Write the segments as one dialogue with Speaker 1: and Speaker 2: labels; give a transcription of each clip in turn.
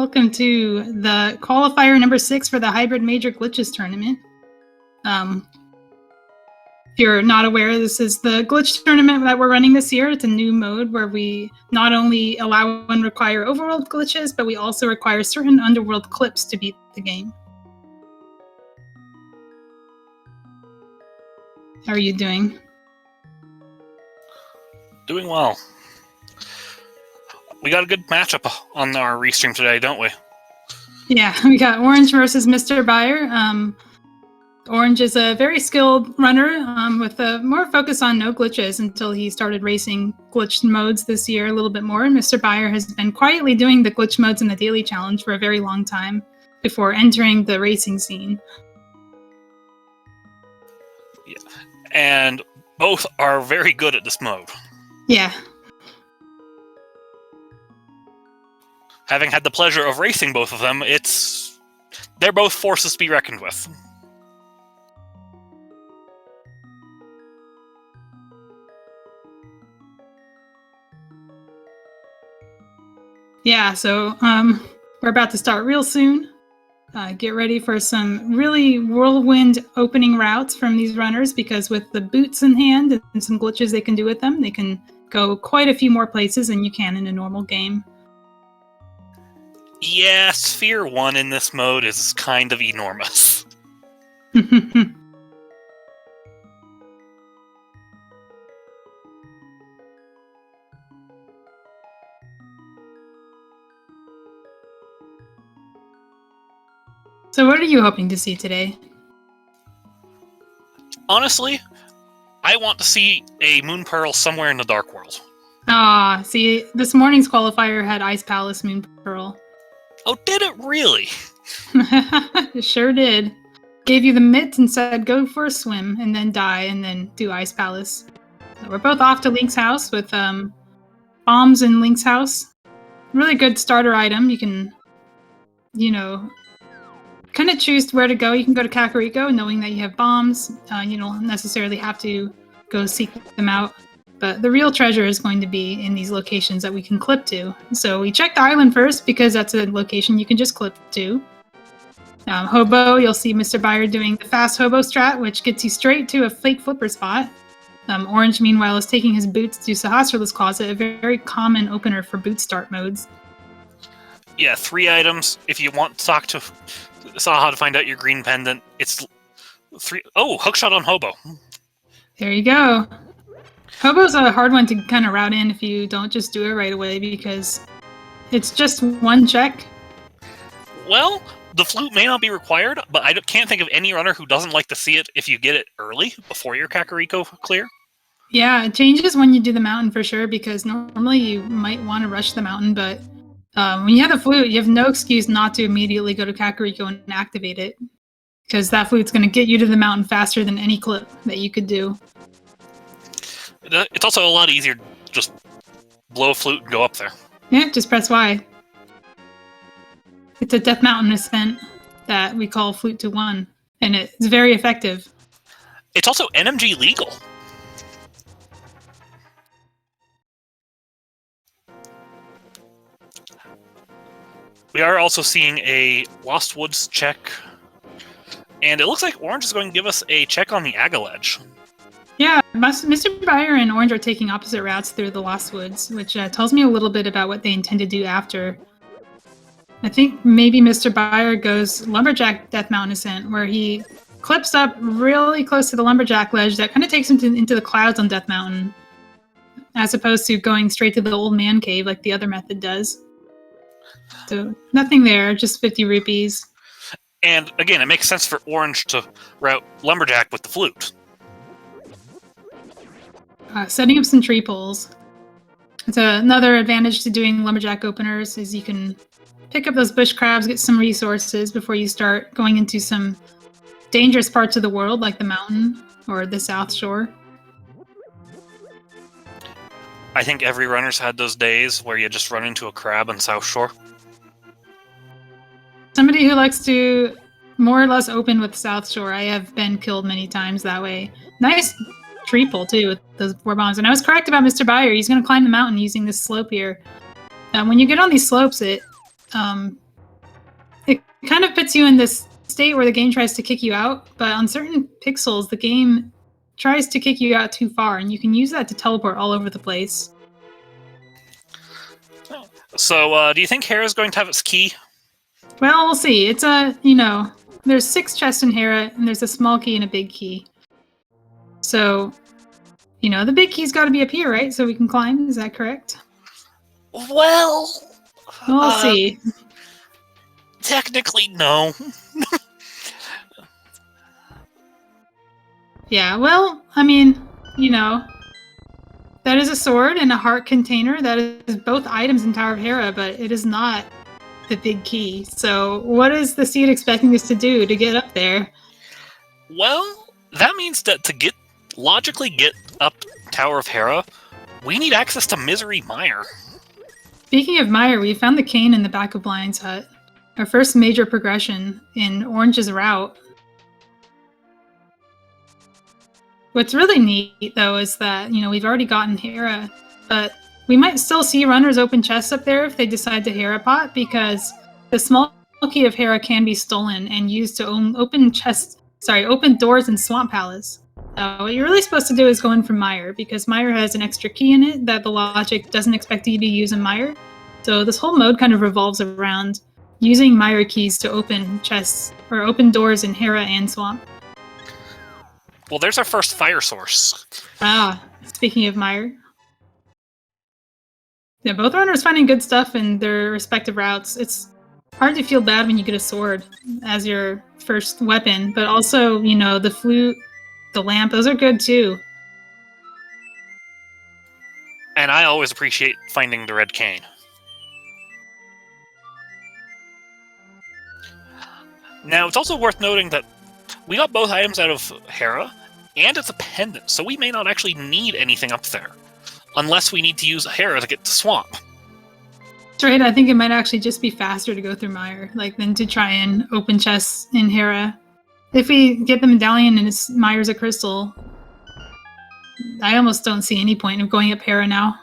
Speaker 1: Welcome to the qualifier number 6 for the Hybrid Major Glitches tournament. If you're not aware, this is the glitch tournament that we're running this year. It's a new mode where we not only allow and require overworld glitches, but we also require certain underworld clips to beat the game. How are you doing?
Speaker 2: Doing well. We got a good matchup on our restream today, don't we?
Speaker 1: Yeah, we got Orange versus MrByer. Orange is a very skilled runner with a more focus on no glitches until he started racing glitched modes this year a little bit more. And MrByer has been quietly doing the glitch modes in the daily challenge for a very long time before entering the racing scene.
Speaker 2: Yeah, and both are very good at this mode.
Speaker 1: Yeah.
Speaker 2: Having had the pleasure of racing both of them, they're both forces to be reckoned with.
Speaker 1: Yeah, so we're about to start real soon. Get ready for some really whirlwind opening routes from these runners, because with the boots in hand and some glitches they can do with them, they can go quite a few more places than you can in a normal game.
Speaker 2: Yeah, Sphere 1 in this mode is kind of enormous.
Speaker 1: So what are you hoping to see today?
Speaker 2: Honestly, I want to see a Moon Pearl somewhere in the Dark World.
Speaker 1: Ah, see, this morning's qualifier had Ice Palace Moon Pearl.
Speaker 2: Oh, did it really?
Speaker 1: It sure did. Gave you the mitt and said go for a swim and then die and then do Ice Palace. So we're both off to Link's house with bombs in Link's house. Really good starter item. You can, kind of choose where to go. You can go to Kakariko knowing that you have bombs. You don't necessarily have to go seek them out. But the real treasure is going to be in these locations that we can clip to. So we checked the island first because that's a location you can just clip to. Hobo, you'll see MrByer doing the fast hobo strat, which gets you straight to a fake flipper spot. Orange, meanwhile, is taking his boots to Sahasrarla's Closet, a very common opener for boot start modes.
Speaker 2: Yeah, 3 items. If you want to talk to Saha to find out your green pendant, it's 3. Oh, hookshot on Hobo.
Speaker 1: There you go. Hobo's a hard one to kind of route in if you don't just do it right away, because it's just one check.
Speaker 2: Well, the flute may not be required, but I can't think of any runner who doesn't like to see it if you get it early, before your Kakariko clear.
Speaker 1: Yeah, it changes when you do the mountain for sure, because normally you might want to rush the mountain, but when you have the flute, you have no excuse not to immediately go to Kakariko and activate it, because that flute's going to get you to the mountain faster than any clip that you could do.
Speaker 2: It's also a lot easier to just blow a flute and go up there.
Speaker 1: Yeah, just press Y. It's a Death Mountain ascent that we call Flute to 1, and it's very effective.
Speaker 2: It's also NMG legal. We are also seeing a Lost Woods check, and it looks like Orange is going to give us a check on the Aga Ledge. Yeah,
Speaker 1: MrByer and Orange are taking opposite routes through the Lost Woods, which tells me a little bit about what they intend to do after. I think maybe MrByer goes Lumberjack Death Mountain Ascent, where he clips up really close to the Lumberjack ledge that kind of takes him into the clouds on Death Mountain, as opposed to going straight to the Old Man Cave like the other method does. So nothing there, just 50 rupees.
Speaker 2: And again, it makes sense for Orange to route Lumberjack with the flute.
Speaker 1: Setting up some tree poles. It's another advantage to doing Lumberjack openers, is you can pick up those bush crabs, get some resources before you start going into some dangerous parts of the world, like the mountain or the South Shore.
Speaker 2: I think every runner's had those days where you just run into a crab on South Shore.
Speaker 1: Somebody who likes to more or less open with South Shore, I have been killed many times that way. Nice tree pull, too, with those 4 bombs. And I was correct about MrByer. He's going to climb the mountain using this slope here. When you get on these slopes, it kind of puts you in this state where the game tries to kick you out, but on certain pixels, the game tries to kick you out too far, and you can use that to teleport all over the place.
Speaker 2: So, do you think Hera's going to have its key?
Speaker 1: Well, we'll see. It's there's 6 chests in Hera, and there's a small key and a big key. So, the big key's got to be up here, right? So we can climb. Is that correct?
Speaker 2: Well,
Speaker 1: We'll see.
Speaker 2: Technically, no.
Speaker 1: Yeah, well, I mean, that is a sword and a heart container. That is both items in Tower of Hera, but it is not the big key. So what is the seed expecting us to do to get up there?
Speaker 2: Well, that means that to logically get up Tower of Hera, we need access to MrByer.
Speaker 1: Speaking of Meyer, we found the cane in the back of Blind's hut. Our first major progression in Orange's route. What's really neat, though, is that, we've already gotten Hera, but we might still see runners open chests up there if they decide to Hera pot, because the small key of Hera can be stolen and used to open doors in Swamp Palace. What you're really supposed to do is go in from Meyer, because Meyer has an extra key in it that the logic doesn't expect you to use in Meyer. So this whole mode kind of revolves around using Meyer keys to open chests, or open doors in Hera and Swamp.
Speaker 2: Well, there's our first fire source.
Speaker 1: Speaking of Meyer. Yeah, both runners finding good stuff in their respective routes. It's hard to feel bad when you get a sword as your first weapon, but also, the flute, the lamp, those are good too.
Speaker 2: And I always appreciate finding the red cane. Now, it's also worth noting that we got both items out of Hera, and it's a pendant, so we may not actually need anything up there, unless we need to use Hera to get to Swamp.
Speaker 1: That's right, I think it might actually just be faster to go through Meyer, than to try and open chests in Hera. If we get the medallion and Meyer's a crystal, I almost don't see any point of going up Hera now.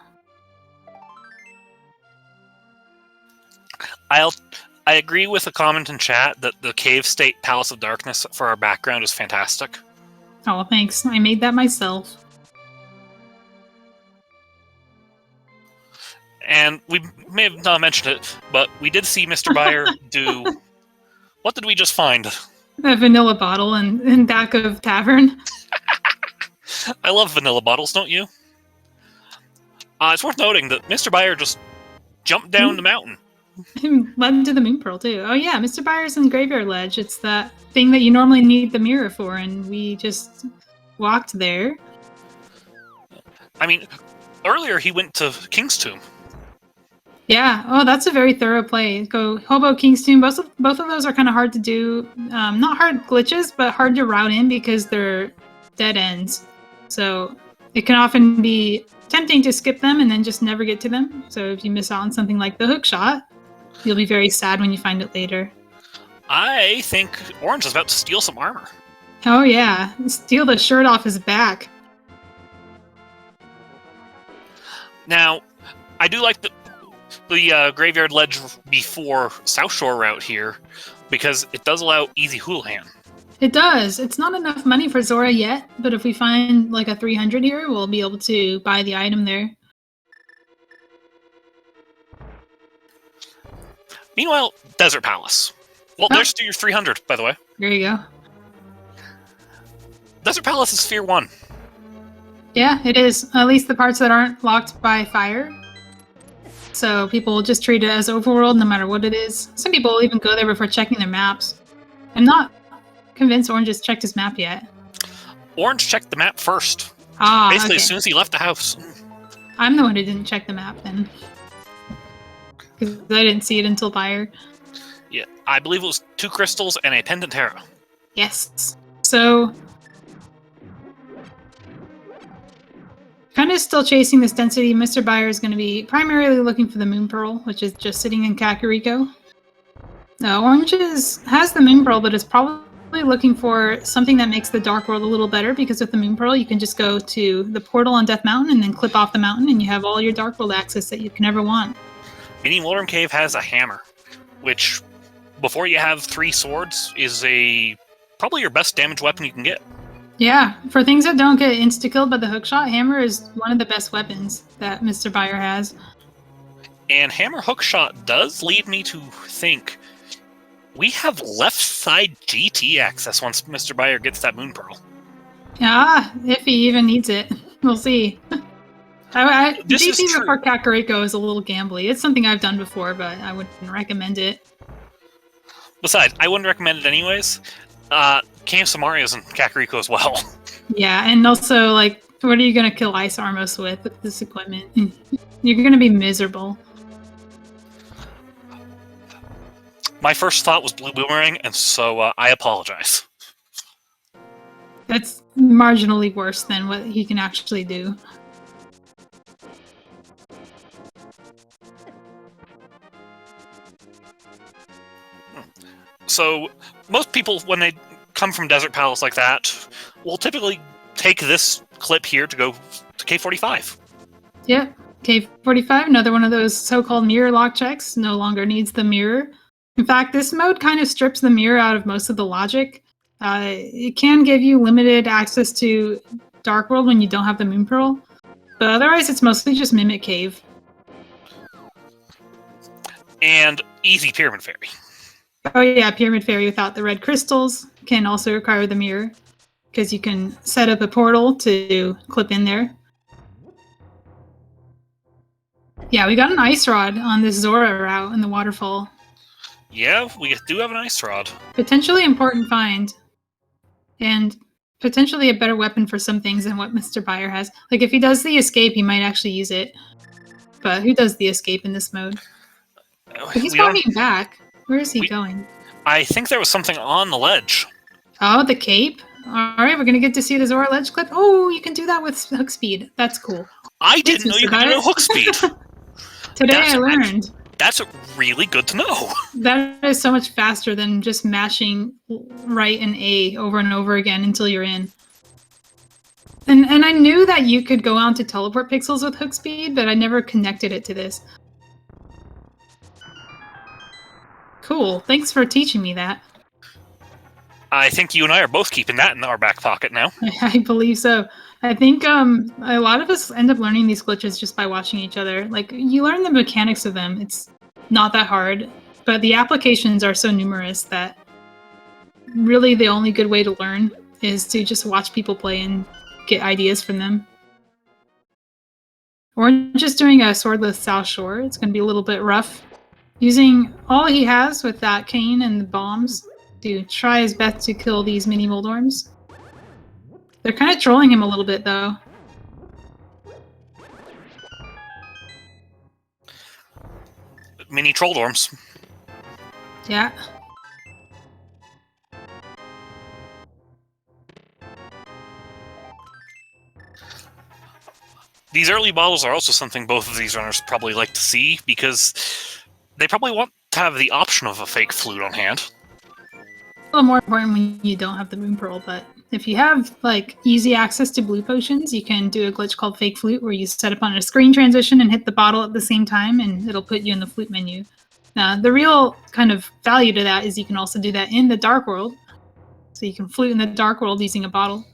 Speaker 2: I agree with the comment in chat that the Cave State Palace of Darkness for our background is fantastic.
Speaker 1: Oh, thanks. I made that myself.
Speaker 2: And we may have not mentioned it, but we did see MrByer do... What did we just find?
Speaker 1: A vanilla bottle in back of tavern.
Speaker 2: I love vanilla bottles, don't you? It's worth noting that MrByer just jumped down the mountain.
Speaker 1: Led to the moon pearl too. Oh yeah, MrByer's in Graveyard Ledge. It's that thing that you normally need the mirror for, and we just walked there.
Speaker 2: I mean, earlier he went to King's Tomb.
Speaker 1: Yeah. Oh, that's a very thorough play. Go Hobo, King's Tomb. Both of those are kind of hard to do. Not hard glitches, but hard to route in because they're dead ends. So it can often be tempting to skip them and then just never get to them. So if you miss out on something like the hook shot, you'll be very sad when you find it later.
Speaker 2: I think Orange is about to steal some armor.
Speaker 1: Oh yeah, steal the shirt off his back.
Speaker 2: Now, I do like the Graveyard Ledge before South Shore route here, because it does allow easy Houlihan.
Speaker 1: It does. It's not enough money for Zora yet, but if we find a 300 here, we'll be able to buy the item there.
Speaker 2: Meanwhile, Desert Palace. Well, there's your 300, by the way.
Speaker 1: There you go.
Speaker 2: Desert Palace is Sphere 1.
Speaker 1: Yeah, it is. At least the parts that aren't locked by fire. So people will just treat it as overworld no matter what it is. Some people will even go there before checking their maps. I'm not convinced Orange has checked his map yet.
Speaker 2: Orange checked the map first.
Speaker 1: Okay.
Speaker 2: Basically, as soon as he left the house.
Speaker 1: I'm the one who didn't check the map then. Because I didn't see it until Buyer.
Speaker 2: Yeah, I believe it was 2 crystals and a pendant Hera.
Speaker 1: Yes. So, kind of still chasing this density. MrByer is going to be primarily looking for the Moon Pearl, which is just sitting in Kakariko. Orange has the Moon Pearl, but is probably looking for something that makes the Dark World a little better, because with the Moon Pearl, you can just go to the portal on Death Mountain and then clip off the mountain, and you have all your Dark World access that you can ever want.
Speaker 2: Mini Moldrum Cave has a hammer, which before you have 3 swords is probably your best damage weapon you can get.
Speaker 1: Yeah, for things that don't get insta-killed by the hookshot, hammer is one of the best weapons that MrByer has.
Speaker 2: And hammer hookshot does lead me to think we have left side GT access once MrByer gets that Moon Pearl.
Speaker 1: Yeah, if he even needs it. We'll see. GT before Kakariko is a little gambly. It's something I've done before, but I wouldn't recommend it.
Speaker 2: Besides, I wouldn't recommend it anyways. Came Samaria's and Kakariko as well.
Speaker 1: Yeah, and also, like, what are you going to kill Ice Armos with this equipment? You're going to be miserable.
Speaker 2: My first thought was Blue Boomerang, and so I apologize.
Speaker 1: That's marginally worse than what he can actually do.
Speaker 2: So, most people, when they come from Desert Palace like that, will typically take this clip here to go to K45.
Speaker 1: Yep, K45, another one of those so-called mirror lock checks, no longer needs the mirror. In fact, this mode kind of strips the mirror out of most of the logic. It can give you limited access to Dark World when you don't have the Moon Pearl, but otherwise it's mostly just Mimic Cave.
Speaker 2: And easy Pyramid Fairy.
Speaker 1: Oh yeah, Pyramid Fairy without the red crystals can also require the mirror, because you can set up a portal to clip in there. Yeah, we got an Ice Rod on this Zora route in the waterfall.
Speaker 2: Yeah, we do have an Ice Rod.
Speaker 1: Potentially important find. And potentially a better weapon for some things than what MrByer has. Like, if he does the escape, he might actually use it. But who does the escape in this mode? But he's walking back. Where is he going?
Speaker 2: I think there was something on the ledge.
Speaker 1: Oh, the cape? Alright, we're gonna get to see the Zora ledge clip. Oh, you can do that with hook speed. That's cool.
Speaker 2: I didn't know you could do hook speed.
Speaker 1: Today I learned.
Speaker 2: That's really good to know.
Speaker 1: That is so much faster than just mashing right and A over and over again until you're in. And I knew that you could go on to teleport pixels with hook speed, but I never connected it to this. Cool. Thanks for teaching me that.
Speaker 2: I think you and I are both keeping that in our back pocket now.
Speaker 1: I believe so. I think a lot of us end up learning these glitches just by watching each other. Like, you learn the mechanics of them. It's not that hard, but the applications are so numerous that really the only good way to learn is to just watch people play and get ideas from them. Or just doing a swordless South Shore. It's going to be a little bit rough. Using all he has with that cane and the bombs to try his best to kill these mini Moldorms. They're kind of trolling him a little bit, though.
Speaker 2: Mini Trolldorms.
Speaker 1: Yeah.
Speaker 2: These early bottles are also something both of these runners probably like to see, because they probably want to have the option of a fake flute on hand.
Speaker 1: A little more important when you don't have the Moon Pearl, but if you have like easy access to blue potions, you can do a glitch called Fake Flute, where you set up on a screen transition and hit the bottle at the same time, and it'll put you in the flute menu. Now, the real kind of value to that is you can also do that in the Dark World. So you can flute in the Dark World using a bottle.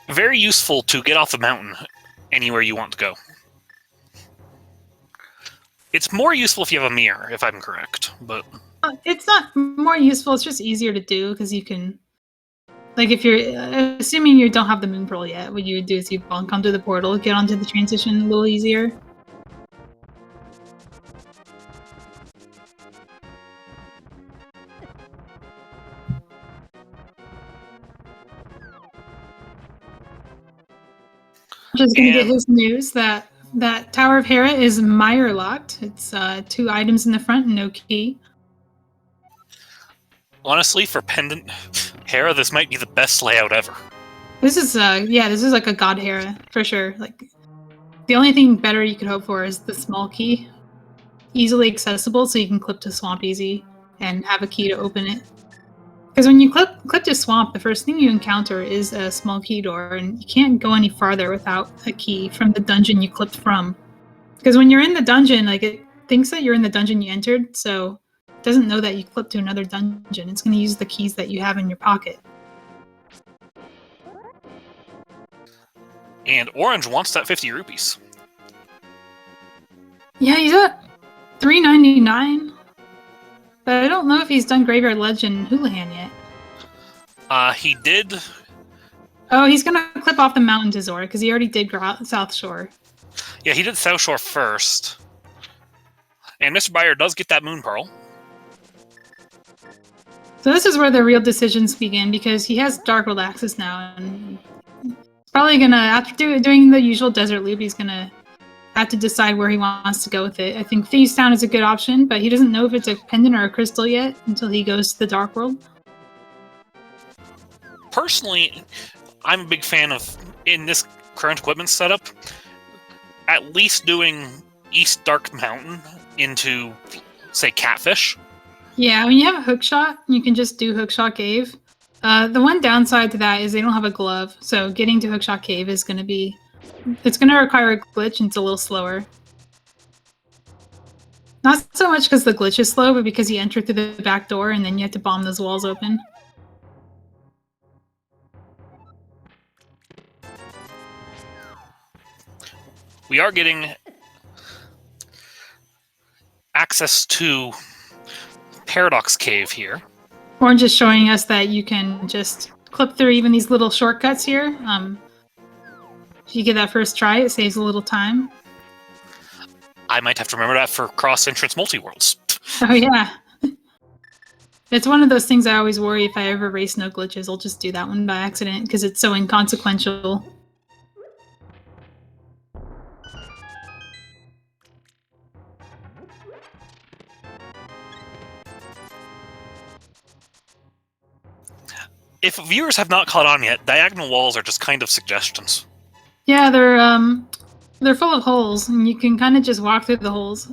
Speaker 2: Very useful to get off the mountain anywhere you want to go. It's more useful if you have a mirror, if I'm correct, but...
Speaker 1: It's not more useful, it's just easier to do, because you can... Like, if you're... assuming you don't have the Moon Pearl yet, what you would do is you bonk onto the portal, get onto the transition a little easier. Just gonna get his news that Tower of Hera is Meyer locked. It's 2 items in the front and no key.
Speaker 2: Honestly, for Pendant Hera, this might be the best layout ever.
Speaker 1: This is this is like a god Hera for sure. Like, the only thing better you could hope for is the small key, easily accessible, so you can clip to Swamp easy and have a key to open it. Because when you clip to Swamp, the first thing you encounter is a small key door, and you can't go any farther without a key from the dungeon you clipped from. Because when you're in the dungeon, like, thinks that you're in the dungeon you entered, so it doesn't know that you clipped to another dungeon. It's going to use the keys that you have in your pocket.
Speaker 2: And Orange wants that 50 rupees.
Speaker 1: Yeah, he's at 3.99. But I don't know if he's done Graveyard Legend Houlihan yet.
Speaker 2: He did.
Speaker 1: Oh, he's going to clip off the mountain to Zora, because he already did South Shore.
Speaker 2: Yeah, he did South Shore first. And MrByer does get that Moon Pearl.
Speaker 1: So this is where the real decisions begin, because he has Dark World access now, and he's probably going to, after doing the usual desert loop, he's going to have to decide where he wants to go with it. I think Thieves Town is a good option, but he doesn't know if it's a pendant or a crystal yet until he goes to the Dark World.
Speaker 2: Personally, I'm a big fan of, in this current equipment setup, at least doing East Dark Mountain into, say, Catfish.
Speaker 1: Yeah, when you have a hookshot, you can just do Hookshot Cave. The one downside to that is they don't have a glove, so getting to Hookshot Cave is going to be... It's going to require a glitch, and it's a little slower. Not so much because the glitch is slow, but because you enter through the back door, and then you have to bomb those walls open.
Speaker 2: We are getting access to Paradox Cave here.
Speaker 1: Orange is showing us that you can just clip through even these little shortcuts here. If you get that first try, it saves a little time.
Speaker 2: I might have to remember that for cross-entrance multi-worlds.
Speaker 1: Oh, yeah. It's one of those things I always worry if I ever race no glitches, I'll just do that one by accident, because it's so inconsequential.
Speaker 2: If viewers have not caught on yet, diagonal walls are just kind of suggestions.
Speaker 1: Yeah, they're full of holes, and you can kind of just walk through the holes.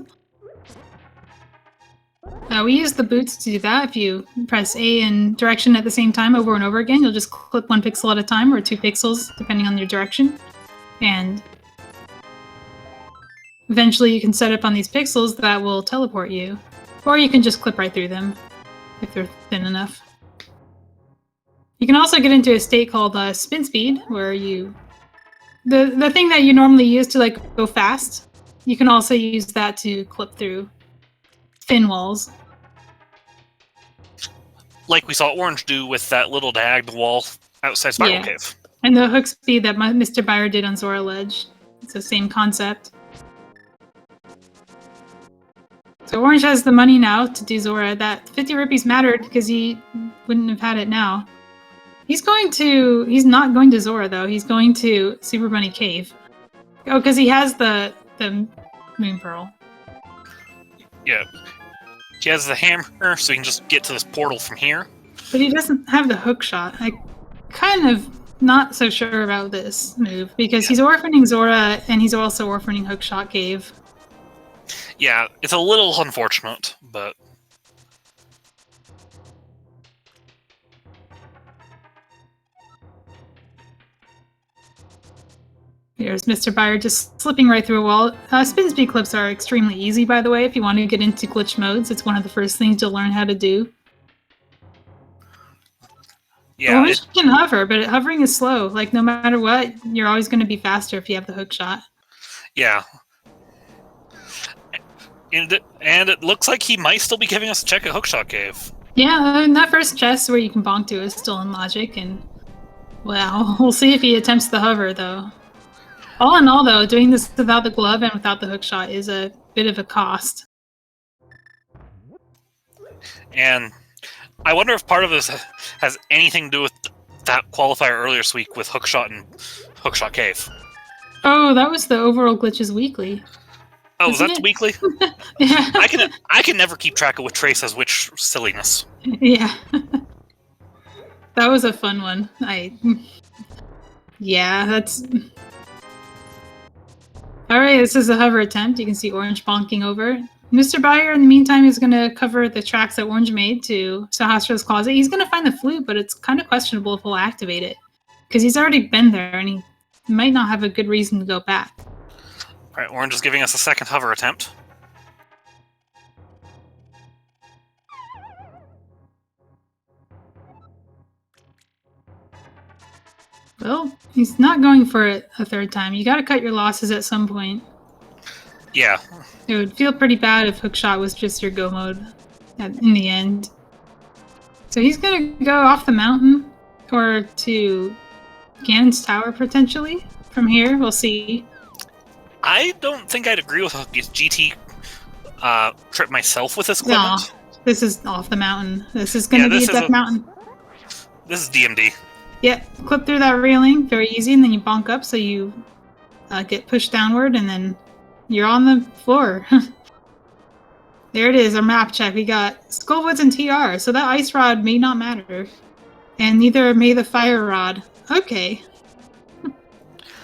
Speaker 1: We use the boots to do that. If you press A and direction at the same time over and over again, you'll just clip 1 pixel at a time, or 2 pixels, depending on your direction. And eventually you can set up on these pixels that will teleport you. Or you can just clip right through them, if they're thin enough. You can also get into a state called spin speed, where you... The thing that you normally use to like go fast, you can also use that to clip through thin walls.
Speaker 2: Like we saw Orange do with that little diagonal wall outside Spiral Cave.
Speaker 1: And the hook speed that MrByer did on Zora Ledge. It's the same concept. So Orange has the money now to do Zora. That 50 rupees mattered because he wouldn't have had it now. He's not going to Zora, though. He's going to Super Bunny Cave. Oh, because he has the Moon Pearl.
Speaker 2: Yeah. He has the hammer, so he can just get to this portal from here.
Speaker 1: But he doesn't have the hook shot. I kind of not so sure about this move, because he's orphaning Zora, and he's also orphaning Hookshot Cave.
Speaker 2: Yeah, it's a little unfortunate, but...
Speaker 1: Here's MrByer just slipping right through a wall. Spin speed clips are extremely easy, by the way, if you want to get into glitch modes. It's one of the first things you'll learn how to do.
Speaker 2: Yeah,
Speaker 1: Orange can hover, but hovering is slow. Like, no matter what, you're always going to be faster if you have the hook shot.
Speaker 2: Yeah. And it looks like he might still be giving us a check at Hookshot Cave.
Speaker 1: Yeah, and that first chest where you can bonk to is still in logic, and... Well, we'll see if he attempts the hover, though. All in all, though, doing this without the glove and without the hook shot is a bit of a cost.
Speaker 2: And I wonder if part of this has anything to do with that qualifier earlier this week with Hookshot and Hookshot Cave.
Speaker 1: Oh, that was the Overworld Glitches Weekly.
Speaker 2: Oh, was that the weekly?
Speaker 1: Yeah.
Speaker 2: I can never keep track of which Trace has which silliness.
Speaker 1: Yeah. That was a fun one. Yeah, that's... Alright, this is a hover attempt. You can see Orange bonking over. MrByer, in the meantime, is going to cover the tracks that Orange made to Sahasra's Closet. He's going to find the flute, but it's kind of questionable if he'll activate it. Because he's already been there, and he might not have a good reason to go back.
Speaker 2: Alright, Orange is giving us a second hover attempt.
Speaker 1: He's not going for it a third time. You got to cut your losses at some point.
Speaker 2: Yeah.
Speaker 1: It would feel pretty bad if hookshot was just your go mode in the end. So he's going to go off the mountain or to Ganon's tower potentially. From here, we'll see.
Speaker 2: I don't think I'd agree with a GT trip myself with this equipment.
Speaker 1: No, this is off the mountain. This is going to be a death mountain.
Speaker 2: This is DMD.
Speaker 1: Yep, clip through that railing, very easy, and then you bonk up so you get pushed downward, and then you're on the floor. There it is, our map check. We got Skullwoods and TR, so that ice rod may not matter. And neither may the fire rod. Okay.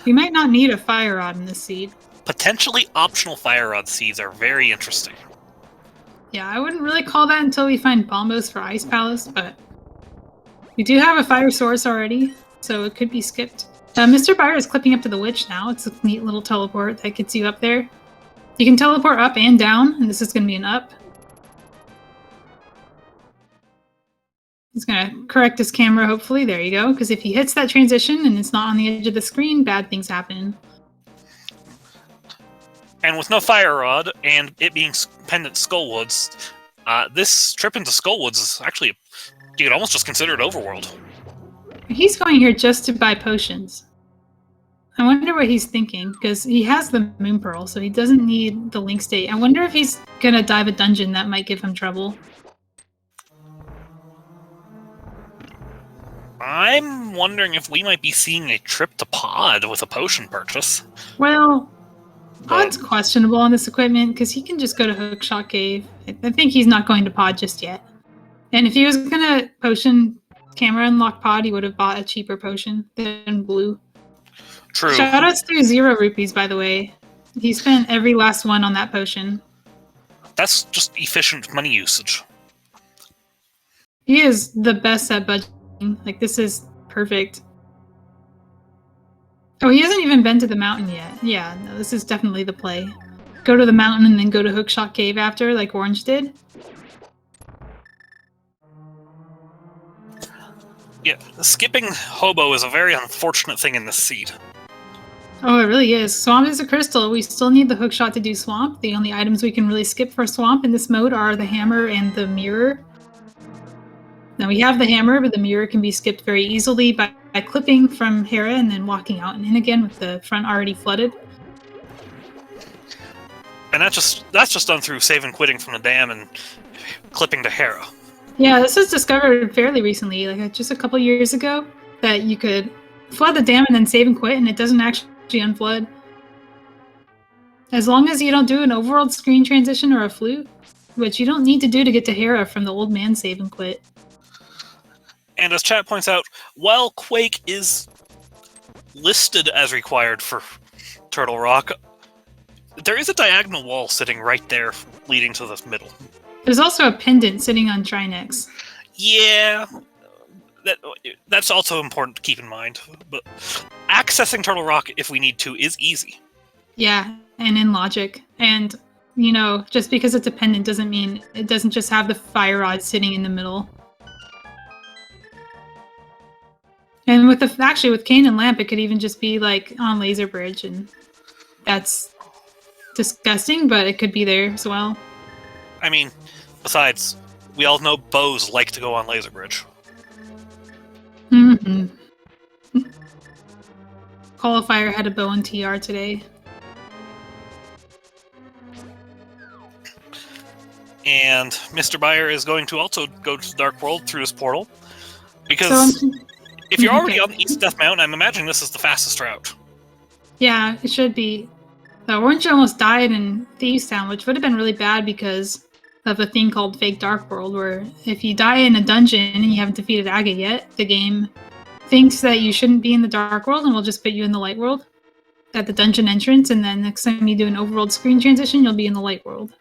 Speaker 1: We might not need a fire rod in this seed.
Speaker 2: Potentially optional fire rod seeds are very interesting.
Speaker 1: Yeah, I wouldn't really call that until we find bombos for Ice Palace, but we do have a fire source already, so it could be skipped. MrByer is clipping up to the witch now. It's a neat little teleport that gets you up there. You can teleport up and down, and this is going to be an up. He's going to correct his camera, hopefully. There you go, because if he hits that transition and it's not on the edge of the screen, bad things happen.
Speaker 2: And with no fire rod, and it being pendant Skullwoods, this trip into Skullwoods is actually, you could almost just consider it overworld.
Speaker 1: He's going here just to buy potions. I wonder what he's thinking, because he has the Moon Pearl, so he doesn't need the Link State. I wonder if he's going to dive a dungeon that might give him trouble.
Speaker 2: I'm wondering if we might be seeing a trip to Pod with a potion purchase.
Speaker 1: Well, Pod's questionable on this equipment, because he can just go to Hookshot Cave. I think he's not going to Pod just yet. And if he was going to potion camera unlock Pod, he would have bought a cheaper potion than blue.
Speaker 2: True.
Speaker 1: Shoutouts to 0 rupees, by the way. He spent every last one on that potion.
Speaker 2: That's just efficient money usage.
Speaker 1: He is the best at budgeting. Like, this is perfect. Oh, he hasn't even been to the mountain yet. Yeah, no, this is definitely the play. Go to the mountain and then go to Hookshot Cave after, like Orange did.
Speaker 2: Yeah, skipping Hobo is a very unfortunate thing in this seed.
Speaker 1: Oh, it really is. Swamp is a crystal. We still need the hookshot to do Swamp. The only items we can really skip for Swamp in this mode are the hammer and the mirror. Now we have the hammer, but the mirror can be skipped very easily by clipping from Hera and then walking out and in again with the front already flooded.
Speaker 2: And that's just done through save and quitting from the dam and clipping to Hera.
Speaker 1: Yeah, this was discovered fairly recently, like just a couple years ago, that you could flood the dam and then save and quit, and it doesn't actually unflood. As long as you don't do an overworld screen transition or a flute, which you don't need to do to get to Hera from the old man save and quit.
Speaker 2: And as chat points out, while Quake is listed as required for Turtle Rock, there is a diagonal wall sitting right there leading to the middle.
Speaker 1: There's also a pendant sitting on Trinex.
Speaker 2: Yeah, that's also important to keep in mind. But accessing Turtle Rock, if we need to, is easy.
Speaker 1: Yeah, and in logic. And, you know, just because it's a pendant doesn't mean it doesn't just have the fire rod sitting in the middle. And with actually with Cane and Lamp, it could even just be like on Laser Bridge, and that's disgusting, but it could be there as well.
Speaker 2: I mean, besides, we all know bows like to go on Laser Bridge.
Speaker 1: Mm-hmm. Qualifier had a bow and TR today.
Speaker 2: And MrByer is going to also go to the Dark World through this portal. Because if you're already on the East Death Mountain, I'm imagining this is the fastest route.
Speaker 1: Yeah, it should be. The Orange almost died in Thieves Town, which would have been really bad because of a thing called Fake Dark World, where if you die in a dungeon and you haven't defeated Aga yet, the game thinks that you shouldn't be in the Dark World and will just put you in the Light World at the dungeon entrance, and then next time you do an overworld screen transition, you'll be in the Light World.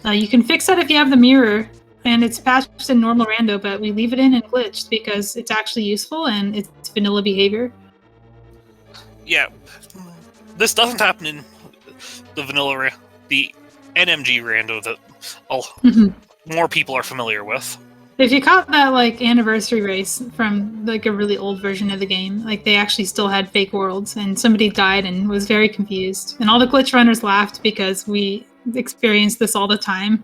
Speaker 1: You can fix that if you have the mirror, and it's patched in normal rando, but we leave it in and glitched because it's actually useful and it's vanilla behavior.
Speaker 2: Yeah, this doesn't happen in the vanilla, the NMG rando that more people are familiar with.
Speaker 1: If you caught that like anniversary race from like a really old version of the game, like they actually still had fake worlds, and somebody died and was very confused, and all the glitch runners laughed because we experienced this all the time.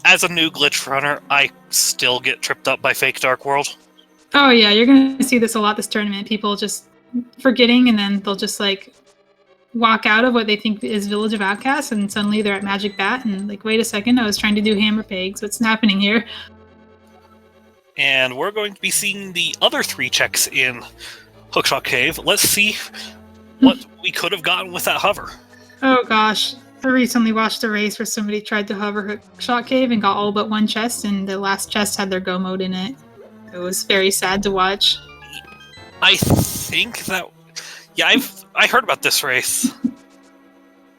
Speaker 2: As a new glitch runner, I still get tripped up by fake Dark World.
Speaker 1: Oh yeah, you're gonna see this a lot this tournament. People just forgetting, and then they'll just like walk out of what they think is Village of Outcasts, and suddenly they're at Magic Bat, and like, wait a second, I was trying to do Hammer Pigs. What's happening here?
Speaker 2: And we're going to be seeing the other 3 checks in Hookshot Cave. Let's see what we could have gotten with that hover.
Speaker 1: Oh gosh. I recently watched a race where somebody tried to hover Hookshot Cave and got all but one chest, and the last chest had their go mode in it. It was very sad to watch.
Speaker 2: I think that... Yeah, I heard about this race.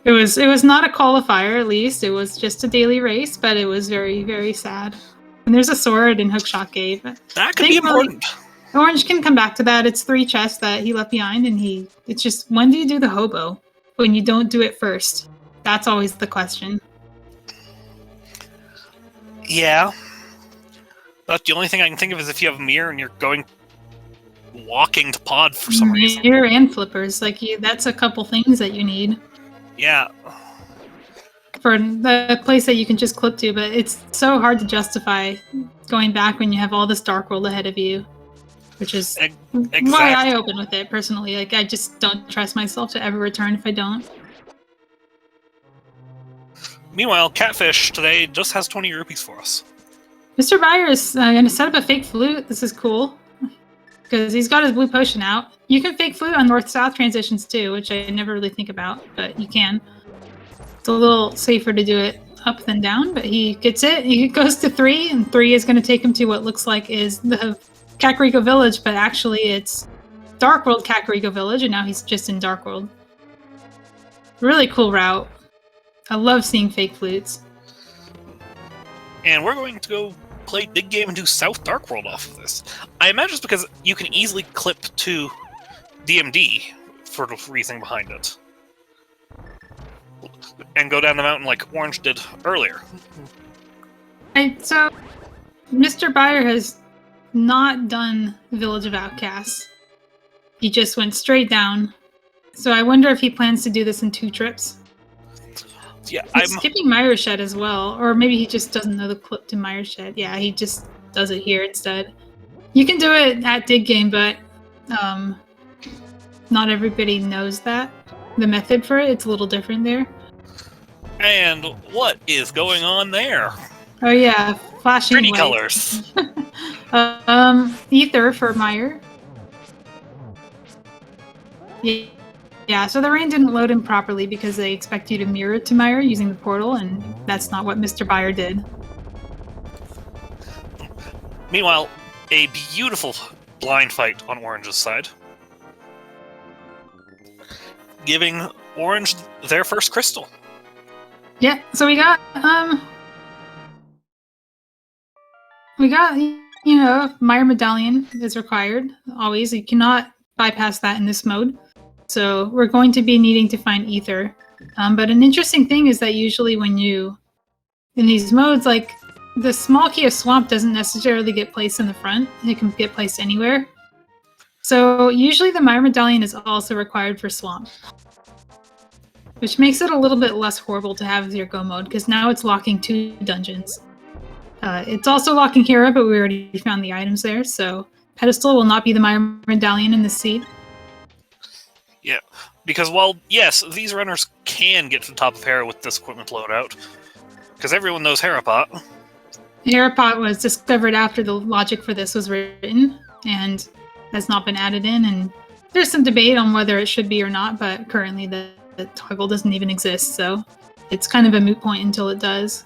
Speaker 1: It was not a qualifier, at least. It was just a daily race, but it was very, very sad. And there's a sword in Hookshot Cave.
Speaker 2: That could be important.
Speaker 1: Orange can come back to that. It's 3 chests that he left behind, and it's just, when do you do the hobo? When you don't do it first? That's always the question.
Speaker 2: Yeah. But the only thing I can think of is if you have a mirror and you're going walking to pod for some reason.
Speaker 1: Mirror and flippers. Like, that's a couple things that you need.
Speaker 2: Yeah.
Speaker 1: For the place that you can just clip to, but it's so hard to justify going back when you have all this Dark World ahead of you. Which is why I open with it, personally. Like, I just don't trust myself to ever return if I don't.
Speaker 2: Meanwhile, Catfish today just has 20 rupees for us.
Speaker 1: MrByer is going to set up a fake flute. This is cool. Because he's got his blue potion out. You can fake flute on north-south transitions too, which I never really think about, but you can. It's a little safer to do it up than down, but he gets it. He goes to 3, and 3 is going to take him to what looks like is the Kakariko Village, but actually it's Dark World Kakariko Village, and now he's just in Dark World. Really cool route. I love seeing fake flutes.
Speaker 2: And we're going to go play Big Game and do South Dark World off of this. I imagine it's because you can easily clip to DMD for the reasoning behind it. And go down the mountain like Orange did earlier.
Speaker 1: So, MrByer has not done Village of Outcasts. He just went straight down. So I wonder if he plans to do this in 2 trips.
Speaker 2: Yeah,
Speaker 1: He's skipping Myershed as well, or maybe he just doesn't know the clip to Myershed. Yeah, he just does it here instead. You can do it at Dig Game, but not everybody knows that. The method for it, it's a little different there.
Speaker 2: And what is going on there?
Speaker 1: Oh yeah, flashing
Speaker 2: pretty
Speaker 1: white.
Speaker 2: Colors.
Speaker 1: Ether for Meyer. Yeah, so the rain didn't load in properly because they expect you to mirror to Meyer using the portal, and that's not what MrByer did.
Speaker 2: Meanwhile, a beautiful blind fight on Orange's side. Giving Orange their first crystal.
Speaker 1: Yeah, so we got, you know, Meyer medallion is required, always. You cannot bypass that in this mode. So we're going to be needing to find ether. But an interesting thing is that usually when you, in these modes, like, the small key of swamp doesn't necessarily get placed in the front. It can get placed anywhere. So usually the Meyer medallion is also required for swamp. Which makes it a little bit less horrible to have as your go mode, because now it's locking 2 dungeons. It's also locking Hera, but we already found the items there, so Pedestal will not be the Meyer medallion in this seat.
Speaker 2: Yeah, because while, yes, these runners can get to the top of Hera with this equipment loadout, because everyone knows Herapot.
Speaker 1: Herapot was discovered after the logic for this was written, and has not been added in, and there's some debate on whether it should be or not, but currently the toggle doesn't even exist, so it's kind of a moot point until it does.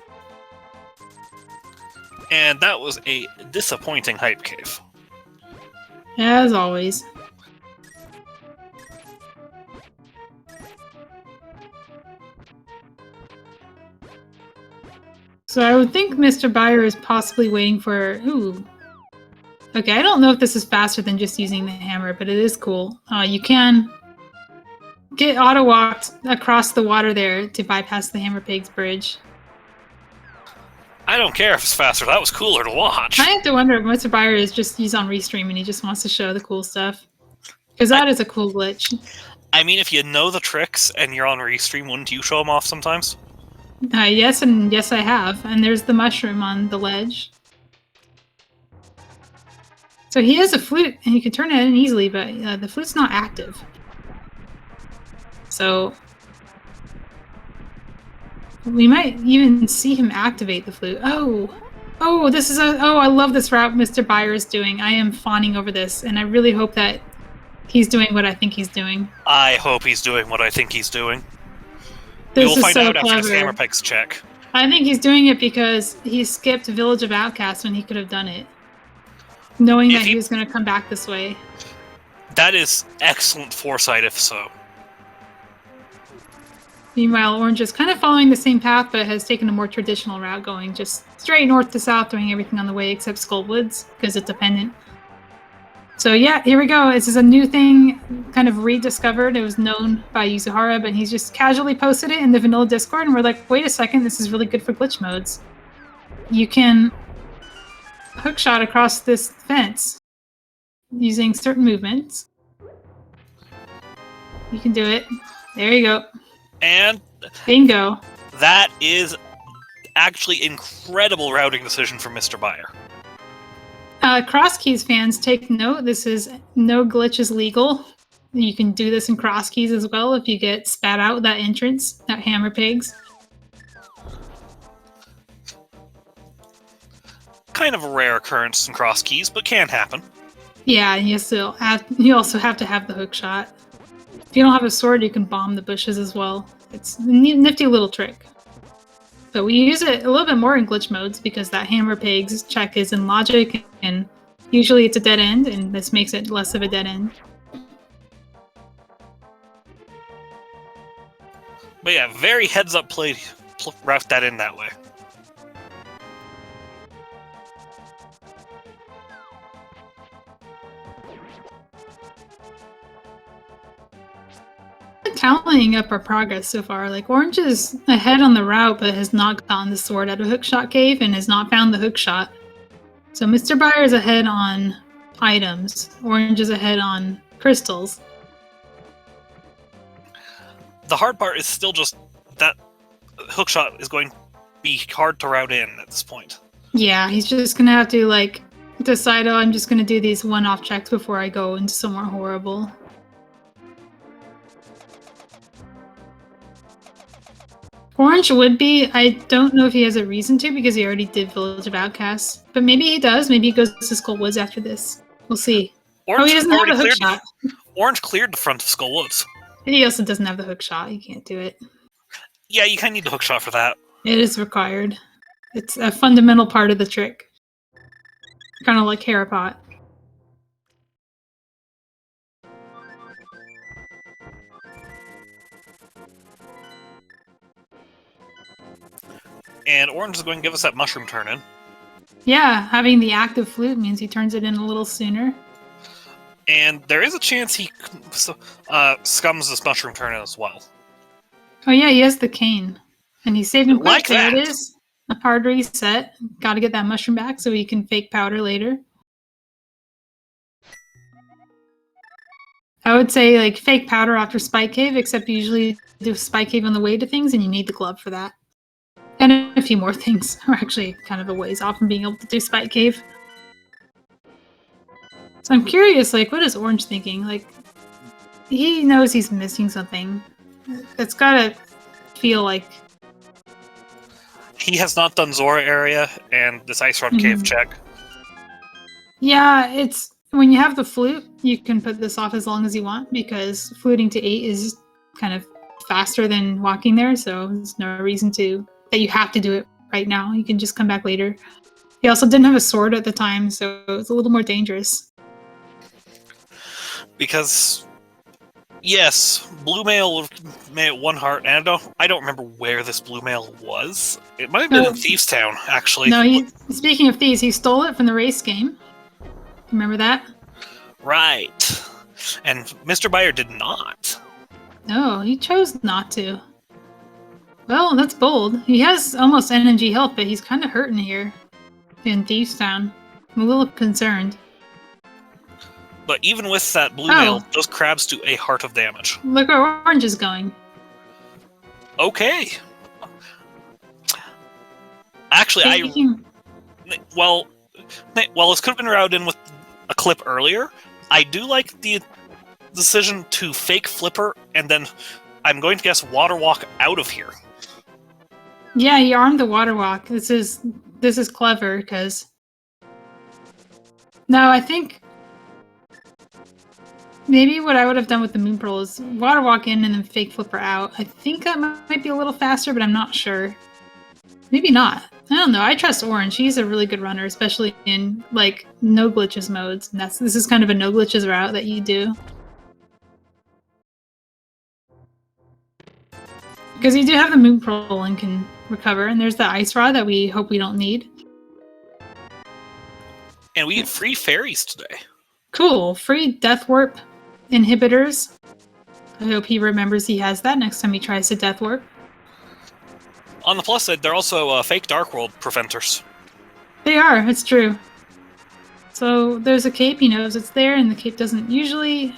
Speaker 2: And that was a disappointing hype cave.
Speaker 1: As always. So I would think MrByer is possibly waiting for... Ooh. Okay, I don't know if this is faster than just using the hammer, but it is cool. You can get auto-walked across the water there to bypass the Hammer Pigs bridge.
Speaker 2: I don't care if it's faster. That was cooler to watch.
Speaker 1: I have to wonder if MrByer is just he's on restream and he just wants to show the cool stuff. Because that is a cool glitch.
Speaker 2: I mean, if you know the tricks and you're on restream, wouldn't you show them off sometimes?
Speaker 1: Yes, and yes, I have. And there's the mushroom on the ledge. So he has a flute, and you can turn it in easily, but the flute's not active. So we might even see him activate the flute. Oh, this is I love this route MrByer is doing. I am fawning over this, and I really hope that he's doing what I think he's doing.
Speaker 2: I hope he's doing what I think he's doing.
Speaker 1: This
Speaker 2: we will
Speaker 1: is
Speaker 2: find
Speaker 1: so
Speaker 2: out after
Speaker 1: clever.
Speaker 2: this hammer pegs check.
Speaker 1: I think he's doing it because he skipped Village of Outcasts when he could have done it, knowing that he was going to come back this way.
Speaker 2: That is excellent foresight, if so.
Speaker 1: Meanwhile, Orange is kind of following the same path, but has taken a more traditional route, going just straight north to south, doing everything on the way except Skullwoods, because it's dependent. So yeah, here we go. This is a new thing, kind of rediscovered. It was known by Yuzuhara, but he's just casually posted it in the vanilla Discord, and we're like, wait a second, this is really good for glitch modes. You can hookshot across this fence using certain movements. You can do it. There you go.
Speaker 2: And
Speaker 1: bingo.
Speaker 2: That is actually incredible routing decision from MrByer.
Speaker 1: Cross keys fans, take note. This is no glitches legal. You can do this in cross keys as well if you get spat out that entrance, that hammer pigs.
Speaker 2: Kind of a rare occurrence in cross keys, but can happen.
Speaker 1: Yeah, and you also have to have the hook shot. If you don't have a sword, you can bomb the bushes as well. It's a nifty little trick. But we use it a little bit more in glitch modes because that hammer pigs check is in logic, and usually it's a dead end, and this makes it less of a dead end.
Speaker 2: But yeah, very heads-up play, route that in that way.
Speaker 1: Tallying up our progress so far. Like, Orange is ahead on the route, but has not gotten the sword out of Hookshot Cave and has not found the hookshot. So MrByer is ahead on items. Orange is ahead on crystals.
Speaker 2: The hard part is still just that hookshot is going to be hard to route in at this point.
Speaker 1: Yeah, he's just gonna have to, like, decide, oh, I'm just gonna do these one-off checks before I go into somewhere horrible. Orange would be. I don't know if he has a reason to because he already did Village of Outcasts. But maybe he does. Maybe he goes to Skullwoods after this. We'll see.
Speaker 2: Orange
Speaker 1: he doesn't have the hook shot.
Speaker 2: Orange cleared the front of Skullwoods.
Speaker 1: He also doesn't have the hook shot. He can't do it.
Speaker 2: Yeah, you kind of need the hook shot for that.
Speaker 1: It is required. It's a fundamental part of the trick. Kind of like Harapot.
Speaker 2: And Orange is going to give us that mushroom turn-in.
Speaker 1: Yeah, having the active flute means he turns it in a little sooner.
Speaker 2: And there is a chance he scums this mushroom turn-in as well.
Speaker 1: Oh yeah, he has the cane. And he's saving quick.
Speaker 2: Like
Speaker 1: there
Speaker 2: that.
Speaker 1: it is. A hard reset. Gotta get that mushroom back so he can fake powder later. I would say, like, fake powder after Spike Cave, except you usually do Spike Cave on the way to things, and you need the glove for that. And a few more things are actually kind of a ways off from being able to do Spike Cave. So I'm curious, like, what is Orange thinking? Like, he knows he's missing something. It's gotta feel like...
Speaker 2: He has not done Zora area and this Ice Rod Cave check.
Speaker 1: Yeah, it's... When you have the flute, you can put this off as long as you want, because fluting to 8 is kind of faster than walking there, so there's no reason that you have to do it right now. You can just come back later. He also didn't have a sword at the time, so it's a little more dangerous.
Speaker 2: Because, yes, blue mail made it 1 heart, and I don't remember where this blue mail was. It might have been in Thieves Town, actually.
Speaker 1: No, speaking of thieves, he stole it from the race game. Remember that?
Speaker 2: Right. And MrByer did not.
Speaker 1: No, he chose not to. Well, that's bold. He has almost NMG health, but he's kind of hurting here in Thieves Town. I'm a little concerned.
Speaker 2: But even with that blue nail, those crabs do a heart of damage.
Speaker 1: Look where Orange is going.
Speaker 2: Okay. Actually, well, this could have been routed in with a clip earlier. I do like the decision to fake Flipper, and then I'm going to guess Water Walk out of here.
Speaker 1: Yeah, he armed the Water Walk. This is clever, because... No, I think... Maybe what I would have done with the Moon Pearl is Water Walk in and then fake Flipper out. I think that might be a little faster, but I'm not sure. Maybe not. I don't know. I trust Orange. He's a really good runner, especially in, like, no glitches modes. And this is kind of a no glitches route that you do. Because you do have the Moon Pearl and can recover, and there's the Ice Rod that we hope we don't need.
Speaker 2: And we get free fairies today.
Speaker 1: Cool. Free Death Warp inhibitors. I hope he remembers he has that next time he tries to Death Warp.
Speaker 2: On the plus side, they're also fake Dark World preventers.
Speaker 1: They are, it's true. So there's a cape, he knows it's there, and the cape doesn't usually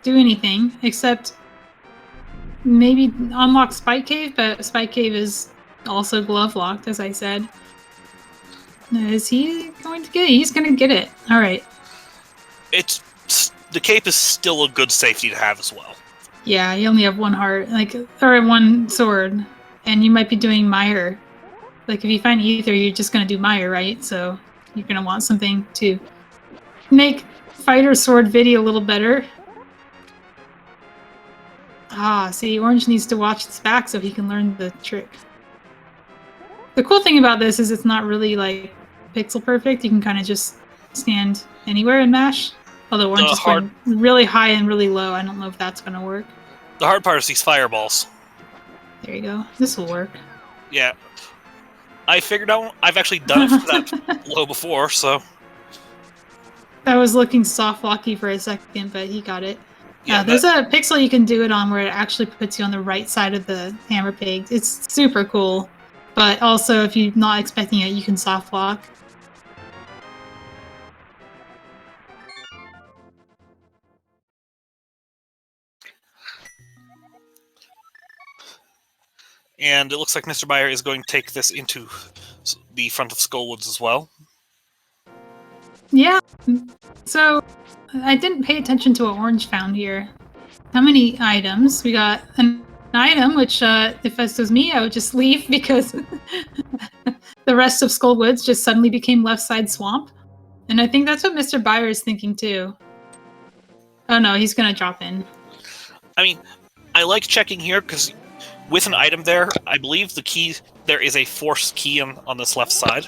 Speaker 1: do anything, except maybe unlock Spike Cave, but Spike Cave is also glove locked, as I said. Is he going to get it? He's going to get it. Alright.
Speaker 2: The cape is still a good safety to have as well.
Speaker 1: Yeah, you only have one heart, or one sword. And you might be doing Mire. Like, if you find Ether, you're just going to do Mire, right? So you're going to want something to make Fighter Sword video a little better. Ah, see, Orange needs to watch his back so he can learn the trick. The cool thing about this is it's not really, like, pixel perfect. You can kind of just stand anywhere and mash. Although Orange is going really high and really low. I don't know if that's going to work.
Speaker 2: The hard part is these fireballs.
Speaker 1: There you go. This will work.
Speaker 2: Yeah. I figured out I've actually done it for that low before, so...
Speaker 1: That was looking soft locky for a second, but he got it.
Speaker 2: Yeah,
Speaker 1: there's a pixel you can do it on where it actually puts you on the right side of the hammer pig. It's super cool. But also, if you're not expecting it, you can soft lock.
Speaker 2: And it looks like MrByer is going to take this into the front of Skullwoods as well.
Speaker 1: Yeah. So, I didn't pay attention to what Orange found here. How many items? We got an item, which, if this was me, I would just leave because the rest of Skullwoods just suddenly became left side swamp. And I think that's what MrByer is thinking too. Oh no, he's gonna drop in.
Speaker 2: I mean, I like checking here because with an item there, I believe the key, there is a forced key on this left side.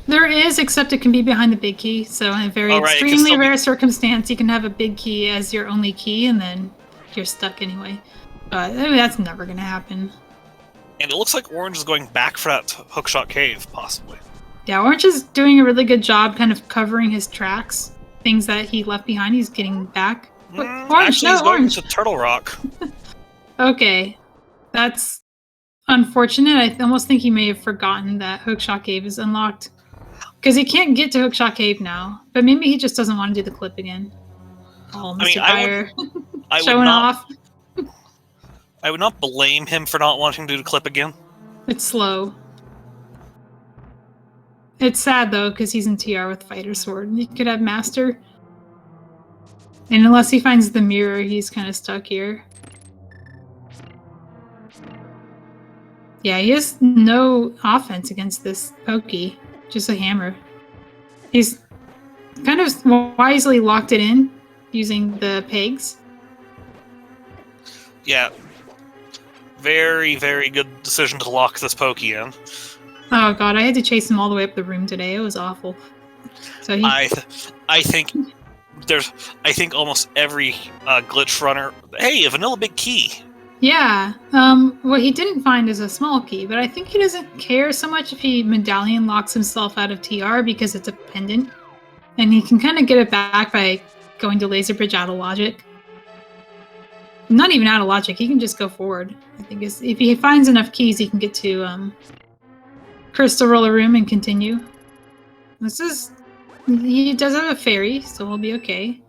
Speaker 1: There is, except it can be behind the big key, so in a very extremely rare circumstance, you can have a big key as your only key, and then you're stuck anyway. But I mean, that's never going to happen.
Speaker 2: And it looks like Orange is going back for that hookshot cave, possibly.
Speaker 1: Yeah, Orange is doing a really good job kind of covering his tracks. Things that he left behind, he's getting back.
Speaker 2: Orange, actually, he's going to Turtle Rock.
Speaker 1: Okay. That's unfortunate. I almost think he may have forgotten that Hookshot Cave is unlocked. Because he can't get to Hookshot Cave now. But maybe he just doesn't want to do the clip again. Oh, MrByer showing off.
Speaker 2: I would not blame him for not wanting to do the clip again.
Speaker 1: It's slow. It's sad, though, because he's in TR with Fighter Sword. He could have Master. And unless he finds the mirror, he's kind of stuck here. Yeah, he has no offense against this Pokey. Just a hammer. He's kind of wisely locked it in using the pegs.
Speaker 2: Yeah. Very, very good decision to lock this Pokey in.
Speaker 1: Oh god, I had to chase him all the way up the room today. It was awful. So he...
Speaker 2: I think almost every glitch runner... Hey, a vanilla big key!
Speaker 1: Yeah, what he didn't find is a small key, but I think he doesn't care so much if he medallion locks himself out of TR because it's a pendant. And he can kind of get it back by going to Laser Bridge out of logic. Not even out of logic. He can just go forward. I think if he finds enough keys, he can get to Crystal Roller Room and continue. He does have a fairy, so we'll be okay.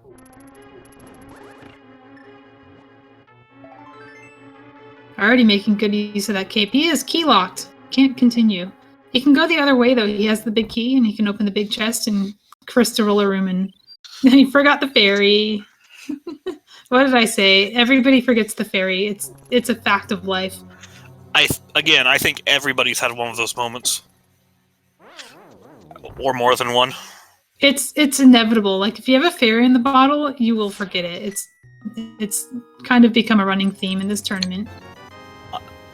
Speaker 1: Already making good use of that cape. He is key locked. Can't continue. He can go the other way though. He has the big key and he can open the big chest and Crystal Roller Room, and he forgot the fairy. What did I say? Everybody forgets the fairy. It's a fact of life.
Speaker 2: I think everybody's had one of those moments. Or more than one.
Speaker 1: It's inevitable. Like if you have a fairy in the bottle, you will forget it. It's kind of become a running theme in this tournament.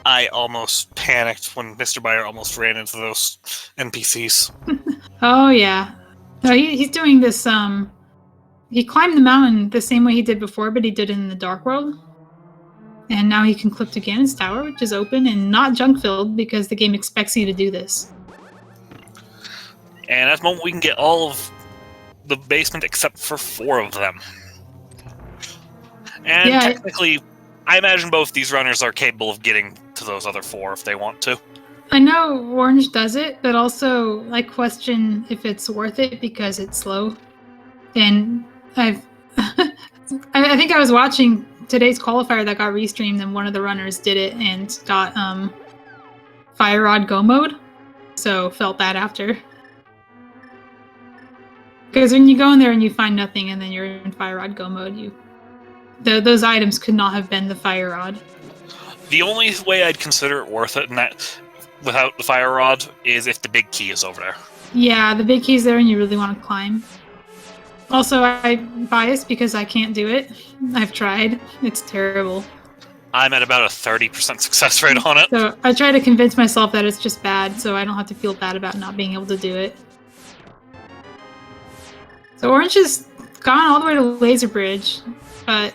Speaker 2: I almost panicked when MrByer almost ran into those NPCs.
Speaker 1: Oh yeah. No, he's doing this. He climbed the mountain the same way he did before, but he did it in the Dark World. And now he can clip to Ganon's tower, which is open and not junk filled because the game expects you to do this.
Speaker 2: And at the moment, we can get all of the basement except for 4 of them. And yeah, technically, I imagine both these runners are capable of getting to those other 4 if they want to.
Speaker 1: I know Orange does it, but also I question if it's worth it because it's slow. And I think I was watching today's qualifier that got restreamed, and one of the runners did it and got Fire Rod Go mode, so felt bad after. Because when you go in there and you find nothing, and then you're in Fire Rod Go mode, those items could not have been the Fire Rod.
Speaker 2: The only way I'd consider it worth it, without the Fire Rod, is if the big key is over there. Yeah,
Speaker 1: the big key's there, and you really want to climb. Also, I'm biased because I can't do it. I've tried. It's terrible.
Speaker 2: I'm at about a 30% success rate on it.
Speaker 1: So I try to convince myself that it's just bad, so I don't have to feel bad about not being able to do it. So Orange has gone all the way to Laser Bridge, but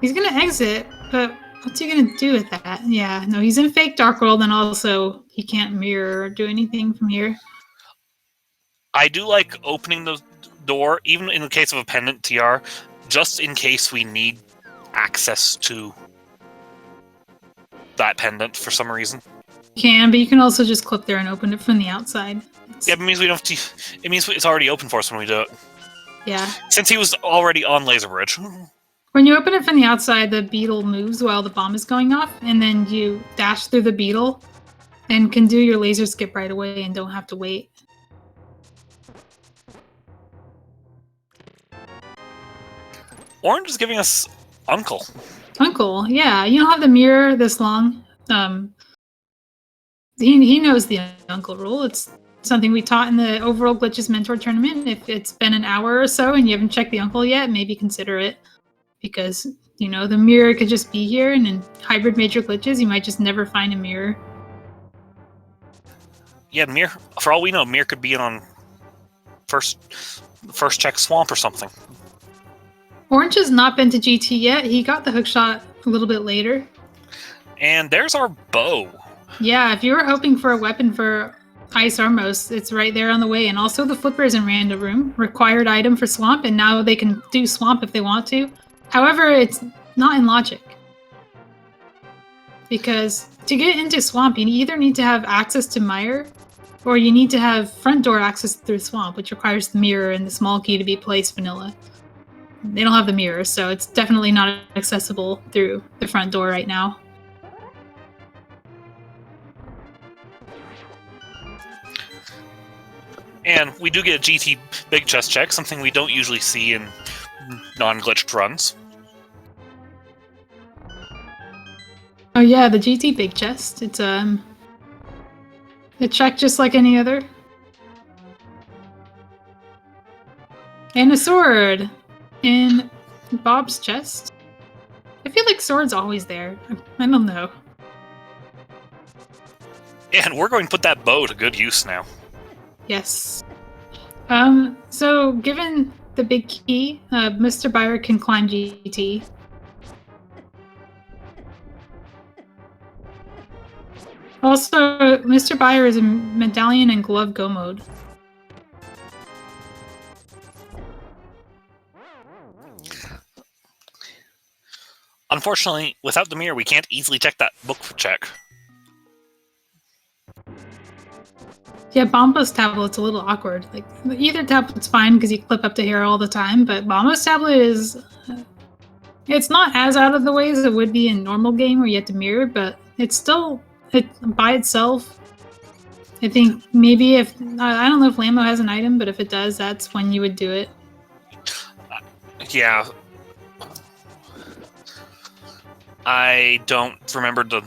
Speaker 1: he's going to exit, but what's he going to do with that? Yeah, no, he's in fake Dark World, and also he can't mirror or do anything from here.
Speaker 2: I do like opening the door, even in the case of a pendant TR, just in case we need access to that pendant for some reason.
Speaker 1: You can, but you can also just clip there and open it from the outside.
Speaker 2: Yeah, it means we don't have to. It means it's already open for us when we do it.
Speaker 1: Yeah.
Speaker 2: Since he was already on Laser Bridge.
Speaker 1: When you open it from the outside, the beetle moves while the bomb is going off, and then you dash through the beetle and can do your laser skip right away and don't have to wait.
Speaker 2: Orange is giving us Uncle.
Speaker 1: Uncle, yeah. You don't have the mirror this long. He knows the Uncle rule. It's something we taught in the Overworld Glitches Mentor Tournament. If it's been an hour or so and you haven't checked the Uncle yet, maybe consider it. Because, the mirror could just be here, and in hybrid major glitches, you might just never find a mirror.
Speaker 2: Yeah, mirror. For all we know, mirror could be on first check swamp or something.
Speaker 1: Orange has not been to GT yet. He got the hookshot a little bit later.
Speaker 2: And there's our bow.
Speaker 1: Yeah, if you were hoping for a weapon for Ice Armos, it's right there on the way. And also the flipper is in Random Room. Required item for Swamp, and now they can do Swamp if they want to. However, it's not in logic. Because to get into Swamp, you either need to have access to Mire, or you need to have front door access through Swamp, which requires the mirror and the small key to be placed vanilla. They don't have the mirror, so it's definitely not accessible through the front door right now.
Speaker 2: And we do get a GT big chest check, something we don't usually see in non-glitched runs.
Speaker 1: Oh yeah, the GT big chest. It's a check just like any other. And a sword in Bob's chest. I feel like sword's always there. I don't know.
Speaker 2: And we're going to put that bow to good use now.
Speaker 1: Yes. So given the big key, MrByer can climb GT. Also, MrByer is in medallion and glove go mode.
Speaker 2: unfortunately, without the mirror, we can't easily check that book check.
Speaker 1: Yeah, Bombo's tablet's a little awkward. Like, either tablet's fine because you clip up to here all the time, but Bombo's tablet is... it's not as out of the way as it would be in normal game where you have to mirror, but it's still... by itself, I think maybe if... I don't know if Lambo has an item, but if it does, that's when you would do it.
Speaker 2: Yeah. I don't remember the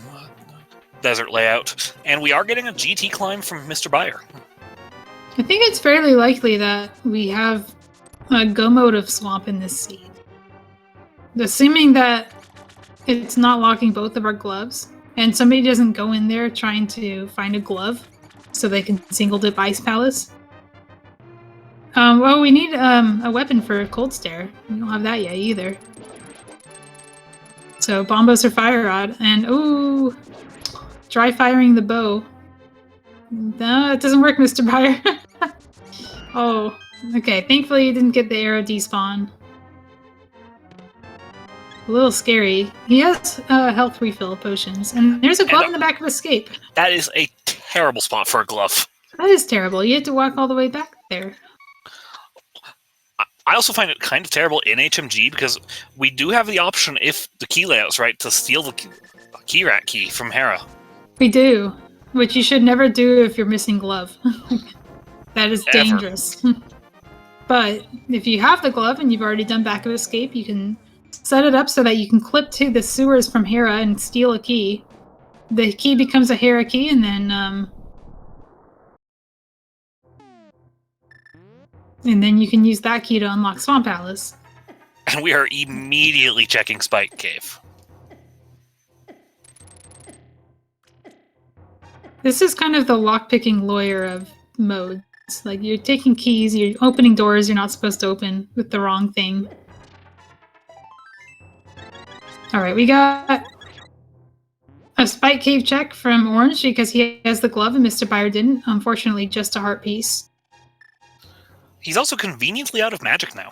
Speaker 2: desert layout. And we are getting a GT climb from MrByer.
Speaker 1: I think it's fairly likely that we have a go mode of swamp in this seed. Assuming that it's not locking both of our gloves, and somebody doesn't go in there trying to find a glove so they can single dip Ice Palace. Well, we need a weapon for Cold Stare. We don't have that yet either. So Bombos or Fire Rod, and ooh, try firing the bow. No, it doesn't work, MrByer. Oh, okay. Thankfully, you didn't get the arrow despawn. A little scary. He has health refill potions, and there's a glove in the back of Escape.
Speaker 2: That is a terrible spot for a glove.
Speaker 1: That is terrible. You have to walk all the way back there.
Speaker 2: I also find it kind of terrible in HMG because we do have the option, if the key layout's right, to steal the key rat key from Hera.
Speaker 1: We do, which you should never do if you're missing glove. That is dangerous. But if you have the glove and you've already done back of Escape, you can set it up so that you can clip to the sewers from Hera and steal a key. The key becomes a Hera key, and then you can use that key to unlock Swamp Palace.
Speaker 2: And we are immediately checking Spike Cave.
Speaker 1: This is kind of the lockpicking lawyer of modes. Like, you're taking keys, you're opening doors you're not supposed to open with the wrong thing. Alright, we got a Spike Cave check from Orange because he has the glove and MrByer didn't. Unfortunately, just a heart piece.
Speaker 2: He's also conveniently out of magic now.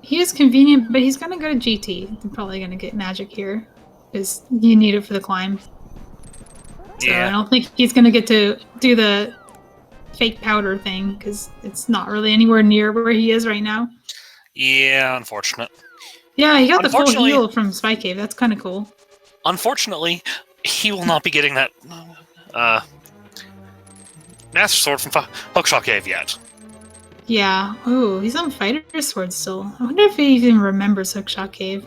Speaker 1: He is convenient, but he's gonna go to GT. I'm probably gonna get magic here, because you need it for the climb. So yeah. I don't think he's gonna get to do the fake powder thing, because it's not really anywhere near where he is right now.
Speaker 2: Yeah, unfortunate.
Speaker 1: Yeah, he got the full heal from Spike Cave. That's kind of cool.
Speaker 2: Unfortunately, he will not be getting that Master Sword from Hookshot Cave yet.
Speaker 1: Yeah. Oh, he's on Fighter Sword still. I wonder if he even remembers Hookshot Cave.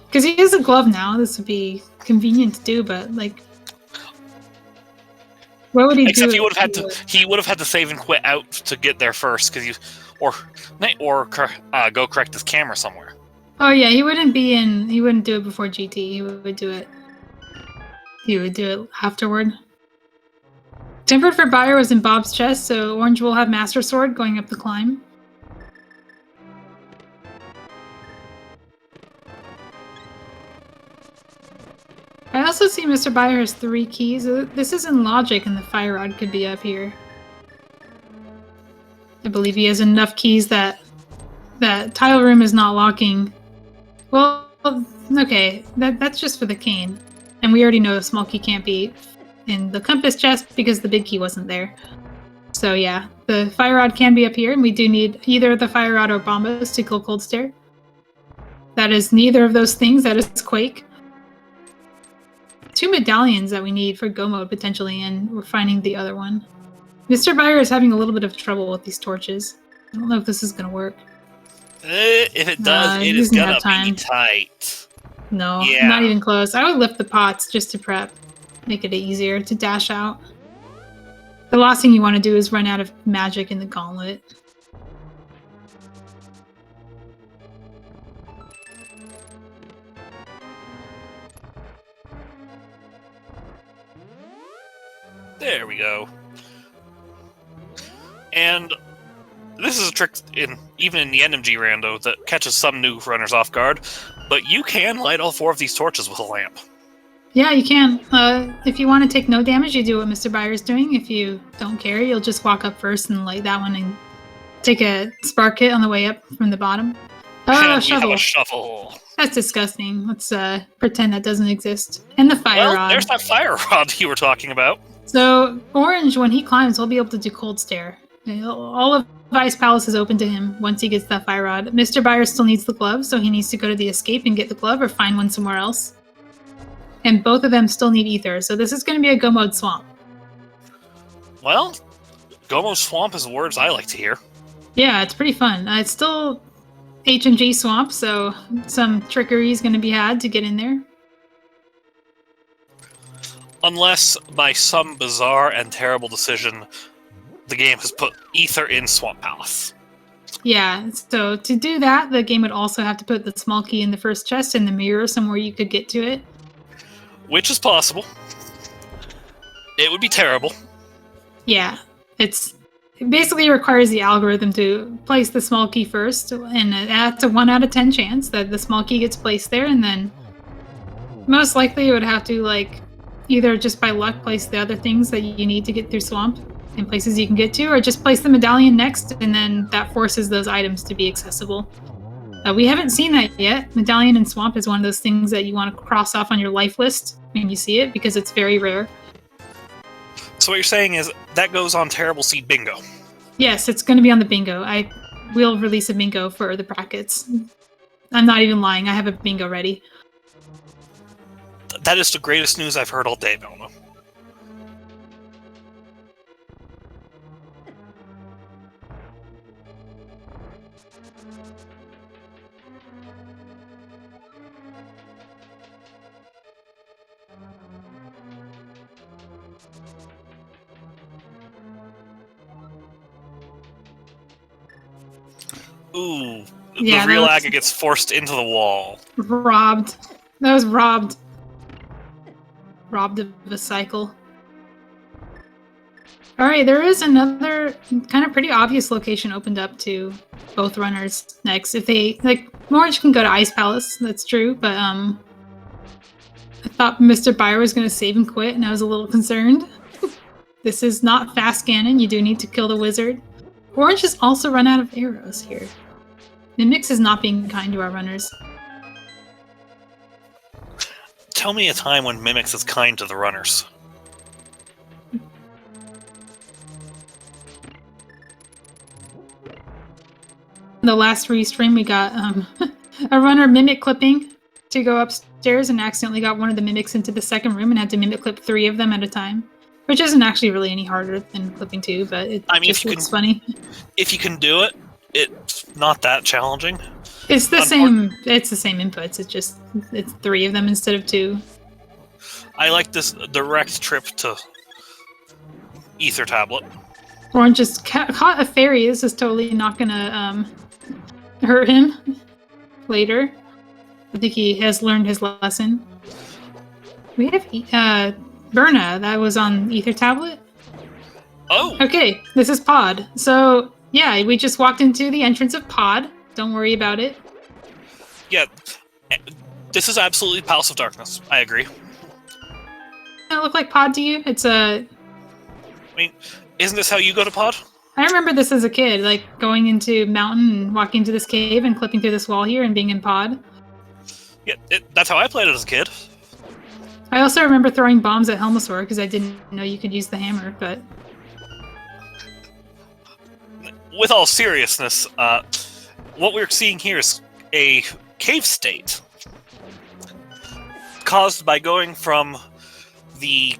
Speaker 1: Because he has a glove now. This would be convenient to do, but like, what would he do?
Speaker 2: Except he would have had to save and quit out to get there first, because or go correct his camera somewhere.
Speaker 1: Oh yeah, he wouldn't do it before GT. He would do it afterward. Tempered for Buyer was in Bob's chest, so Orange will have Master Sword going up the climb. I also see MrByer has 3 keys. This is in logic, and the Fire Rod could be up here. I believe he has enough keys that Tile Room is not locking. Well, okay, that's just for the cane. And we already know Small Key can't be in the Compass chest because the big key wasn't there. So yeah, the Fire Rod can be up here, and we do need either the Fire Rod or Bombos to kill Cold Stare. That is neither of those things, that is Quake. 2 medallions that we need for Go Mode potentially, and we're finding the other one. MrByer is having a little bit of trouble with these torches. I don't know if this is going to work.
Speaker 2: If it does, it is going to be tight.
Speaker 1: No, not even close. I would lift the pots just to prep. Make it easier to dash out. The last thing you want to do is run out of magic in the gauntlet.
Speaker 2: There we go. And this is a trick even in the NMG rando that catches some new runners off guard, but you can light all 4 of these torches with a lamp.
Speaker 1: Yeah, you can. If you want to take no damage, you do what MrByer is doing. If you don't care, you'll just walk up first and light that one and take a spark hit on the way up from the bottom. Oh,
Speaker 2: And we have
Speaker 1: shovel.
Speaker 2: a shovel.
Speaker 1: That's disgusting. Let's pretend that doesn't exist. And the fire
Speaker 2: Well,
Speaker 1: rod.
Speaker 2: there's that fire rod you were talking about.
Speaker 1: So Orange, when he climbs, will be able to do cold stare. All of Ice Palace is open to him once he gets that fire rod. MrByer still needs the glove, so he needs to go to the escape and get the glove or find one somewhere else. And both of them still need ether, so this is going to be a go mode swamp.
Speaker 2: Well, Gomo Swamp is the words I like to hear.
Speaker 1: Yeah, it's pretty fun. It's still HMG swamp, so some trickery is going to be had to get in there.
Speaker 2: Unless, by some bizarre and terrible decision, the game has put ether in Swamp Palace.
Speaker 1: Yeah, so to do that, the game would also have to put the small key in the first chest and the mirror somewhere you could get to it.
Speaker 2: Which is possible. It would be terrible.
Speaker 1: Yeah, it basically requires the algorithm to place the small key first, and that's a 1 out of 10 chance that the small key gets placed there, and then most likely it would have to, like, either just by luck place the other things that you need to get through Swamp in places you can get to, or just place the medallion next, and then that forces those items to be accessible. We haven't seen that yet. Medallion in Swamp is one of those things that you want to cross off on your life list when you see it, because it's very rare.
Speaker 2: So what you're saying is that goes on Terrible Seed Bingo.
Speaker 1: Yes, it's going to be on the bingo. I will release a bingo for the brackets. I'm not even lying. I have a bingo ready.
Speaker 2: That is the greatest news I've heard all day, Velma. Ooh,
Speaker 1: Yeah,
Speaker 2: the real
Speaker 1: that was
Speaker 2: Aga gets forced into the wall.
Speaker 1: robbed. That was robbed. Robbed of a cycle. Alright, there is another kind of pretty obvious location opened up to both runners next. If they, like, Orange can go to Ice Palace, that's true, but, I thought MrByer was going to save and quit, and I was a little concerned. This is not fast Ganon, you do need to kill the wizard. Orange has also run out of arrows here. Mimix is not being kind to our runners.
Speaker 2: Tell me a time when Mimix is kind to the runners.
Speaker 1: The last restream, we got a runner mimic clipping to go upstairs and accidentally got one of the mimics into the second room and had to mimic clip 3 of them at a time. Which isn't actually really any harder than clipping 2, but it's funny.
Speaker 2: If you can do it, it's not that challenging.
Speaker 1: It's the same. It's the same inputs. It's 3 of them instead of 2.
Speaker 2: I like this direct trip to Ether Tablet.
Speaker 1: Orange just caught a fairy. This is totally not gonna hurt him later. I think he has learned his lesson. We have Berna, that was on Ether Tablet.
Speaker 2: Oh!
Speaker 1: Okay, this is Pod. So, yeah, we just walked into the entrance of Pod. Don't worry about it.
Speaker 2: Yeah, this is absolutely Palace of Darkness. I agree.
Speaker 1: Does it look like Pod to you? It's a...
Speaker 2: I mean, isn't this how you go to Pod?
Speaker 1: I remember this as a kid, like going into Mountain and walking into this cave and clipping through this wall here and being in Pod.
Speaker 2: Yeah, that's how I played it as a kid.
Speaker 1: I also remember throwing bombs at Helmasaur because I didn't know you could use the hammer, but...
Speaker 2: With all seriousness, what we're seeing here is a cave state caused by going from the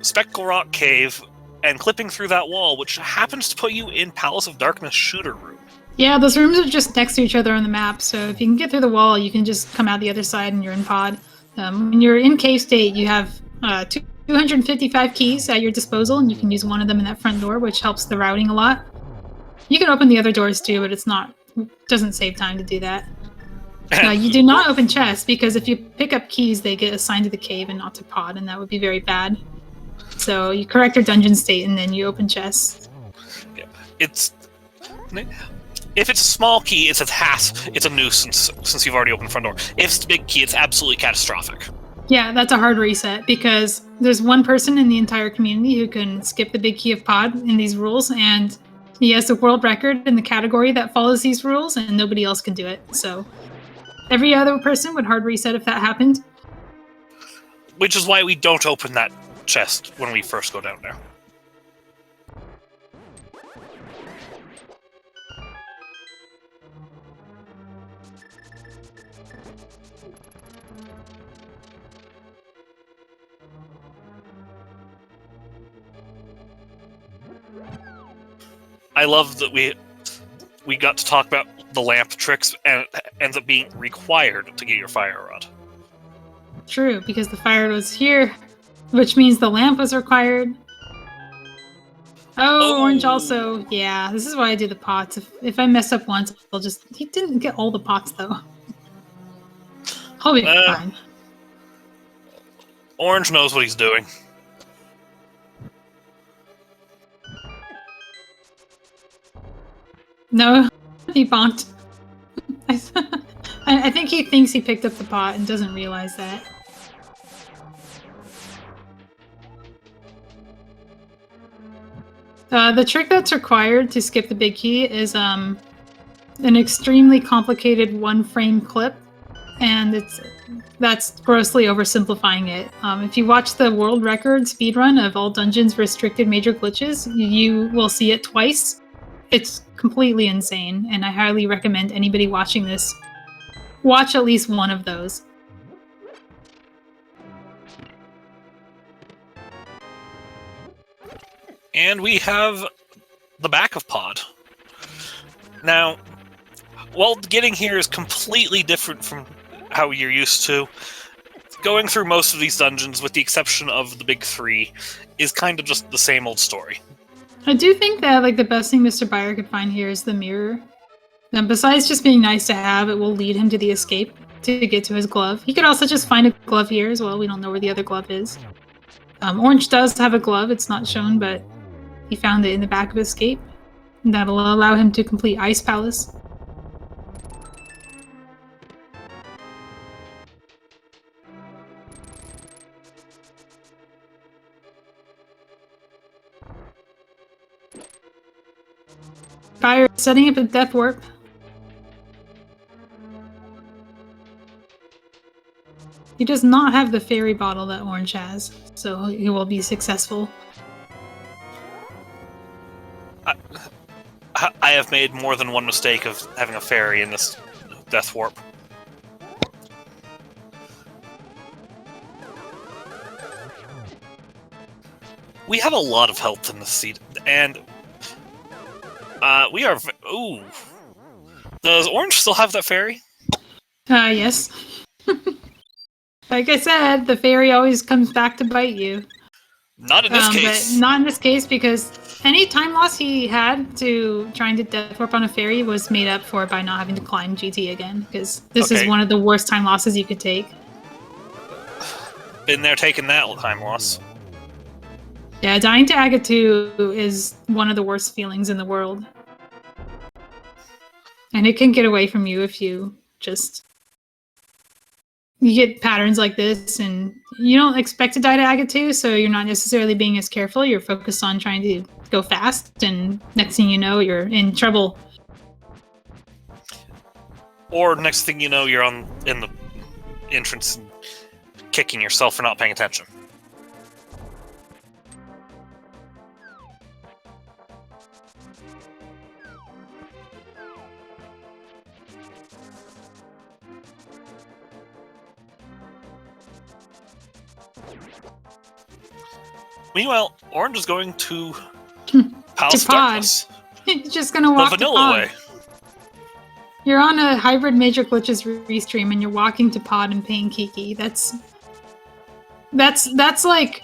Speaker 2: Spectral Rock Cave and clipping through that wall, which happens to put you in Palace of Darkness Shooter Room.
Speaker 1: Yeah, those rooms are just next to each other on the map, so if you can get through the wall, you can just come out the other side and you're in Pod. When you're in cave state, you have 255 keys at your disposal, and you can use one of them in that front door, which helps the routing a lot. You can open the other doors too, but it doesn't save time to do that. You do not open chests, because if you pick up keys, they get assigned to the cave and not to Pod, and that would be very bad. So you correct your dungeon state, and then you open chests.
Speaker 2: Yeah, if it's a small key, it's a nuisance, since you've already opened the front door. If it's a big key, it's absolutely catastrophic.
Speaker 1: Yeah, that's a hard reset, because there's one person in the entire community who can skip the big key of Pod in these rules, and He has a world record in the category that follows these rules, and nobody else can do it. So every other person would hard reset if that happened.
Speaker 2: Which is why we don't open that chest when we first go down there. I love that we got to talk about the lamp tricks, and it ends up being required to get your fire rod.
Speaker 1: True, because the fire was here, which means the lamp was required. Oh, orange also. Yeah, this is why I do the pots. If I mess up once, I'll just... He didn't get all the pots, though. I'll be fine.
Speaker 2: Orange knows what he's doing.
Speaker 1: No, he bonked. I think he thinks he picked up the pot and doesn't realize that. The trick that's required to skip the big key is an extremely complicated one-frame clip, and that's grossly oversimplifying it. If you watch the world record speedrun of all dungeons restricted major glitches, you will see it twice. It's completely insane, and I highly recommend anybody watching this watch at least one of those.
Speaker 2: And we have the back of pod. Now, while getting here is completely different from how you're used to, going through most of these dungeons, with the exception of the big three, is kind of just the same old story.
Speaker 1: I do think that the best thing MrByer could find here is the mirror. And besides just being nice to have, it will lead him to the escape to get to his glove. He could also just find a glove here as well. We don't know where the other glove is. Orange does have a glove. It's not shown, but he found it in the back of escape. And that'll allow him to complete Ice Palace. Fire setting up a death warp. He does not have the fairy bottle that Orange has, so he will be successful.
Speaker 2: I have made more than one mistake of having a fairy in this death warp. We have a lot of health in this seat, and we are... Ooh. Does Orange still have that fairy?
Speaker 1: Yes. Like I said, the fairy always comes back to bite you.
Speaker 2: Not in this case.
Speaker 1: But not in this case, because any time loss he had to trying to death warp on a fairy was made up for by not having to climb GT again, because this is one of the worst time losses you could take.
Speaker 2: Been there taking that time loss.
Speaker 1: Yeah, dying to Agatu is one of the worst feelings in the world. And it can get away from you if you just... You get patterns like this, and you don't expect to die to Agatu, so you're not necessarily being as careful. You're focused on trying to go fast, and next thing you know, you're in trouble.
Speaker 2: Or next thing you know, you're in the entrance and kicking yourself for not paying attention. Meanwhile, Orange is going to Palace of Darkness.
Speaker 1: He's just gonna walk
Speaker 2: the vanilla way.
Speaker 1: You're on a hybrid major glitches restream, and you're walking to Pod and paying Kiki. That's like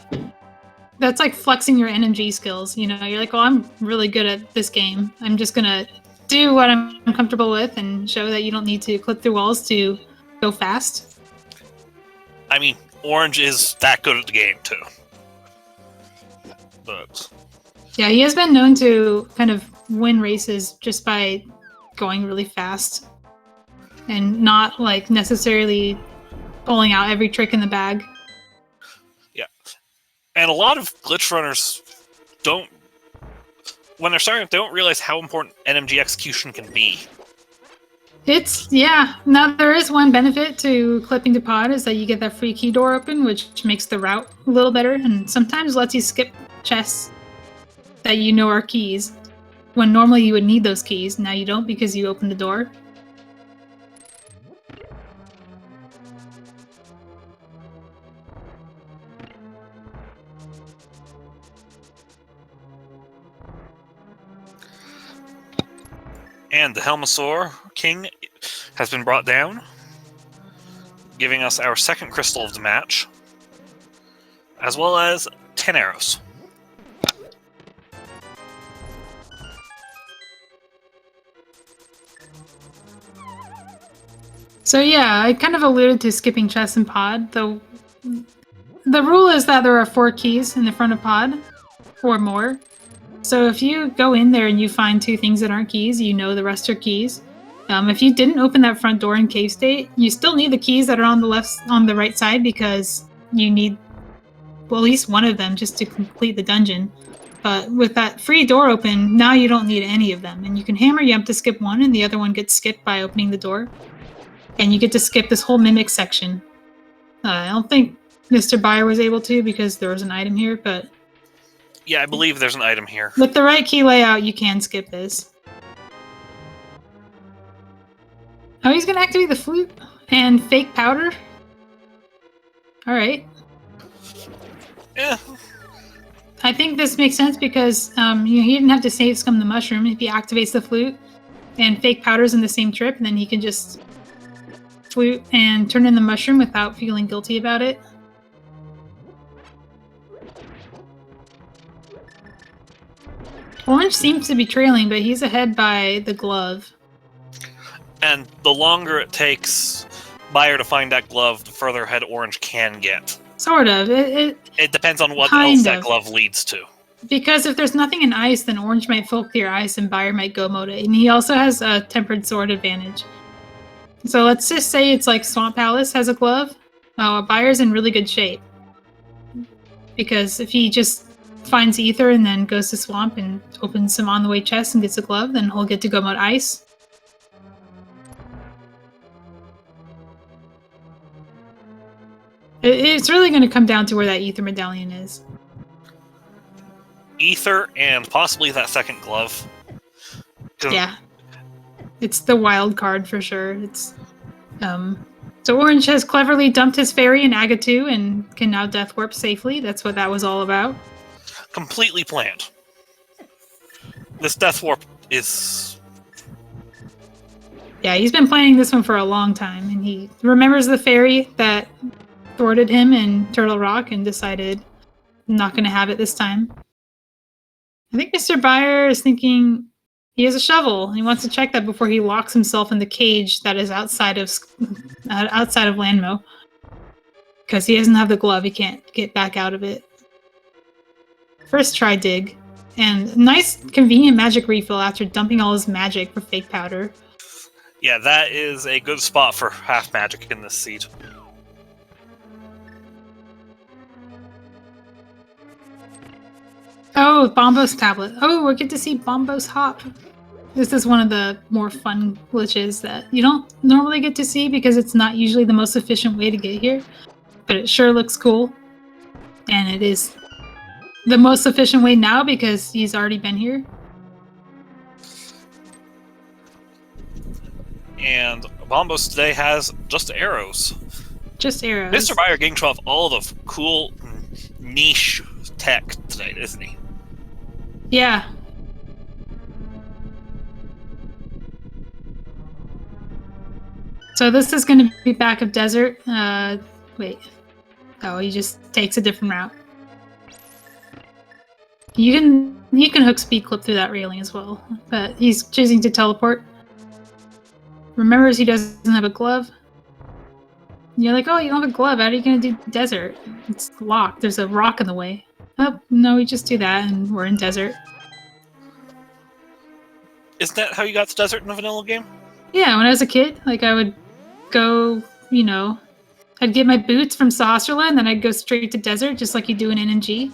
Speaker 1: flexing your NMG skills. You know, you're like, well, I'm really good at this game. I'm just gonna do what I'm comfortable with and show that you don't need to clip through walls to go fast.
Speaker 2: I mean, Orange is that good at the game too. But
Speaker 1: yeah, he has been known to kind of win races just by going really fast and not necessarily pulling out every trick in the bag.
Speaker 2: Yeah, and a lot of glitch runners don't when they're starting, they don't realize how important NMG execution can be.
Speaker 1: Yeah. Now, there is one benefit to clipping to pod is that you get that free key door open, which makes the route a little better, and sometimes lets you skip chests that you know are keys, when normally you would need those keys. Now you don't because you opened the door.
Speaker 2: And the Helmosaur King has been brought down, giving us our second crystal of the match, as well as 10 arrows.
Speaker 1: So yeah, I kind of alluded to skipping chests and pod, though the rule is that there are 4 keys in the front of pod, or more. So if you go in there and you find 2 things that aren't keys, you know the rest are keys. If you didn't open that front door in cave state, you still need the keys that are on the right side, because you need, well, at least one of them just to complete the dungeon. But with that free door open, now you don't need any of them, and you can hammer Yump to skip one, and the other one gets skipped by opening the door. And you get to skip this whole mimic section. I don't think MrByer was able to because there was an item here, but
Speaker 2: yeah, I believe there's an item here.
Speaker 1: With the right key layout, you can skip this. Oh, he's gonna activate the flute and fake powder? Alright.
Speaker 2: Yeah.
Speaker 1: I think this makes sense because he didn't have to save scum the mushroom if he activates the flute and fake powder's in the same trip, and then he can just flute and turn in the mushroom without feeling guilty about it. Orange seems to be trailing, but he's ahead by the glove.
Speaker 2: And the longer it takes Buyer to find that glove, the further ahead Orange can get.
Speaker 1: Sort of.
Speaker 2: It depends on what else that glove leads to.
Speaker 1: Because if there's nothing in ice, then Orange might full clear ice and Buyer might go mode it. And he also has a tempered sword advantage. So let's just say it's like Swamp Palace has a glove. Oh, Buyer's in really good shape. Because if he just finds Ether and then goes to Swamp and opens some on-the-way chest and gets a glove, then he'll get to go mode ice. It's really going to come down to where that Ether medallion is.
Speaker 2: Ether and possibly that second glove.
Speaker 1: Yeah. It's the wild card for sure. It's So Orange has cleverly dumped his fairy in Agatu and can now death warp safely. That's what that was all about.
Speaker 2: Completely planned. This death warp is...
Speaker 1: Yeah, he's been planning this one for a long time, and he remembers the fairy that thwarted him in Turtle Rock and decided I'm not going to have it this time. I think MrByer is thinking he has a shovel. He wants to check that before he locks himself in the cage that is outside of Landmo. Because he doesn't have the glove, he can't get back out of it. First try dig. And nice convenient magic refill after dumping all his magic for fake powder.
Speaker 2: Yeah, that is a good spot for half magic in this seed.
Speaker 1: Oh, Bombo's tablet. Oh, we get to see Bombo's hop. This is one of the more fun glitches that you don't normally get to see because it's not usually the most efficient way to get here. But it sure looks cool. And it is the most efficient way now because he's already been here.
Speaker 2: And Bombos today has just arrows.
Speaker 1: Just arrows.
Speaker 2: MrByer getting to have all the cool niche tech today, isn't he?
Speaker 1: Yeah. So this is going to be back of desert. Wait. Oh, he just takes a different route. You can hook speed clip through that railing as well, but he's choosing to teleport. Remembers he doesn't have a glove. You're like, oh, you don't have a glove. How are you going to do desert? It's locked. There's a rock in the way. Oh, no, we just do that and we're in desert.
Speaker 2: Isn't that how you got to desert in a vanilla game?
Speaker 1: Yeah, when I was a kid, like I would go, I'd get my boots from Saucerland, and then I'd go straight to desert, just like you do in NMG.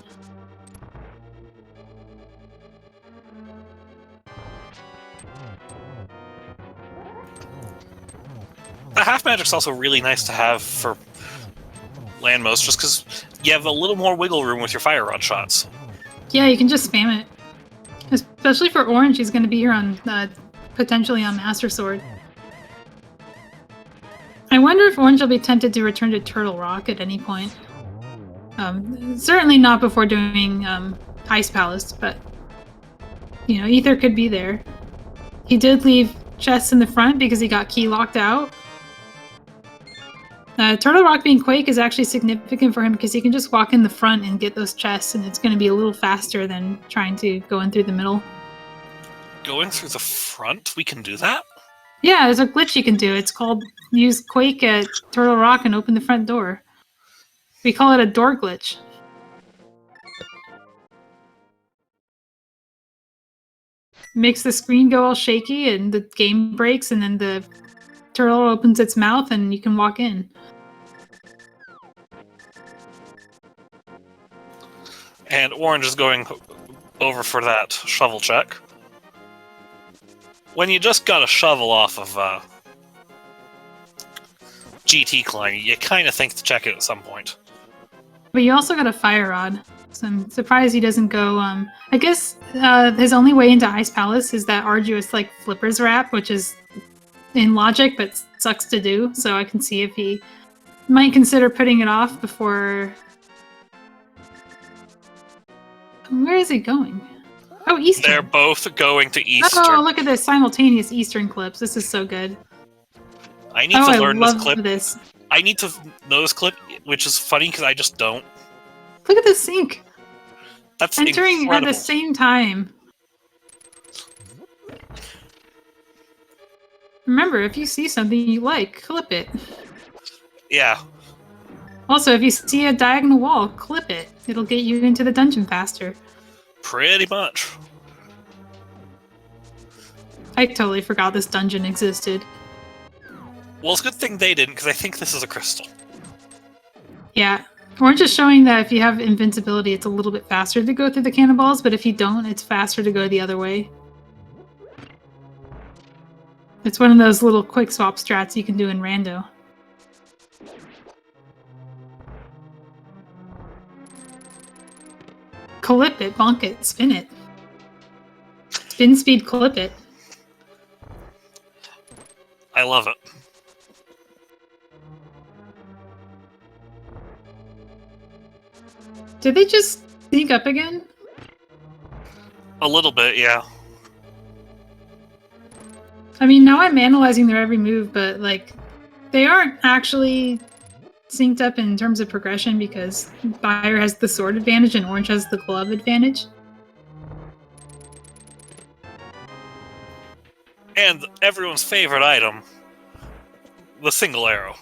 Speaker 2: The half magic's also really nice to have for land most, just because you have a little more wiggle room with your fire rod shots.
Speaker 1: Yeah, you can just spam it. Especially for orange, he's going to be here on potentially on Master Sword. I wonder if orange will be tempted to return to Turtle Rock at any point. Certainly not before doing Ice Palace, but you know, Ether could be there. He did leave chests in the front because he got key locked out. Turtle Rock being Quake is actually significant for him because he can just walk in the front and get those chests, and it's going to be a little faster than trying to go in through the middle.
Speaker 2: Going through the front? We can do that?
Speaker 1: Yeah, there's a glitch you can do. It's called use Quake at Turtle Rock and open the front door. We call it a door glitch. Makes the screen go all shaky and the game breaks, and then the turtle opens its mouth and you can walk in.
Speaker 2: And orange is going over for that shovel check. When you just got a shovel off of GT Klein, you kind of think to check it at some point.
Speaker 1: But you also got a fire rod, so I'm surprised he doesn't go. I guess his only way into Ice Palace is that arduous like flippers wrap, which is in logic but sucks to do. So I can see if he might consider putting it off before. Where is he going? Oh, Eastern.
Speaker 2: They're both going to Eastern.
Speaker 1: Oh, look at this simultaneous Eastern clips. This is so good.
Speaker 2: I need to learn
Speaker 1: this
Speaker 2: clip.
Speaker 1: This.
Speaker 2: I need to know this clip, which is funny because I just don't.
Speaker 1: Look at the sync.
Speaker 2: That's
Speaker 1: entering
Speaker 2: incredible.
Speaker 1: At the same time. Remember, if you see something you like, clip it.
Speaker 2: Yeah.
Speaker 1: Also, if you see a diagonal wall, clip it. It'll get you into the dungeon faster.
Speaker 2: Pretty much.
Speaker 1: I totally forgot this dungeon existed.
Speaker 2: Well, it's a good thing they didn't, because I think this is a crystal.
Speaker 1: Yeah. Orange is showing that if you have invincibility, it's a little bit faster to go through the cannonballs, but if you don't, it's faster to go the other way. It's one of those little quick swap strats you can do in Rando. Clip it, bonk it, spin it. Spin speed, clip it.
Speaker 2: I love it.
Speaker 1: Did they just sneak up again?
Speaker 2: A little bit, yeah.
Speaker 1: I mean, now I'm analyzing their every move, but, like, they aren't actually synced up in terms of progression because Byer has the sword advantage and Orange has the glove advantage.
Speaker 2: And everyone's favorite item, the single arrow.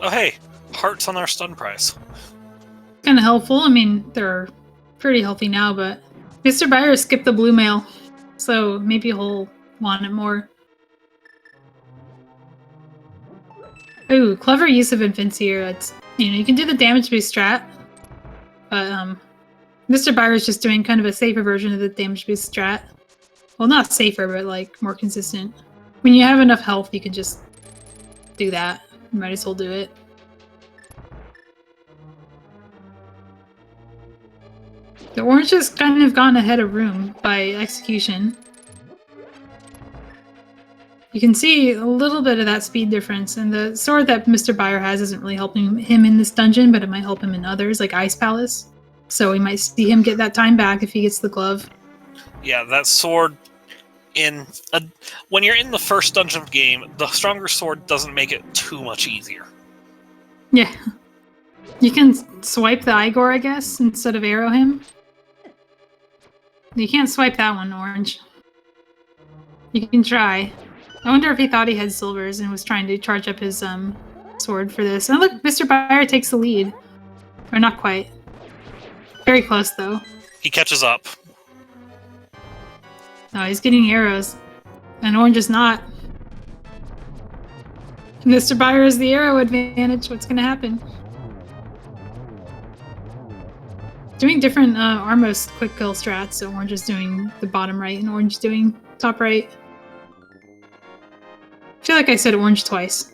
Speaker 2: Oh hey, hearts on our stun prize.
Speaker 1: Kind of helpful. I mean, they're pretty healthy now, but MrByer skipped the blue mail, so maybe he'll want it more. Ooh, clever use of Invincier. It's, you know, you can do the damage boost strat, but MrByer is just doing kind of a safer version of the damage boost strat. Well, not safer, but like more consistent. When you have enough health, you can just do that. You might as well do it. The orange has kind of gone ahead of room by execution. You can see a little bit of that speed difference, and the sword that MrByer has isn't really helping him in this dungeon, but it might help him in others, like Ice Palace. So we might see him get that time back if he gets the glove.
Speaker 2: Yeah, that sword when you're in the first dungeon game, the stronger sword doesn't make it too much easier.
Speaker 1: Yeah. You can swipe the Igor, I guess, instead of arrow him. You can't swipe that one, Orange. You can try. I wonder if he thought he had silvers and was trying to charge up his sword for this. Oh look, MrByer takes the lead. Or not quite. Very close though.
Speaker 2: He catches up.
Speaker 1: No, he's getting arrows. And Orange is not. MrByer has the arrow advantage. What's gonna happen? Doing different Armos quick kill strats, so Orange is doing the bottom right and Orange doing top right. I feel like I said Orange twice.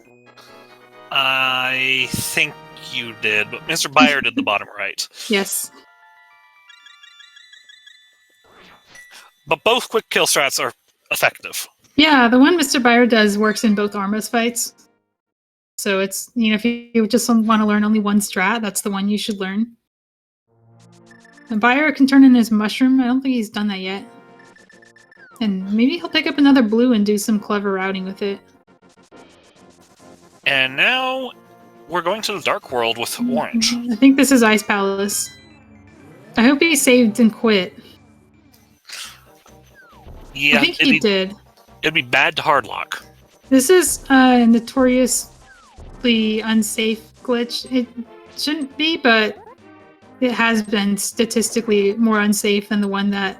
Speaker 2: I think you did, but MrByer did the bottom right.
Speaker 1: Yes.
Speaker 2: But both quick kill strats are effective.
Speaker 1: Yeah, the one MrByer does works in both Armos fights. So it's, you know, if you just want to learn only one strat, that's the one you should learn. And Byer can turn in his mushroom. I don't think he's done that yet. And maybe he'll pick up another blue and do some clever routing with it.
Speaker 2: And now we're going to the Dark World with Orange.
Speaker 1: I think this is Ice Palace. I hope he saved and quit.
Speaker 2: Yeah,
Speaker 1: I think he did.
Speaker 2: It'd be bad to hardlock.
Speaker 1: This is a notoriously unsafe glitch. It shouldn't be, but it has been statistically more unsafe than the one that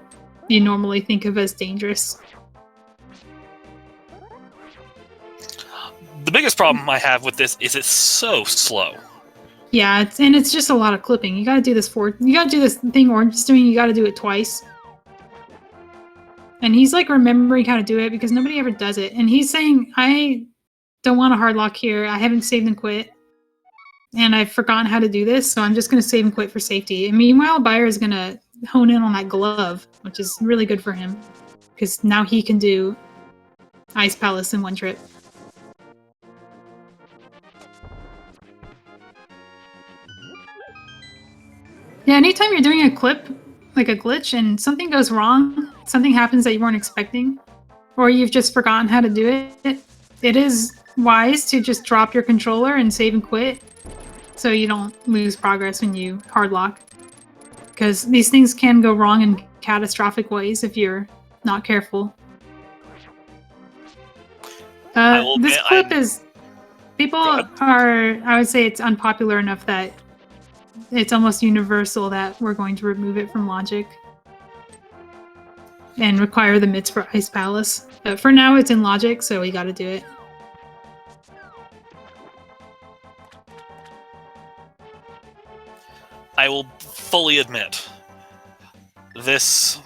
Speaker 1: you normally think of as dangerous.
Speaker 2: The biggest problem I have with this is it's so slow.
Speaker 1: Yeah, it's just a lot of clipping. You gotta do this thing Orange is doing, you gotta do it twice. And he's like remembering how to do it because nobody ever does it. And he's saying, I don't want a hard lock here. I haven't saved and quit. And I've forgotten how to do this, so I'm just going to save and quit for safety. And meanwhile, Byer is going to hone in on that glove, which is really good for him. Because now he can do Ice Palace in one trip. Yeah, anytime you're doing a clip, like a glitch, and something goes wrong, something happens that you weren't expecting, or you've just forgotten how to do it, it is wise to just drop your controller and save and quit so you don't lose progress when you hard lock. Because these things can go wrong in catastrophic ways if you're not careful. This clip is... People are... I would say it's unpopular enough that it's almost universal that we're going to remove it from Logic and require the mitts for Ice Palace. But for now, it's in Logic, so we gotta do it.
Speaker 2: I will fully admit, this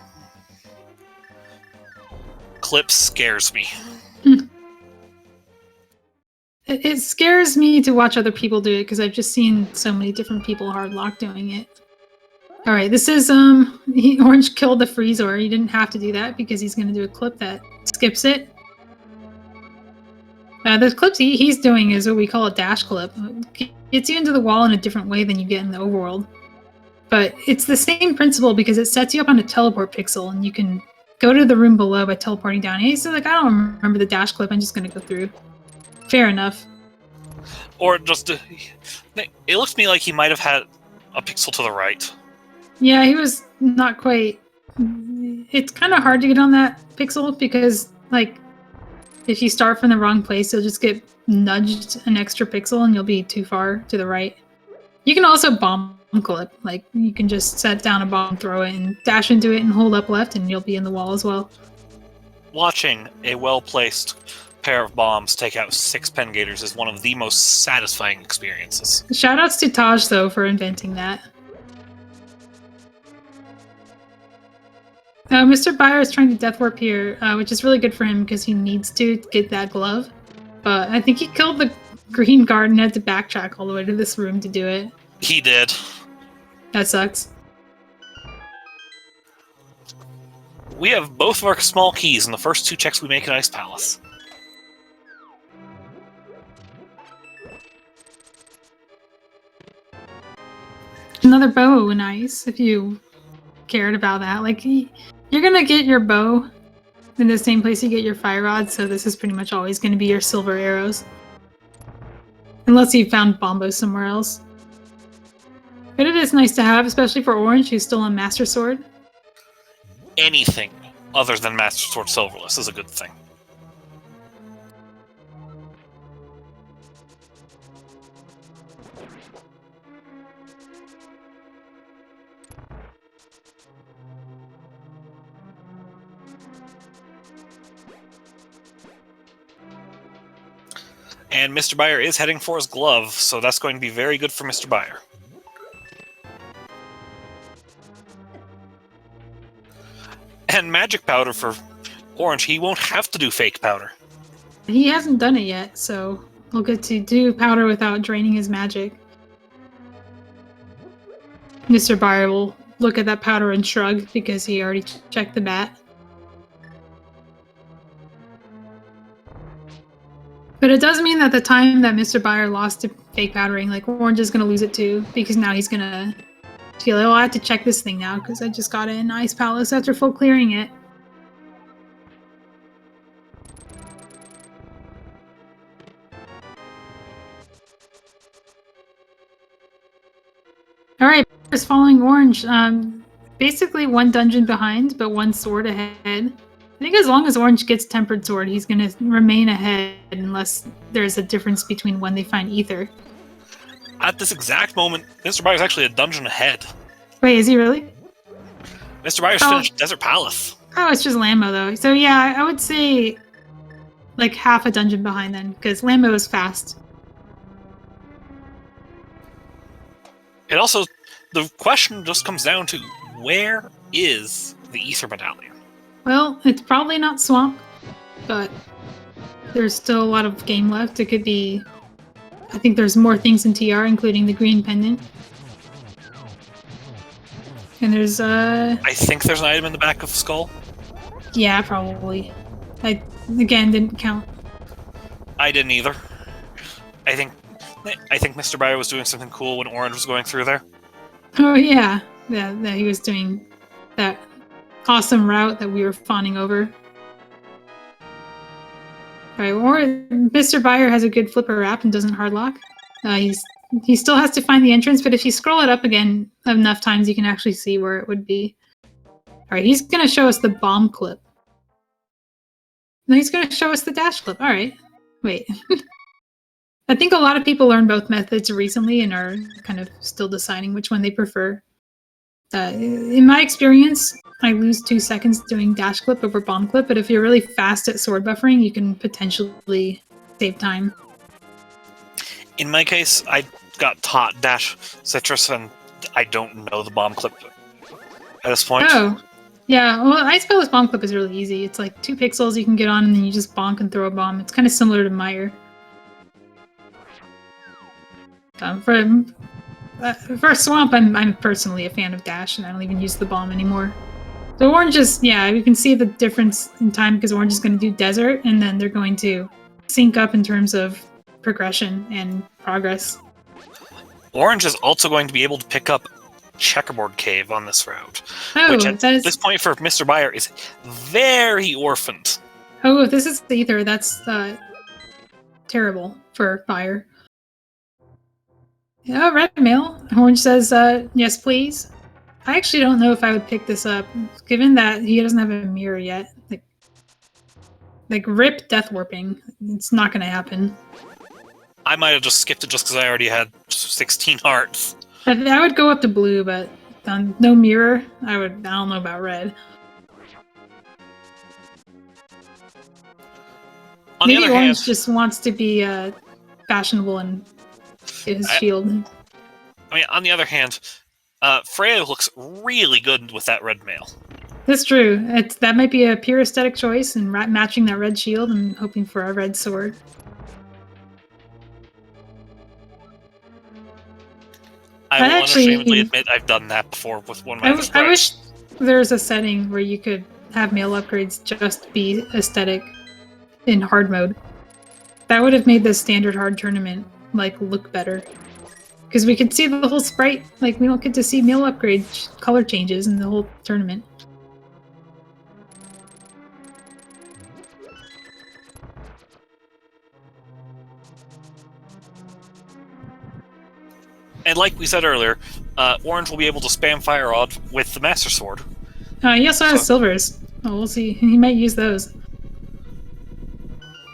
Speaker 2: clip scares me.
Speaker 1: It scares me to watch other people do it because I've just seen so many different people hardlock doing it. All right, this is Orange killed the Freezor. He didn't have to do that because he's going to do a clip that skips it. The clips he's doing is what we call a dash clip. It gets you into the wall in a different way than you get in the overworld. But it's the same principle because it sets you up on a teleport pixel and you can go to the room below by teleporting down. And he's like, I don't remember the dash clip, I'm just going to go through. Fair enough.
Speaker 2: Or just... it looks to me like he might have had a pixel to the right.
Speaker 1: Yeah, he was not quite... It's kind of hard to get on that pixel because, like, if you start from the wrong place, you'll just get nudged an extra pixel and you'll be too far to the right. You can also bomb clip. Like, you can just set down a bomb, throw it, and dash into it and hold up left, and you'll be in the wall as well.
Speaker 2: Watching a well-placed pair of bombs take out 6 pen gators is one of the most satisfying experiences.
Speaker 1: Shoutouts to Taj, though, for inventing that. MrByer is trying to death warp here, which is really good for him because he needs to get that glove. But I think he killed the green guard and had to backtrack all the way to this room to do it.
Speaker 2: He did.
Speaker 1: That sucks.
Speaker 2: We have both of our small keys in the first 2 checks we make at Ice Palace.
Speaker 1: Another bow, nice, if you cared about that. Like, you're gonna get your bow in the same place you get your fire rod, so this is pretty much always gonna be your silver arrows. Unless you found Bombo somewhere else. But it is nice to have, especially for Orange, who's still on Master Sword.
Speaker 2: Anything other than Master Sword Silverless is a good thing. And MrByer is heading for his glove, so that's going to be very good for MrByer. And magic powder for Orange. He won't have to do fake powder.
Speaker 1: He hasn't done it yet, so we'll get to do powder without draining his magic. MrByer will look at that powder and shrug because he already checked the bat. But it does mean that the time that MrByer lost to fake powdering, like, Orange is going to lose it too, because now he's going to feel like, oh, I have to check this thing now because I just got it in Ice Palace after full clearing it. Alright, is following Orange. Basically one dungeon behind, but one sword ahead. I think as long as Orange gets Tempered Sword, he's going to remain ahead unless there's a difference between when they find Ether.
Speaker 2: At this exact moment, MrByer is actually a dungeon ahead.
Speaker 1: Wait, is he really?
Speaker 2: MrByer's finished Desert Palace.
Speaker 1: Oh, it's just Lambo though. So yeah, I would say like half a dungeon behind then, because Lambo is fast.
Speaker 2: It also, the question just comes down to, where is the Ether Medallion?
Speaker 1: Well, it's probably not Swamp, but there's still a lot of game left. It could be... I think there's more things in TR, including the green pendant. And there's
Speaker 2: I think there's an item in the back of the skull.
Speaker 1: Yeah, probably. I, again, didn't count.
Speaker 2: I didn't either. I think MrByer was doing something cool when Orange was going through there.
Speaker 1: Oh yeah. Yeah, he was doing that awesome route that we were fawning over. Alright, or MrByer has a good flipper wrap and doesn't hardlock. He still has to find the entrance, but if you scroll it up again enough times, you can actually see where it would be. Alright, he's gonna show us the bomb clip. No, he's gonna show us the dash clip. Alright. Wait. I think a lot of people learned both methods recently and are kind of still deciding which one they prefer. In my experience, I lose 2 seconds doing dash clip over bomb clip, but if you're really fast at sword buffering, you can potentially save time.
Speaker 2: In my case, I got taught dash citrus, and I don't know the bomb clip at this point.
Speaker 1: Oh, yeah. Well, Ice Palace bomb clip is really easy. It's like 2 pixels you can get on, and then you just bonk and throw a bomb. It's kind of similar to Meyer. For Swamp, I'm personally a fan of dash, and I don't even use the bomb anymore. So Orange is, yeah, you can see the difference in time because Orange is going to do desert, and then they're going to sync up in terms of progression and progress.
Speaker 2: Orange is also going to be able to pick up Checkerboard Cave on this route, which at this point for MrByer is very orphaned.
Speaker 1: Oh, if this is Ether, that's terrible for Fire. Yeah, red mail. Orange says, yes, please. I actually don't know if I would pick this up, given that he doesn't have a mirror yet. Like rip Death Warping. It's not going to happen.
Speaker 2: I might have just skipped it just because I already had 16 hearts.
Speaker 1: I would go up to blue, but no mirror. I don't know about red. Maybe Orange just wants to be fashionable and get his shield.
Speaker 2: I mean, on the other hand, Freya looks really good with that red mail.
Speaker 1: That's true. That might be a pure aesthetic choice, and matching that red shield and hoping for a red sword.
Speaker 2: I will unashamedly admit I've done that before with one of my
Speaker 1: I wish there's a setting where you could have mail upgrades just be aesthetic in hard mode. That would have made the standard hard tournament look better. Because we could see the whole sprite, we don't get to see mail upgrade color changes in the whole tournament.
Speaker 2: And like we said earlier, Orange will be able to spam Fire Rod with the Master Sword.
Speaker 1: He also has silvers. Oh, we'll see. He might use those.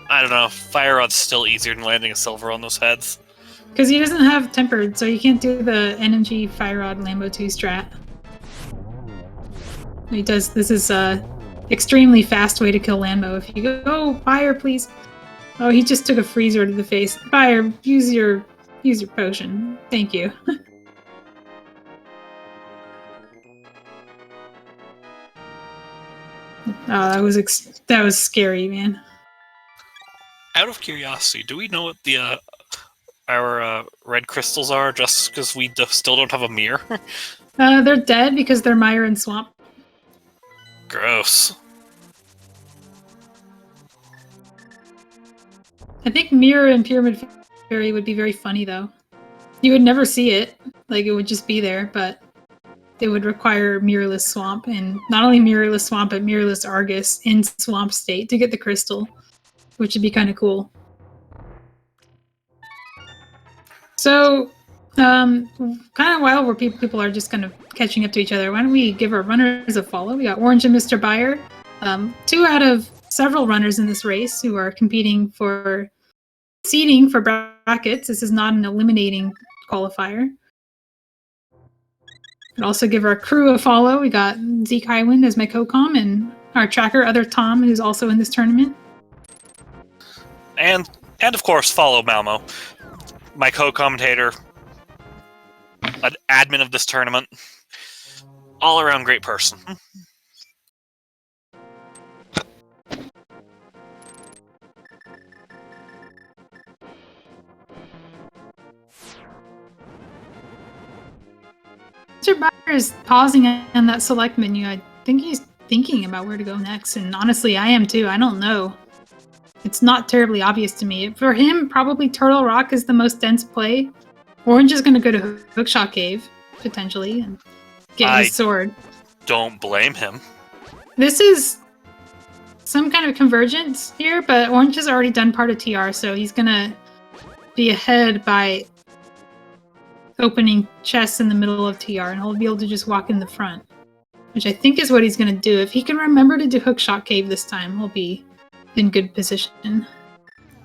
Speaker 2: I don't know. Fire Rod's still easier than landing a silver on those heads.
Speaker 1: Because he doesn't have Tempered, so you can't do the NMG Fire Rod Lambo 2 strat. He does. This is a extremely fast way to kill Lambo. If you go, fire, please. Oh, he just took a freezer to the face. Fire, use your potion. Thank you. Oh, that was scary, man.
Speaker 2: Out of curiosity, do we know what the our red crystals are? Just because we still don't have a mirror.
Speaker 1: They're dead because they're mire and swamp.
Speaker 2: Gross.
Speaker 1: I think mirror and pyramid fairy would be very funny though. You would never see it, like it would just be there, but it would require mirrorless swamp, and not only mirrorless swamp, but mirrorless Argus in swamp state to get the crystal, which would be kind of cool. So, kind of while where people are just kind of catching up to each other, why don't we give our runners a follow? We got Orange and MrByer, 2 out of several runners in this race who are competing for seeding for brackets. This is not an eliminating qualifier. And also give our crew a follow. We got Zeke Highwind as my co-com and our tracker, Other Tom, who's also in this tournament.
Speaker 2: And of course, follow Malmo, my co-commentator, an admin of this tournament, all-around great person.
Speaker 1: MrByer is pausing on that select menu. I think he's thinking about where to go next, and honestly, I am too. I don't know. It's not terribly obvious to me. For him, probably Turtle Rock is the most dense play. Orange is going to go to Hookshot Cave, potentially, and get his sword.
Speaker 2: Don't blame him.
Speaker 1: This is some kind of convergence here, but Orange has already done part of TR, so he's going to be ahead by opening chests in the middle of TR, and he'll be able to just walk in the front, which I think is what he's going to do. If he can remember to do Hookshot Cave this time, he'll be in good position.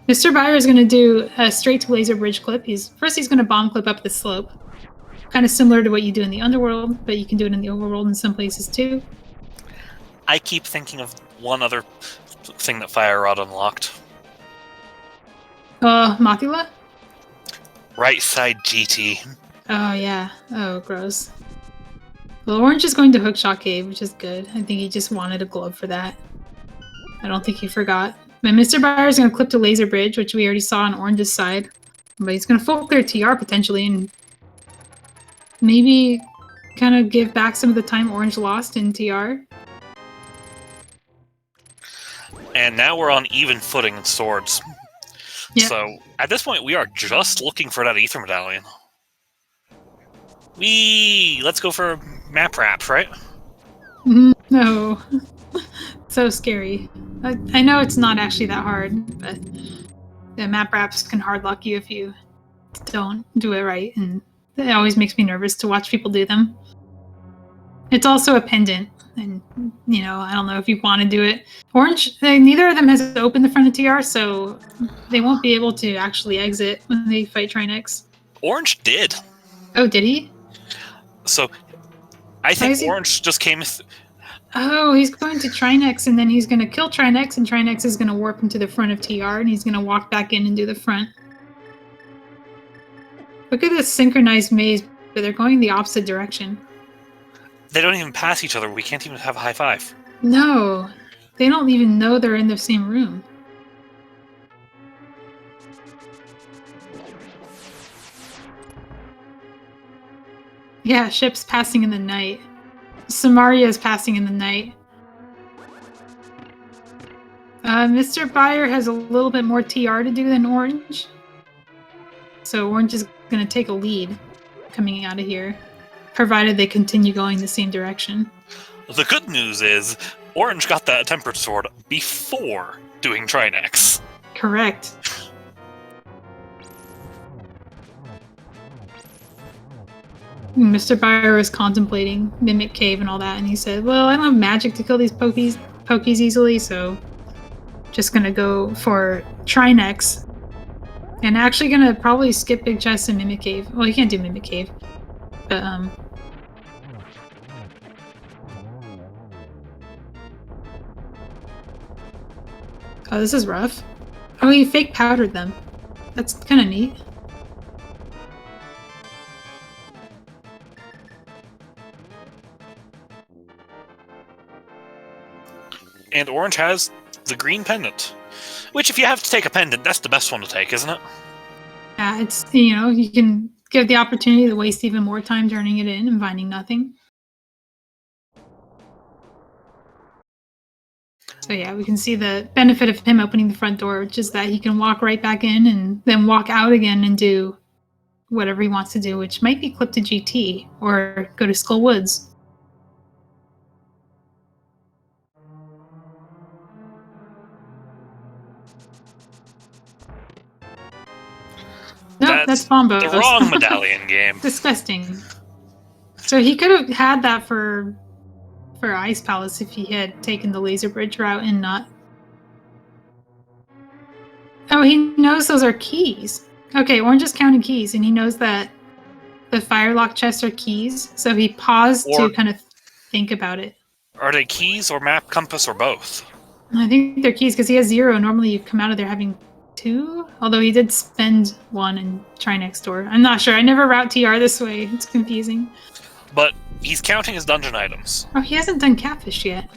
Speaker 1: MrByer is going to do a straight to laser bridge clip. First he's going to bomb clip up the slope. Kind of similar to what you do in the underworld, but you can do it in the overworld in some places too.
Speaker 2: I keep thinking of one other thing that Fire Rod unlocked.
Speaker 1: Mothula?
Speaker 2: Right side GT.
Speaker 1: Oh yeah. Oh, gross. Well, Orange is going to Hookshot Cave, which is good. I think he just wanted a glove for that. I don't think he forgot. But MrByer is going to clip to Laser Bridge, which we already saw on Orange's side. But he's going to full clear TR potentially, and maybe kind of give back some of the time Orange lost in TR.
Speaker 2: And now we're on even footing in swords.
Speaker 1: Yeah.
Speaker 2: So, at this point, we are just looking for that Ether Medallion. Let's go for map wraps, right?
Speaker 1: No. So scary. I know it's not actually that hard, but the map wraps can hard lock you if you don't do it right, and it always makes me nervous to watch people do them. It's also a pendant, and I don't know if you want to do it. Orange, neither of them has opened the front of TR, so they won't be able to actually exit when they fight Trinex.
Speaker 2: Orange did.
Speaker 1: Oh, did he?
Speaker 2: So, I think Orange just came...
Speaker 1: Oh, he's going to Trinex, and then he's going to kill Trinex, and Trinex is going to warp into the front of TR, and he's going to walk back in and do the front. Look at this synchronized maze, but they're going the opposite direction.
Speaker 2: They don't even pass each other. We can't even have a high five.
Speaker 1: No, they don't even know they're in the same room. Yeah, ships passing in the night. Samaria is passing in the night. MrByer has a little bit more TR to do than Orange. So Orange is going to take a lead coming out of here, provided they continue going the same direction.
Speaker 2: The good news is, Orange got that Tempered Sword before doing Trinex.
Speaker 1: Correct. MrByer was contemplating Mimic Cave and all that, and he said, well, I don't have magic to kill these pokies easily, so just gonna go for Trinex. And actually gonna probably skip Big Chest and Mimic Cave. Well, you can't do Mimic Cave. But, oh, this is rough. Oh, he fake powdered them. That's kind of neat.
Speaker 2: And Orange has the green pendant. Which, if you have to take a pendant, that's the best one to take, isn't it?
Speaker 1: Yeah, it's, you know, you can give the opportunity to waste even more time turning it in and finding nothing. So yeah, we can see the benefit of him opening the front door, which is that he can walk right back in and then walk out again and do whatever he wants to do, which might be clip to GT or go to Skull Woods. No, that's Bombos.
Speaker 2: The wrong medallion game.
Speaker 1: Disgusting. So he could have had that for Ice Palace if he had taken the laser bridge route and not. Oh, he knows those are keys. Okay, Orange is counting keys, and he knows that the firelock chests are keys, so he paused to kind of think about it.
Speaker 2: Are they keys or map, compass, or both?
Speaker 1: I think they're keys because he has 0. Normally you come out of there having 2, although he did spend 1 and try next door. I'm not sure. I never route TR this way. It's confusing.
Speaker 2: But he's counting his dungeon items.
Speaker 1: Oh, he hasn't done Catfish yet.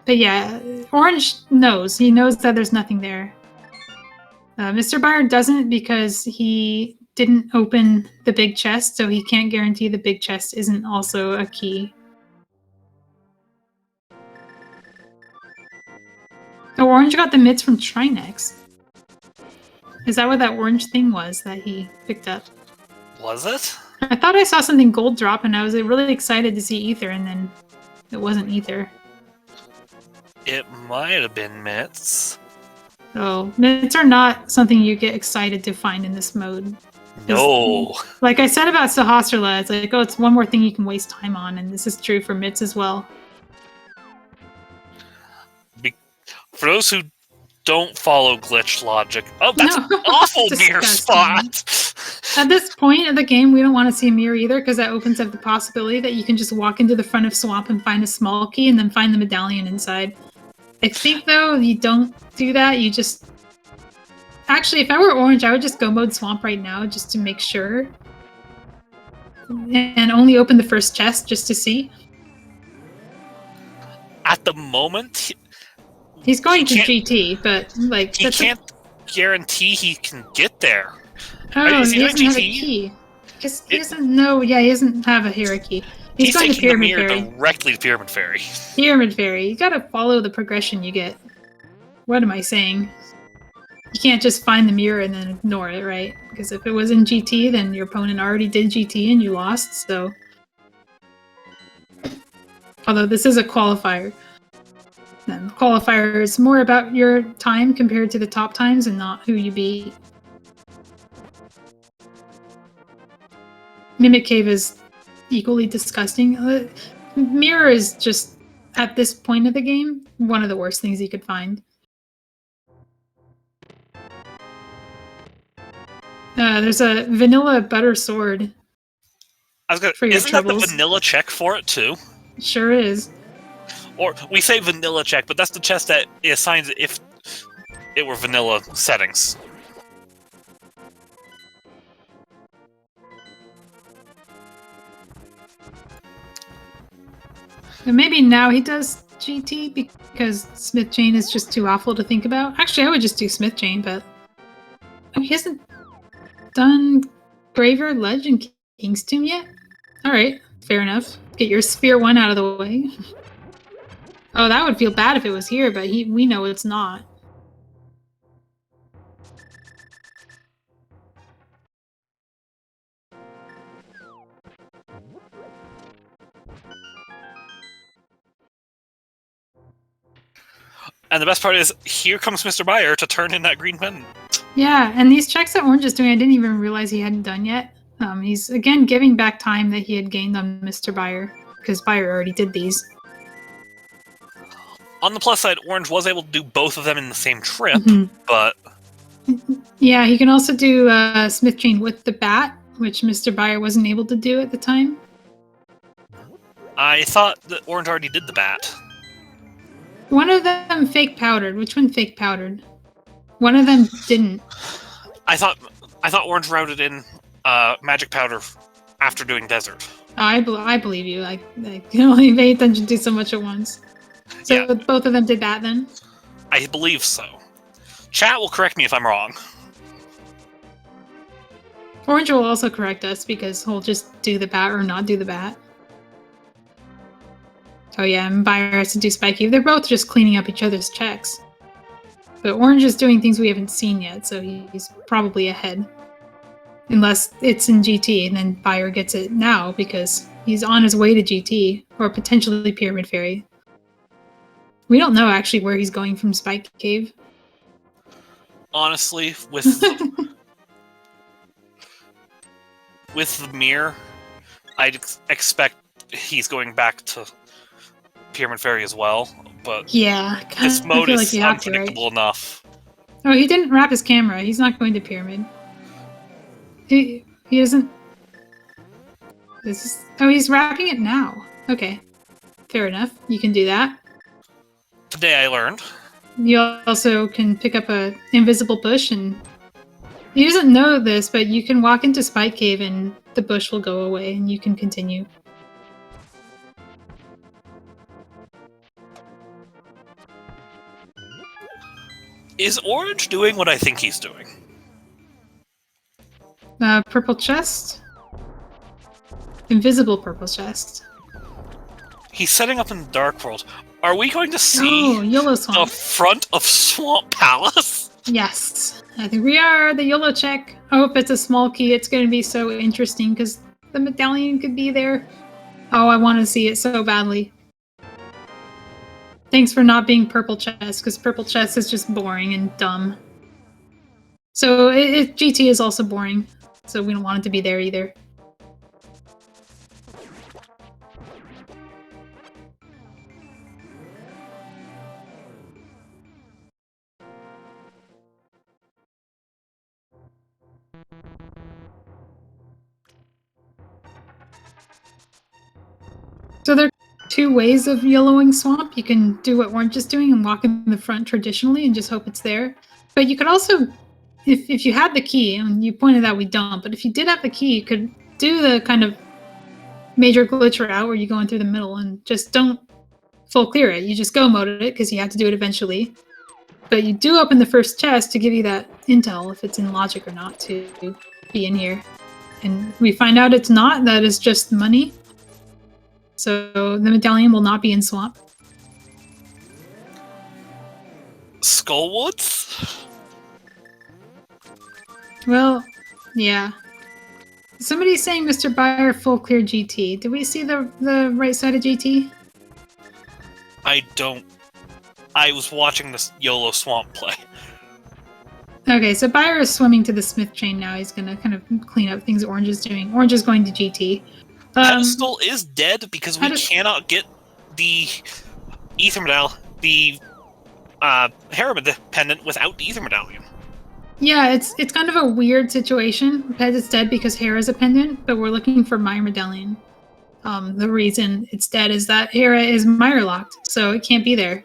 Speaker 1: But yeah, Orange knows. He knows that there's nothing there. MrByer doesn't because he didn't open the big chest, so he can't guarantee the big chest isn't also a key. Oh, Orange got the mitts from Trinex. Is that what that orange thing was that he picked up?
Speaker 2: Was it?
Speaker 1: I thought I saw something gold drop, and I was really excited to see Ether, and then it wasn't Ether.
Speaker 2: It might have been mitts.
Speaker 1: Oh, mitts are not something you get excited to find in this mode.
Speaker 2: No.
Speaker 1: Like I said about Sahasrahla, it's like, oh, it's one more thing you can waste time on, and this is true for mitts as well.
Speaker 2: For those who don't follow glitch logic, oh, that's an awful mirror spot!
Speaker 1: At this point of the game, we don't want to see a mirror either, because that opens up the possibility that you can just walk into the front of Swamp and find a small key, and then find the medallion inside. I think, though, you don't do that, you just... Actually, if I were Orange, I would just go mode Swamp right now, just to make sure. And only open the first chest, just to see.
Speaker 2: At the moment...
Speaker 1: He's going to GT, but, like...
Speaker 2: He can't guarantee he can get there.
Speaker 1: Oh, he doesn't have a key. Because he doesn't know... Yeah, he doesn't have a hero key. He's going to Pyramid Fairy.
Speaker 2: Directly to Pyramid Fairy.
Speaker 1: Pyramid Fairy. You gotta follow the progression you get. What am I saying? You can't just find the mirror and then ignore it, right? Because if it was in GT, then your opponent already did GT and you lost, so... Although this is a qualifier. And qualifier is more about your time compared to the top times and not who you beat. Mimic Cave is equally disgusting. Mirror is just, at this point of the game, one of the worst things you could find. There's a vanilla butter sword.
Speaker 2: Isn't that the vanilla check for it too?
Speaker 1: It sure is.
Speaker 2: Or we say vanilla check, but that's the chest that it assigns if it were vanilla settings.
Speaker 1: And maybe now he does GT because Smith Chain is just too awful to think about. Actually, I would just do Smith Chain, but he hasn't done Graveyard Ledge and King's Tomb yet? Alright, fair enough. Get your Sphere 1 out of the way. Oh, that would feel bad if it was here, but we know it's not.
Speaker 2: And the best part is, here comes MrByer to turn in that green pendant.
Speaker 1: Yeah, and these checks that Orange is doing, I didn't even realize he hadn't done yet. He's, again, giving back time that he had gained on MrByer, because Byer already did these.
Speaker 2: On the plus side, Orange was able to do both of them in the same trip, but...
Speaker 1: Yeah, he can also do Smith Chain with the bat, which MrByer wasn't able to do at the time.
Speaker 2: I thought that Orange already did the bat.
Speaker 1: One of them fake powdered. Which one fake powdered? One of them didn't.
Speaker 2: I thought Orange routed in magic powder after doing desert.
Speaker 1: I believe you. I can only pay attention to so much at once. So
Speaker 2: Yeah.
Speaker 1: both of them did that then?
Speaker 2: I believe so. Chat will correct me if I'm wrong.
Speaker 1: Orange will also correct us because he'll just do the bat or not do the bat. Oh yeah, and MrByer has to do Spiky. They're both just cleaning up each other's checks. But Orange is doing things we haven't seen yet, so he's probably ahead. Unless it's in GT, and then MrByer gets it now because he's on his way to GT, or potentially Pyramid Fairy. We don't know actually where he's going from Spike Cave.
Speaker 2: Honestly, with the mirror, I'd expect he's going back to Pyramid Fairy as well, but
Speaker 1: yeah,
Speaker 2: this mode
Speaker 1: I feel
Speaker 2: is
Speaker 1: like
Speaker 2: unpredictable enough.
Speaker 1: Oh, he didn't wrap his camera. He's not going to Pyramid. He isn't. Oh, he's wrapping it now. Okay, fair enough. You can do that.
Speaker 2: Today I learned.
Speaker 1: You also can pick up a invisible bush, and he doesn't know this, but you can walk into Spike Cave and the bush will go away, and you can continue.
Speaker 2: Is Orange doing what I think he's doing?
Speaker 1: Purple chest? Invisible purple chest.
Speaker 2: He's setting up in the Dark World. Are we going to see
Speaker 1: YOLO Swamp.
Speaker 2: the front of Swamp Palace?
Speaker 1: Yes, I think we are. The YOLO check. I hope it's a small key. It's going to be so interesting because the medallion could be there. Oh, I want to see it so badly. Thanks for not being purple chest, because purple chest is just boring and dumb. So GT is also boring, so we don't want it to be there either. So there are two ways of yellowing swamp. You can do what Orange is doing and walk in the front traditionally and just hope it's there. But you could also, if you had the key, and you pointed out we don't, but if you did have the key, you could do the kind of major glitch route where you go in through the middle and just don't full clear it. You just go mode it because you have to do it eventually. But you do open the first chest to give you that intel if it's in logic or not to be in here. And we find out it's not, that is just money. So the medallion will not be in swamp.
Speaker 2: Skullwoods?
Speaker 1: Well, yeah. Somebody's saying MrByer full clear GT. Did we see the right side of GT?
Speaker 2: I don't. I was watching this YOLO Swamp play.
Speaker 1: Okay, so Byer is swimming to the Smith chain now. He's gonna kind of clean up things Orange is doing. Orange is going to GT.
Speaker 2: Pedestal is dead because we cannot get the Ether Medallion, the Hera pendant without the Ether Medallion.
Speaker 1: Yeah, it's kind of a weird situation. Pez is dead because Hera's a pendant, but we're looking for Meyer Medallion. The reason it's dead is that Hera is Meyer locked, so it can't be there.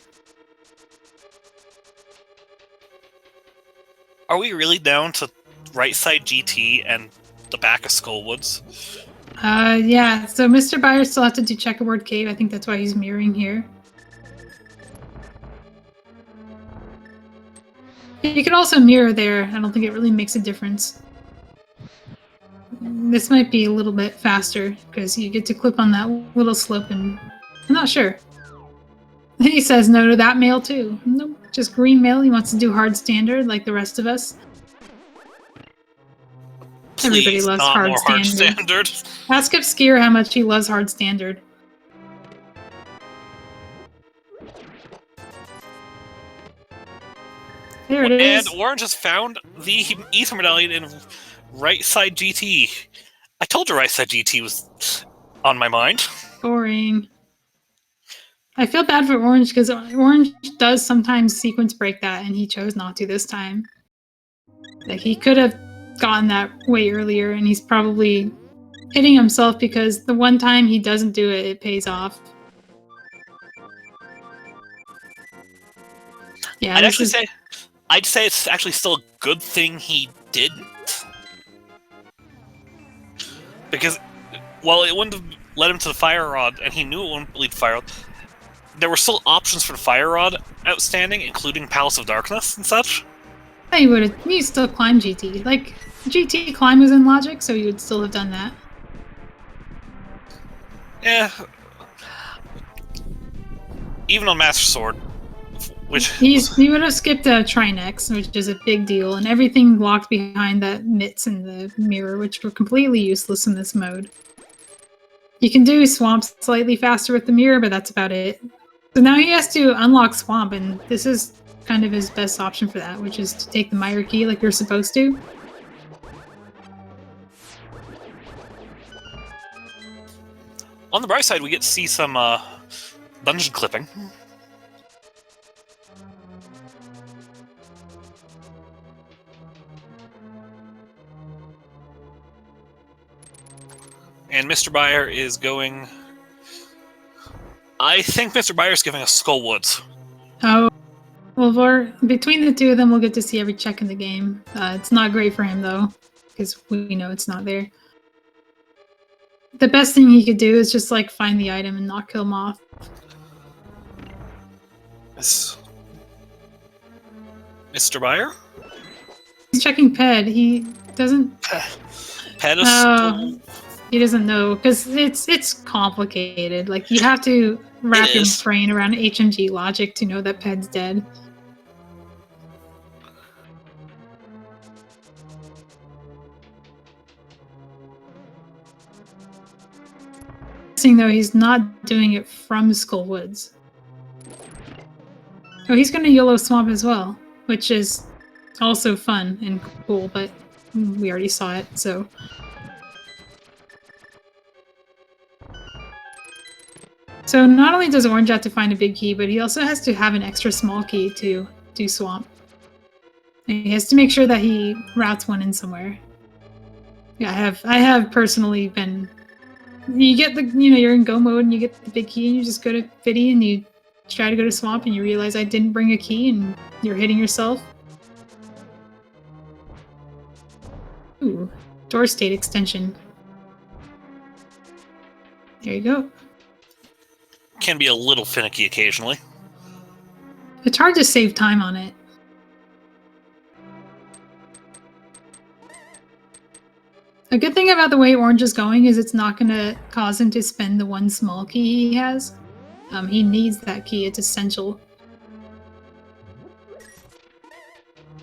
Speaker 2: Are we really down to right side GT and the back of Skullwoods?
Speaker 1: Yeah, so MrByer still has to do Checkerboard Cave. I think that's why he's mirroring here. You could also mirror there. I don't think it really makes a difference. This might be a little bit faster, because you get to clip on that little slope, and I'm not sure. He says no to that mail too. Nope, just green mail. He wants to do hard standard like the rest of us.
Speaker 2: Please,
Speaker 1: everybody loves
Speaker 2: not
Speaker 1: hard
Speaker 2: more
Speaker 1: standard. Ask Skier how much he loves hard standard. There it is.
Speaker 2: And Orange has found the Ether Medallion in right side GT. I told you right side GT was on my mind.
Speaker 1: Boring. I feel bad for Orange because Orange does sometimes sequence break that, and he chose not to this time. Like, he could have gotten that way earlier, and he's probably hitting himself because the one time he doesn't do it, it pays off. Yeah,
Speaker 2: I'd actually say I'd say it's actually still a good thing he didn't. Because, well, it wouldn't have led him to the Fire Rod, and he knew it wouldn't lead to Fire Rod. There were still options for the Fire Rod outstanding, including Palace of Darkness and such.
Speaker 1: You would have. You still climb GT. Like, GT climb was in logic, so you would still have done that.
Speaker 2: Yeah. Even on Master Sword, which...
Speaker 1: He would have skipped a Trinex, which is a big deal, and everything locked behind that mitts and the mirror, which were completely useless in this mode. You can do Swamp slightly faster with the mirror, but that's about it. So now he has to unlock Swamp, and this is kind of his best option for that, which is to take the Mire key like you're supposed to.
Speaker 2: On the bright side, we get to see some dungeon clipping. And MrByer is going... I think MrByer is giving us Skullwoods.
Speaker 1: Oh. Well, between the two of them, we'll get to see every check in the game. It's not great for him, though, because we know it's not there. The best thing he could do is just, like, find the item and not kill him off.
Speaker 2: MrByer?
Speaker 1: He's checking Ped. He doesn't...
Speaker 2: Pedestal?
Speaker 1: He doesn't know, because it's complicated. Like, you have to wrap your brain around HMG logic to know that Ped's dead. Though he's not doing it from Skullwoods. Oh, he's gonna YOLO Swamp as well, which is also fun and cool, but we already saw it, so... So not only does Orange have to find a big key, but he also has to have an extra small key to do Swamp. And he has to make sure that he routes one in somewhere. Yeah, I have personally been... You get the, you're in go mode and you get the big key and you just go to Fiddy and you try to go to Swamp and you realize I didn't bring a key and you're hitting yourself. Ooh, door state extension. There you go.
Speaker 2: Can be a little finicky occasionally.
Speaker 1: It's hard to save time on it. A good thing about the way Orange is going is it's not going to cause him to spend the one small key he has. He needs that key, it's essential.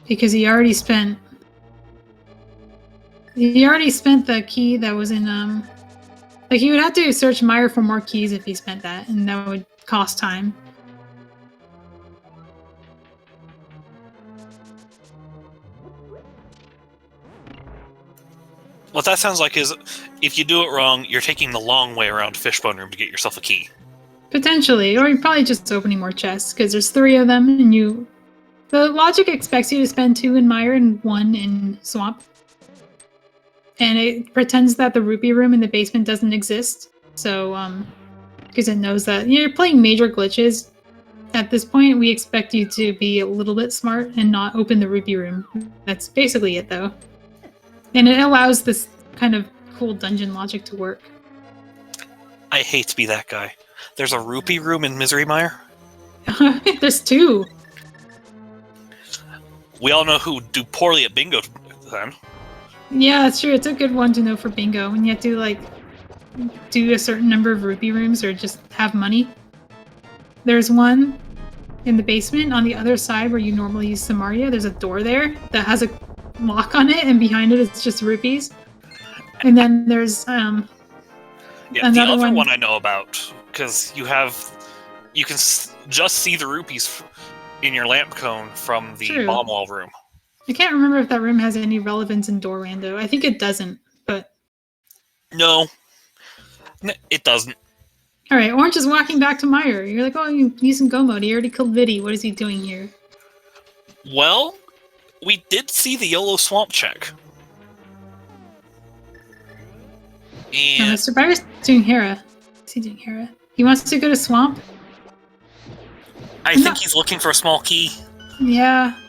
Speaker 1: Because he already spent the key that was in, like he would have to search Mire for more keys if he spent that, and that would cost time.
Speaker 2: What that sounds like is, if you do it wrong, you're taking the long way around Fishbone Room to get yourself a key.
Speaker 1: Potentially, or you're probably just opening more chests, because there's 3 of them, and the logic expects you to spend 2 in Mire and 1 in Swamp. And it pretends that the Rupee Room in the basement doesn't exist, so, because it knows that you're playing major glitches. At this point, we expect you to be a little bit smart and not open the Rupee Room. That's basically it, though. And it allows this kind of cool dungeon logic to work.
Speaker 2: I hate to be that guy. There's a Rupee Room in Misery Mire?
Speaker 1: There's 2.
Speaker 2: We all know who do poorly at bingo then.
Speaker 1: Yeah, that's true. It's a good one to know for bingo. When you have to, like, do a certain number of Rupee Rooms or just have money. There's one in the basement on the other side where you normally use Samaria. There's a door there that has a lock on it, and behind it it's just rupees. And then there's
Speaker 2: yeah, the other one I know about, because you can just see the rupees in your lamp cone from the bomb wall room.
Speaker 1: I can't remember if that room has any relevance in Door Rando. I think it doesn't, but
Speaker 2: no, it doesn't.
Speaker 1: All right, Orange is walking back to Mire. You're like, oh, you using go mode. He already killed Viddy. What is he doing here?
Speaker 2: Well, we did see the YOLO Swamp check. And
Speaker 1: MrByer's doing Hera. What's he doing Hera? He wants to go to Swamp?
Speaker 2: I think he's looking for a small key.
Speaker 1: Yeah.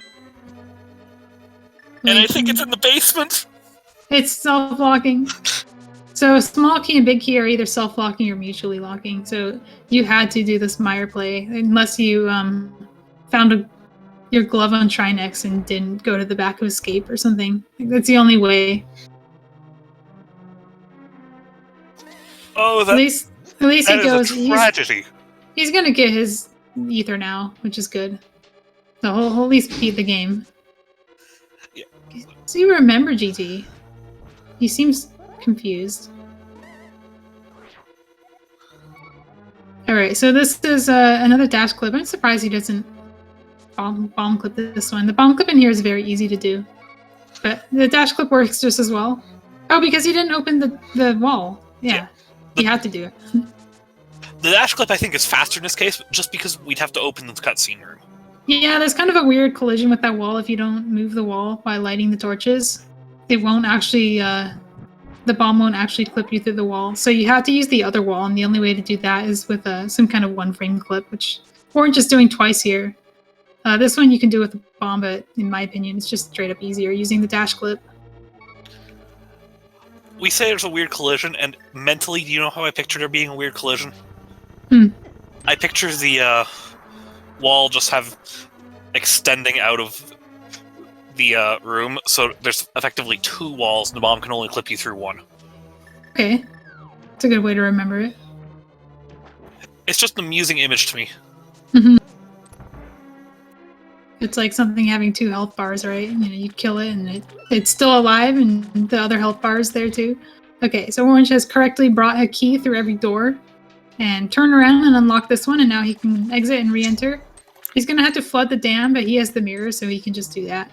Speaker 2: And I think it's in the basement.
Speaker 1: It's self-locking. So small key and big key are either self-locking or mutually locking. So you had to do this MrByer play unless you found your glove on Trinex and didn't go to the back of escape or something. That's the only way.
Speaker 2: Oh,
Speaker 1: At least he goes.
Speaker 2: Is a tragedy.
Speaker 1: He's gonna get his ether now, which is good. So he'll at least beat the game.
Speaker 2: Yeah.
Speaker 1: So you remember GT? He seems confused. All right, so this is another dash clip. I'm surprised he doesn't bomb clip this one. The bomb clip in here is very easy to do, but the dash clip works just as well. Oh, because he didn't open the wall. Yeah, he had to do it.
Speaker 2: The dash clip, I think, is faster in this case, just because we'd have to open the cutscene room.
Speaker 1: Yeah, there's kind of a weird collision with that wall. If you don't move the wall by lighting the torches, it won't actually, the bomb won't actually clip you through the wall. So you have to use the other wall, and the only way to do that is with some kind of one-frame clip, which Orange is doing twice here. This one you can do with the bomb, but in my opinion, it's just straight up easier using the dash clip.
Speaker 2: We say there's a weird collision, and mentally, do you know how I pictured there being a weird collision? I picture the wall just extending out of the room, so there's effectively two walls, and the bomb can only clip you through one.
Speaker 1: Okay. It's a good way to remember it.
Speaker 2: It's just an amusing image to me.
Speaker 1: It's like something having two health bars, right? You know, you kill it and it's still alive, and the other health bar is there too. Okay, so Orange has correctly brought a key through every door, and turn around and unlock this one, and now he can exit and re-enter. He's gonna have to flood the dam, but he has the mirror, so he can just do that.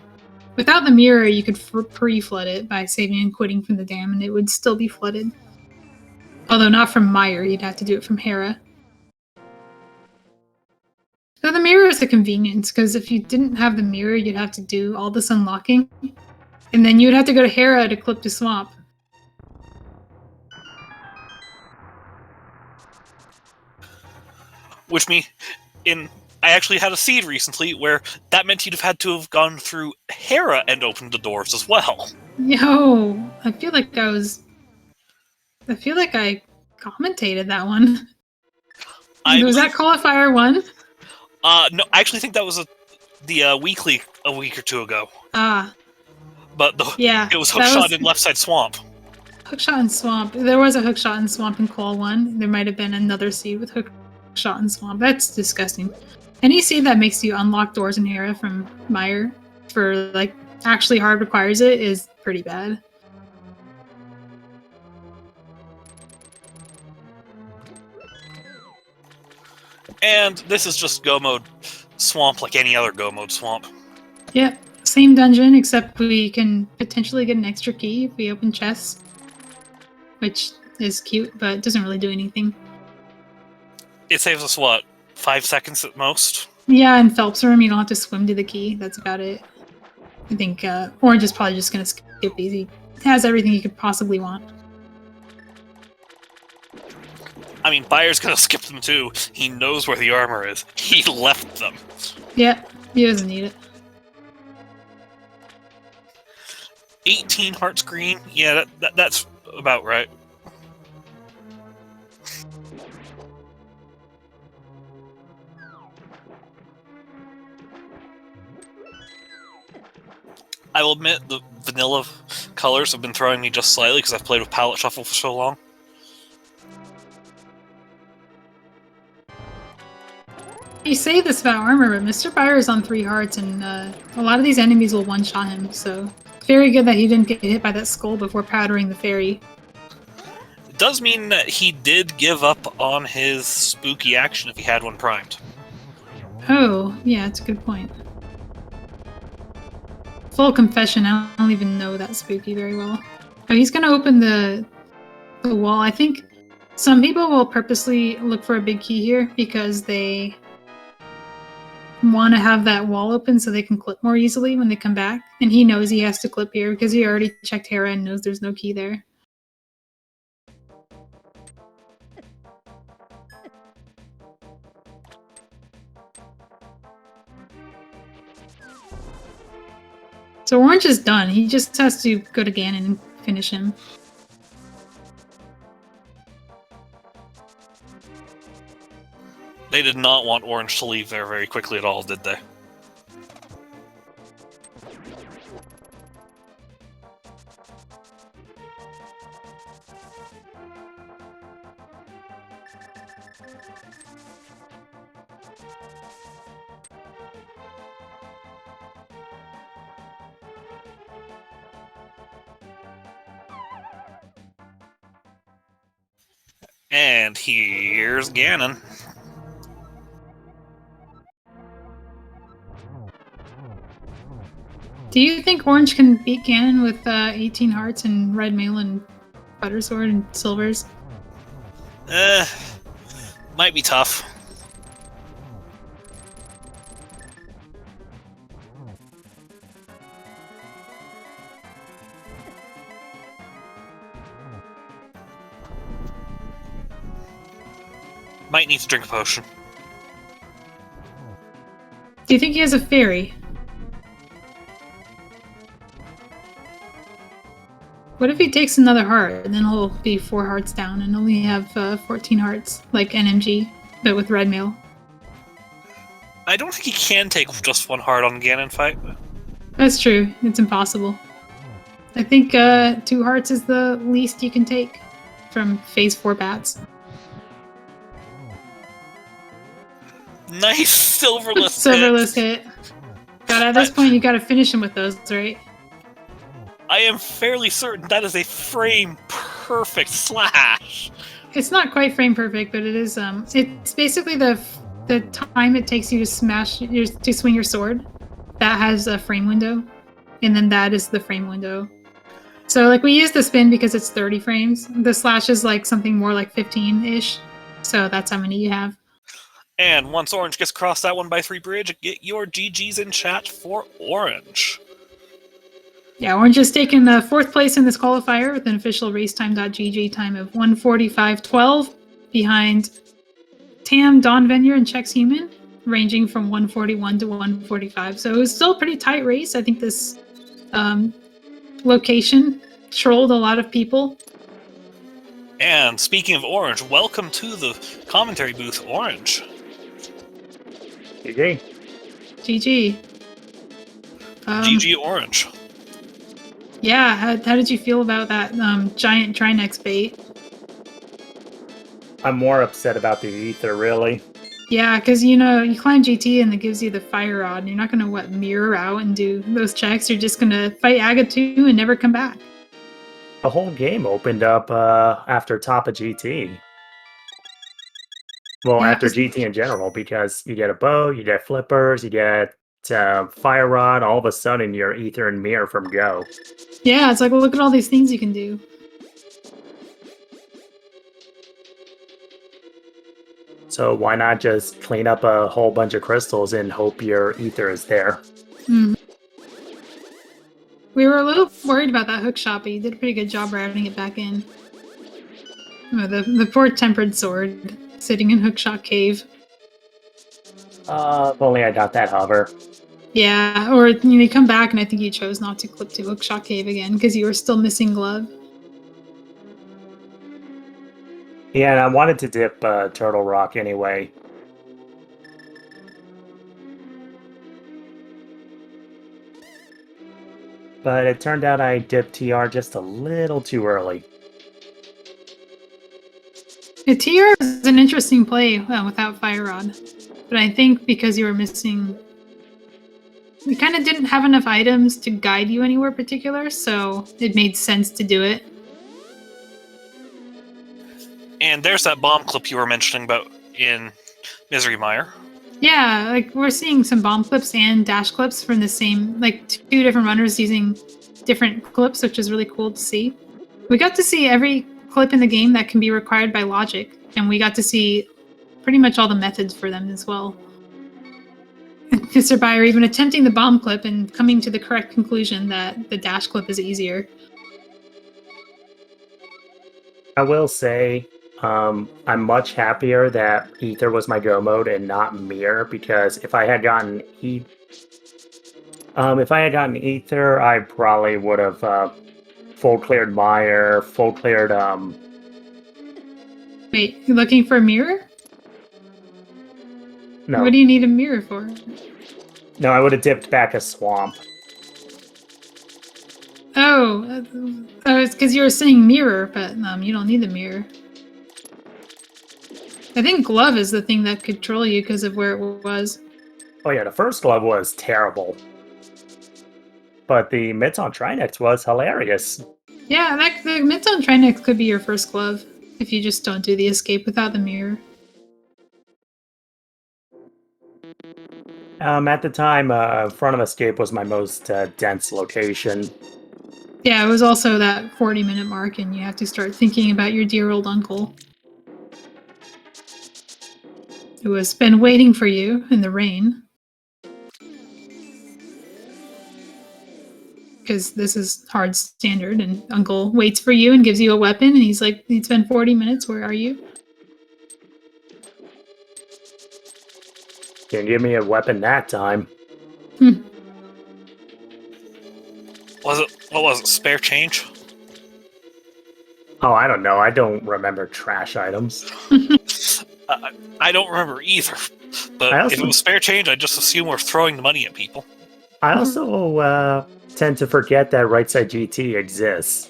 Speaker 1: Without the mirror, you could pre-flood it by saving and quitting from the dam, and it would still be flooded. Although not from Meyer, you'd have to do it from Hera. So the mirror is a convenience, because if you didn't have the mirror, you'd have to do all this unlocking, and then you'd have to go to Hera to clip the swamp.
Speaker 2: Which I actually had a seed recently where that meant you'd have had to have gone through Hera and opened the doors as well.
Speaker 1: Yo, I feel like I commentated that one. Was that Qualifier 1?
Speaker 2: No, I actually think that was the weekly a week or two ago.
Speaker 1: Ah.
Speaker 2: But it was Hookshot in Left Side Swamp.
Speaker 1: Hookshot in Swamp. There was a Hookshot in Swamp in Qual 1. There might have been another seed with Hookshot in Swamp. That's disgusting. Any seed that makes you unlock doors in Hera from Meyer for, like, actually hard requires it is pretty bad.
Speaker 2: And this is just Go Mode Swamp like any other Go Mode Swamp.
Speaker 1: Yep. Same dungeon, except we can potentially get an extra key if we open chests. Which is cute, but it doesn't really do anything.
Speaker 2: It saves us, what, 5 seconds at most?
Speaker 1: Yeah, in Phelps Room, you don't have to swim to the key. That's about it. I think Orange is probably just going to skip these. He has everything you could possibly want.
Speaker 2: I mean, Byer's going to skip them too. He knows where the armor is. He left them.
Speaker 1: Yeah, he doesn't need it.
Speaker 2: 18 hearts green? Yeah, that's about right. I will admit the vanilla colors have been throwing me just slightly because I've played with Palette Shuffle for so long.
Speaker 1: You say this about armor, but MrByer is on 3 hearts, and a lot of these enemies will one-shot him, so very good that he didn't get hit by that skull before powdering the fairy.
Speaker 2: It does mean that he did give up on his spooky action if he had one primed.
Speaker 1: Oh, yeah, that's a good point. Full confession, I don't even know that spooky very well. Oh, he's gonna open the wall. I think some people will purposely look for a big key here because they want to have that wall open so they can clip more easily when they come back. And he knows he has to clip here because he already checked Hera and knows there's no key there. So Orange is done. He just has to go to Ganon and finish him.
Speaker 2: They did not want Orange to leave there very quickly at all, did they? And here's Ganon.
Speaker 1: Do you think Orange can beat Ganon with 18 hearts and red mail and butter sword and silvers?
Speaker 2: Might be tough. Might need to drink a potion.
Speaker 1: Do you think he has a fairy? What if he takes another heart, and then he'll be 4 hearts down and only have 14 hearts, like NMG, but with red mail?
Speaker 2: I don't think he can take just 1 heart on Ganon fight.
Speaker 1: That's true. It's impossible. I think 2 hearts is the least you can take from phase 4 bats.
Speaker 2: Nice silverless
Speaker 1: Silverless hit. God, at this point you gotta finish him with those, right?
Speaker 2: I am fairly certain that is a frame-perfect slash.
Speaker 1: It's not quite frame perfect, but it is. It's basically the time it takes you to to swing your sword. That has a frame window, and then that is the frame window. So like we use the spin because it's 30 frames. The slash is like something more like 15-ish. So that's how many you have.
Speaker 2: And once Orange gets across that 1x3 bridge, get your GGs in chat for Orange.
Speaker 1: Yeah, Orange has taken 4th place in this qualifier with an official racetime.gg time of 1:45.12, behind Tam, Don Venier, and Chex Human, ranging from 141 to 145. So it was still a pretty tight race. I think this location trolled a lot of people.
Speaker 2: And speaking of Orange, welcome to the commentary booth, Orange.
Speaker 3: GG.
Speaker 1: GG.
Speaker 2: GG Orange.
Speaker 1: Yeah, how did you feel about that giant Trinex bait?
Speaker 3: I'm more upset about the ether, really.
Speaker 1: Yeah, because you climb GT and it gives you the fire rod, and you're not gonna mirror out and do those checks. You're just gonna fight Aga 2 and never come back.
Speaker 3: The whole game opened up after top of GT. Well,
Speaker 1: Yeah,
Speaker 3: after GT in general, because you get a bow, you get flippers, you get fire rod. All of a sudden, you're ether and mirror from go.
Speaker 1: Yeah, it's like, well, look at all these things you can do.
Speaker 3: So why not just clean up a whole bunch of crystals and hope your ether is there?
Speaker 1: Mm. We were a little worried about that hook shot, but you did a pretty good job routing it back in. Oh, the poor tempered sword sitting in hookshot cave.
Speaker 3: If only I got that hover.
Speaker 1: Yeah, or you come back and I think you chose not to clip to hookshot cave again because you were still missing glove.
Speaker 3: Yeah, and I wanted to dip Turtle Rock anyway. But it turned out I dipped TR just a little too early.
Speaker 1: The TR is an interesting play without Fire Rod. But I think because you were missing... You kind of didn't have enough items to guide you anywhere particular, so it made sense to do it.
Speaker 2: And there's that bomb clip you were mentioning about in MrByer.
Speaker 1: Yeah, like we're seeing some bomb clips and dash clips from the same, like 2 different runners using different clips, which is really cool to see. We got to see every clip in the game that can be required by logic, and we got to see pretty much all the methods for them as well. MrByer even attempting the bomb clip and coming to the correct conclusion that the dash clip is easier.
Speaker 3: I will say, I'm much happier that Ether was my go mode and not Mirror, because if I had gotten If I had gotten Ether, I probably would have full cleared Meyer, full cleared.
Speaker 1: Wait, you looking for a mirror?
Speaker 3: No,
Speaker 1: What do you need a mirror for?
Speaker 3: no, I would have dipped back a swamp.
Speaker 1: It's because you were saying mirror, but you don't need the mirror. I think glove is the thing that could troll you because of where it was.
Speaker 3: Oh yeah, the first glove was terrible, but the mitts on Trinex was hilarious.
Speaker 1: Yeah, the Midtown Trinex could be your first glove if you just don't do the escape without the mirror.
Speaker 3: At the time, front of escape was my most dense location.
Speaker 1: Yeah, it was also that 40-minute mark, and you have to start thinking about your dear old uncle, who has been waiting for you in the rain. Because this is hard standard, and Uncle waits for you and gives you a weapon, and he's like, it's been 40 minutes, where are you?
Speaker 3: Didn't give me a weapon that time.
Speaker 2: What was it, spare change?
Speaker 3: Oh, I don't know. I don't remember trash items.
Speaker 2: I don't remember either. But if it was spare change, I'd just assume we're throwing the money at people.
Speaker 3: I also tend to forget that right side GT exists.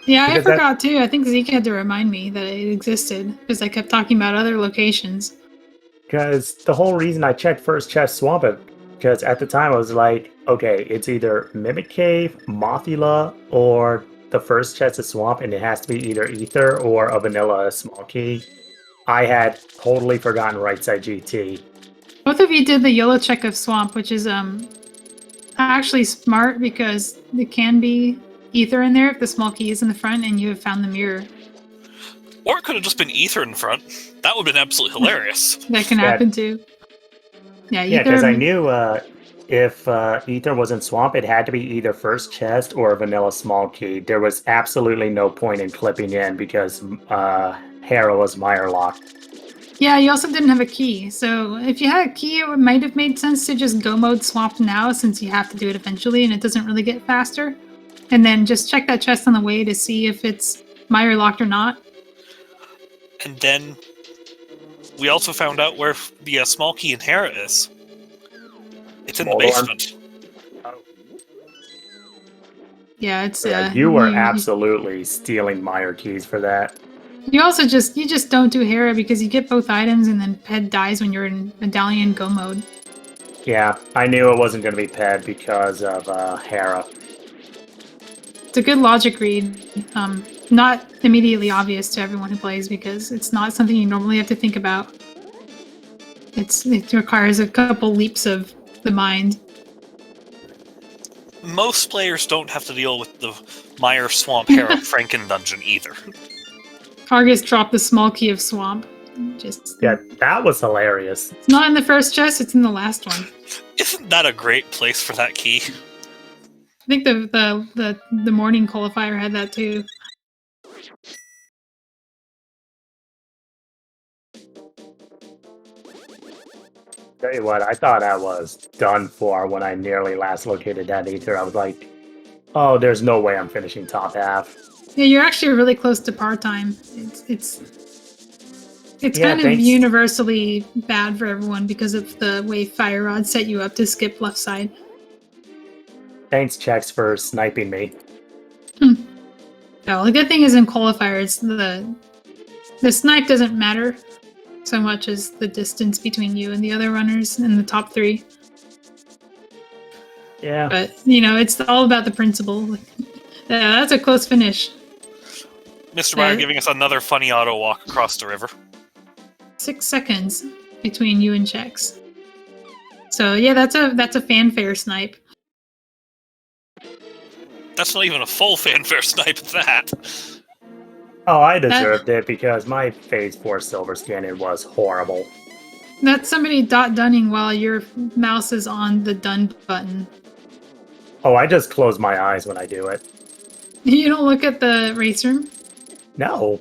Speaker 1: Yeah,
Speaker 3: Because
Speaker 1: I forgot too. I think Zeke had to remind me that it existed, because I kept talking about other locations.
Speaker 3: Because the whole reason I checked first chest swamp, because at the time I was like, okay, it's either Mimic Cave, Mothula, or the first chest of swamp, and it has to be either Ether or a vanilla small key. I had totally forgotten right side GT.
Speaker 1: Both of you did the YOLO check of swamp, which is actually smart because it can be Ether in there if the small key is in the front and you have found the mirror.
Speaker 2: Or it could have just been Ether in front. That would have been absolutely hilarious.
Speaker 1: That can happen too. Yeah,
Speaker 3: Yeah,
Speaker 1: Ether.
Speaker 3: because I knew if Ether was in swamp, it had to be either first chest or a vanilla small key. There was absolutely no point in clipping in because Hera was Meyer locked.
Speaker 1: Yeah, you also didn't have a key. So if you had a key, it might have made sense to just go mode swamp now, since you have to do it eventually and it doesn't really get faster. And then just check that chest on the way to see if it's Meyer locked or not.
Speaker 2: And then we also found out where the small key in Hera is. It's in the basement.
Speaker 1: Yeah, it's
Speaker 3: you were absolutely stealing Meyer keys for that.
Speaker 1: You also just don't do Hera because you get both items and then Ped dies when you're in medallion go mode.
Speaker 3: Yeah, I knew it wasn't going to be Ped because of Hera.
Speaker 1: It's a good logic read. Not immediately obvious to everyone who plays because it's not something you normally have to think about. It requires a couple leaps of the mind.
Speaker 2: Most players don't have to deal with the Meyer Swamp Hera Franken dungeon either.
Speaker 1: Argus dropped the small key of swamp.
Speaker 3: Yeah, that was hilarious.
Speaker 1: It's not in the first chest, it's in the last one.
Speaker 2: Isn't that a great place for that key?
Speaker 1: I think the morning qualifier had that too.
Speaker 3: Tell you what, I thought I was done for when I nearly last located that Ether. I was like, oh, there's no way I'm finishing top half.
Speaker 1: Yeah, you're actually really close to par time. It's kind of
Speaker 3: thanks.
Speaker 1: universally bad for everyone because of the way Fire Rod set you up to skip left side.
Speaker 3: Thanks, Chex, for sniping me.
Speaker 1: No, the good thing is in qualifiers, the snipe doesn't matter so much as the distance between you and the other runners in the top three.
Speaker 3: Yeah.
Speaker 1: But, it's all about the principle. That's a close finish.
Speaker 2: MrByer giving us another funny auto walk across the river.
Speaker 1: 6 seconds between you and Chex. So yeah, that's a fanfare snipe.
Speaker 2: That's not even a full fanfare snipe at that.
Speaker 3: Oh, I deserved it because my phase 4 silver scanning was horrible.
Speaker 1: That's somebody dunning while your mouse is on the done button.
Speaker 3: Oh, I just close my eyes when I do it.
Speaker 1: You don't look at the race room?
Speaker 3: No.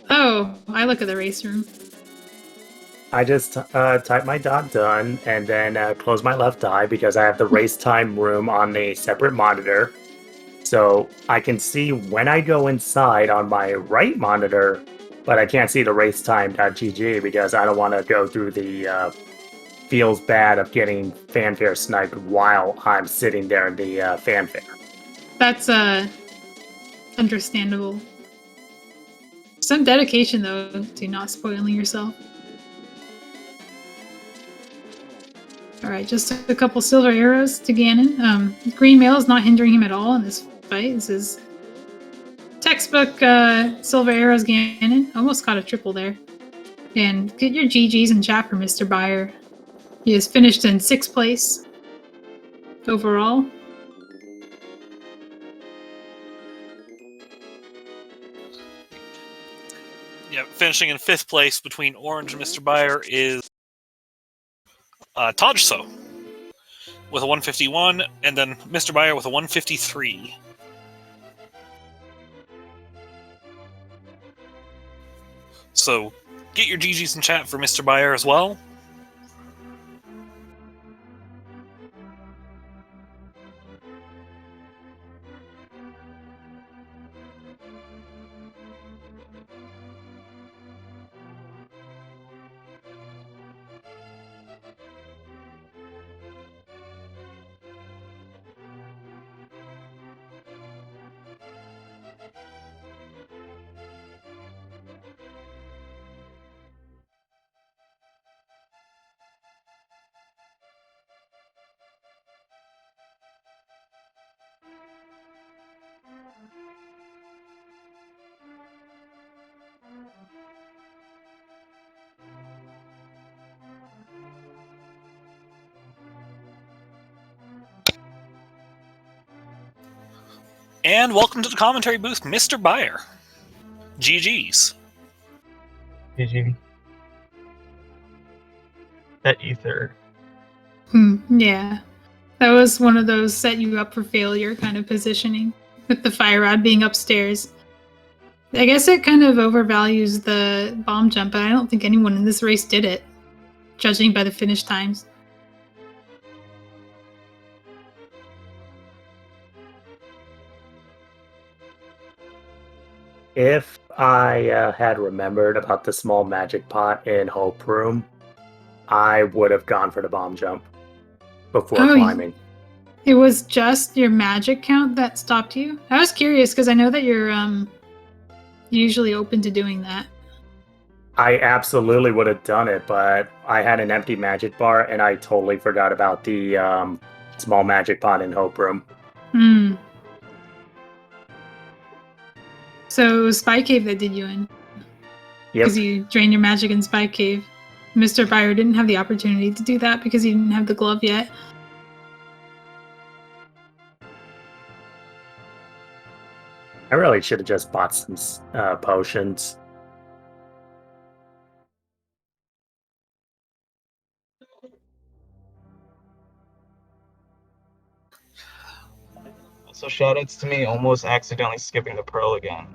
Speaker 1: Oh, I look at the race room.
Speaker 3: I just type my dot done and then close my left eye because I have the race time room on a separate monitor. So I can see when I go inside on my right monitor, but I can't see the racetime.gg because I don't want to go through the feels bad of getting fanfare sniped while I'm sitting there in the fanfare.
Speaker 1: That's understandable. Some dedication, though, to not spoiling yourself. Alright, just a couple silver arrows to Ganon. Green mail is not hindering him at all in this fight. This is textbook silver arrows Ganon. Almost got a triple there. And get your GGs in chat for MrByer. He has finished in 6th place overall.
Speaker 2: Yeah, finishing in 5th place between Orange and MrByer is Tajso with a 151, and then MrByer with a 153. So get your GGs in chat for MrByer as well. And welcome to the commentary booth, MrByer. GG's.
Speaker 4: GG. That ether.
Speaker 1: Yeah. That was one of those set you up for failure kind of positioning, with the fire rod being upstairs. I guess it kind of overvalues the bomb jump, but I don't think anyone in this race did it, judging by the finish times.
Speaker 3: If I had remembered about the small magic pot in Hope Room, I would have gone for the bomb jump before climbing.
Speaker 1: It was just your magic count that stopped you? I was curious because I know that you're usually open to doing that.
Speaker 3: I absolutely would have done it, but I had an empty magic bar and I totally forgot about the small magic pot in Hope Room.
Speaker 1: So it was Spy Cave that did you in?
Speaker 3: Yep.
Speaker 1: Because you drained your magic in Spy Cave. MrByer didn't have the opportunity to do that because he didn't have the glove yet.
Speaker 3: I really should have just bought some potions.
Speaker 4: So shoutouts to me almost accidentally skipping the pearl again.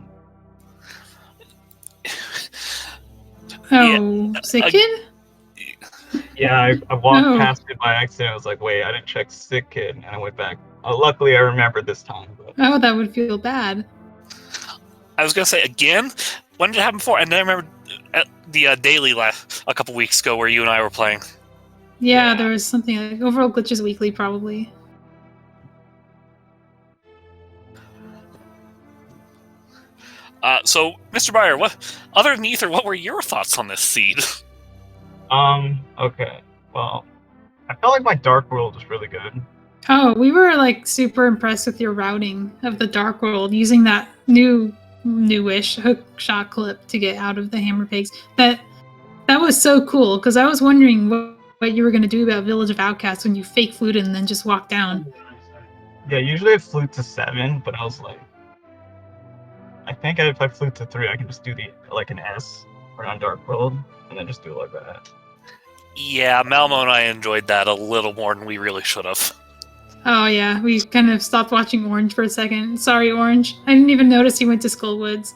Speaker 1: Oh, sick kid?
Speaker 4: Yeah, I walked past it by accident. I was like, wait, I didn't check sick kid, and I went back. Luckily, I remembered this time. But...
Speaker 1: Oh, that would feel bad.
Speaker 2: I was gonna say again. When did it happen before? And then I remember at the daily a couple weeks ago where you and I were playing.
Speaker 1: Yeah, there was something like Overworld Glitches Weekly, probably.
Speaker 2: So, MrByer, what other than Ether, what were your thoughts on this seed?
Speaker 4: Okay. Well, I felt like my Dark World was really good.
Speaker 1: Oh, we were like super impressed with your routing of the Dark World using that newish hook shot clip to get out of the hammer pigs. That was so cool because I was wondering what you were going to do about Village of Outcasts when you fake fluted and then just walk down.
Speaker 4: Yeah, usually I flute to 7, but I was like, I think if I flute to 3, I can just do an S around Dark World and then just do it like that.
Speaker 2: Yeah, Malmo and I enjoyed that a little more than we really should have.
Speaker 1: Oh yeah, we kind of stopped watching Orange for a second. Sorry, Orange. I didn't even notice he went to Skullwoods.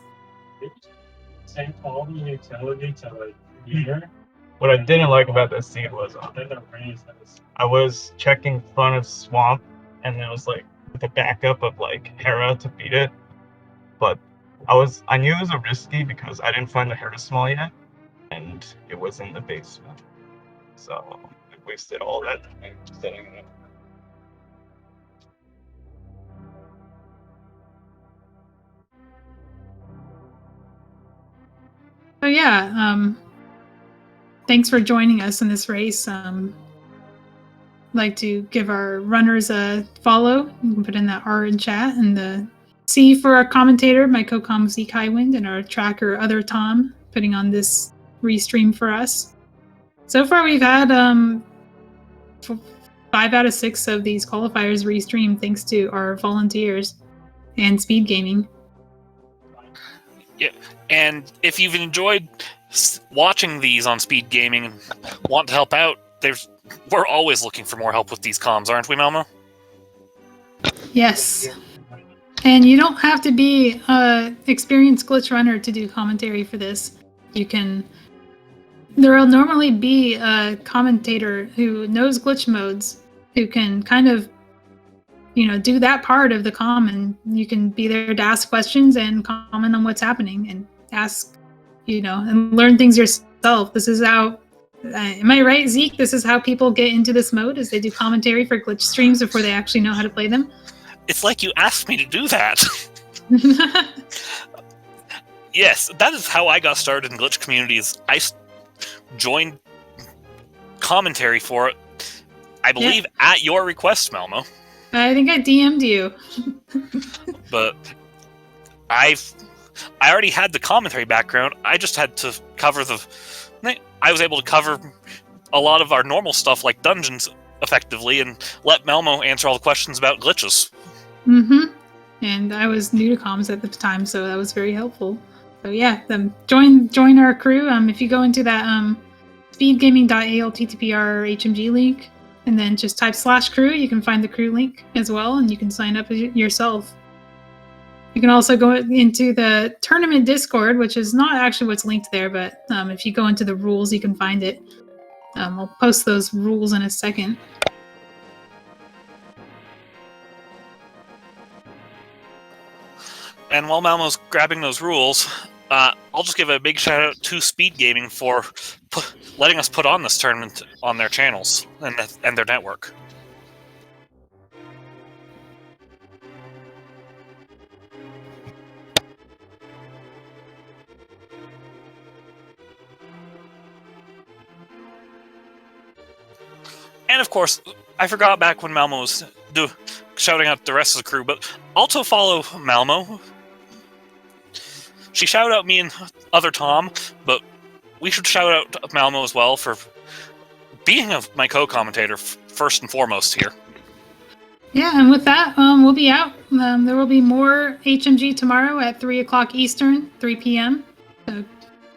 Speaker 5: Sent all the utility to like here.
Speaker 4: what I didn't like about that scene was I was checking front of swamp, and it was like the backup of like Hera to beat it, but I knew it was a risky because I didn't find the Hera small yet, and it was in the basement, so I wasted all that time setting it up.
Speaker 1: So yeah, thanks for joining us in this race. I'd like to give our runners a follow. You can put in that R in chat, and the C for our commentator, my co-com Zeke Highwind, and our tracker Other Tom, putting on this restream for us. So far, we've had 5 out of 6 of these qualifiers restreamed thanks to our volunteers and SpeedGaming.
Speaker 2: Yeah, and if you've enjoyed watching these on SpeedGaming and want to help out, we're always looking for more help with these comms, aren't we, Malmo?
Speaker 1: Yes. And you don't have to be an experienced glitch runner to do commentary for this. There will normally be a commentator who knows glitch modes, who can kind of, do that part of the comm, and you can be there to ask questions and comment on what's happening and ask, and learn things yourself. This is how, am I right, Zeke? This is how people get into this mode, is they do commentary for glitch streams before they actually know how to play them?
Speaker 2: It's like you asked me to do that. Yes, that is how I got started in glitch communities. I joined commentary for it, I believe, at your request, Malmo.
Speaker 1: I think I DM'd you.
Speaker 2: But I already had the commentary background. I just had to cover I was able to cover a lot of our normal stuff like dungeons effectively and let Malmo answer all the questions about glitches.
Speaker 1: Mm-hmm. And I was new to comms at the time, so that was very helpful. So yeah, join our crew. If you go into that speedgaming.alttpr HMG link, and then just type /crew, you can find the crew link as well, and you can sign up yourself. You can also go into the tournament Discord, which is not actually what's linked there, but if you go into the rules, you can find it. I'll post those rules in a second.
Speaker 2: And while Malmo's grabbing those rules, I'll just give a big shout out to SpeedGaming for letting us put on this tournament on their channels and their network. And of course, I forgot back when Malmo was shouting out the rest of the crew, but also follow Malmo. She shouted out me and Other Tom, but we should shout out Malmo as well for being my co-commentator first and foremost here.
Speaker 1: Yeah, and with that, we'll be out. There will be more HMG tomorrow at 3 o'clock Eastern, 3 p.m. So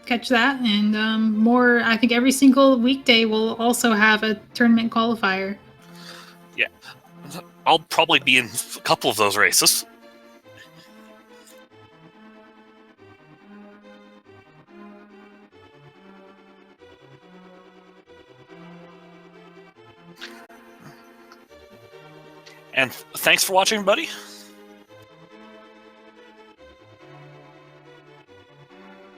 Speaker 1: catch that. And more, I think every single weekday we'll also have a tournament qualifier.
Speaker 2: Yeah, I'll probably be in a couple of those races. And thanks for watching, everybody.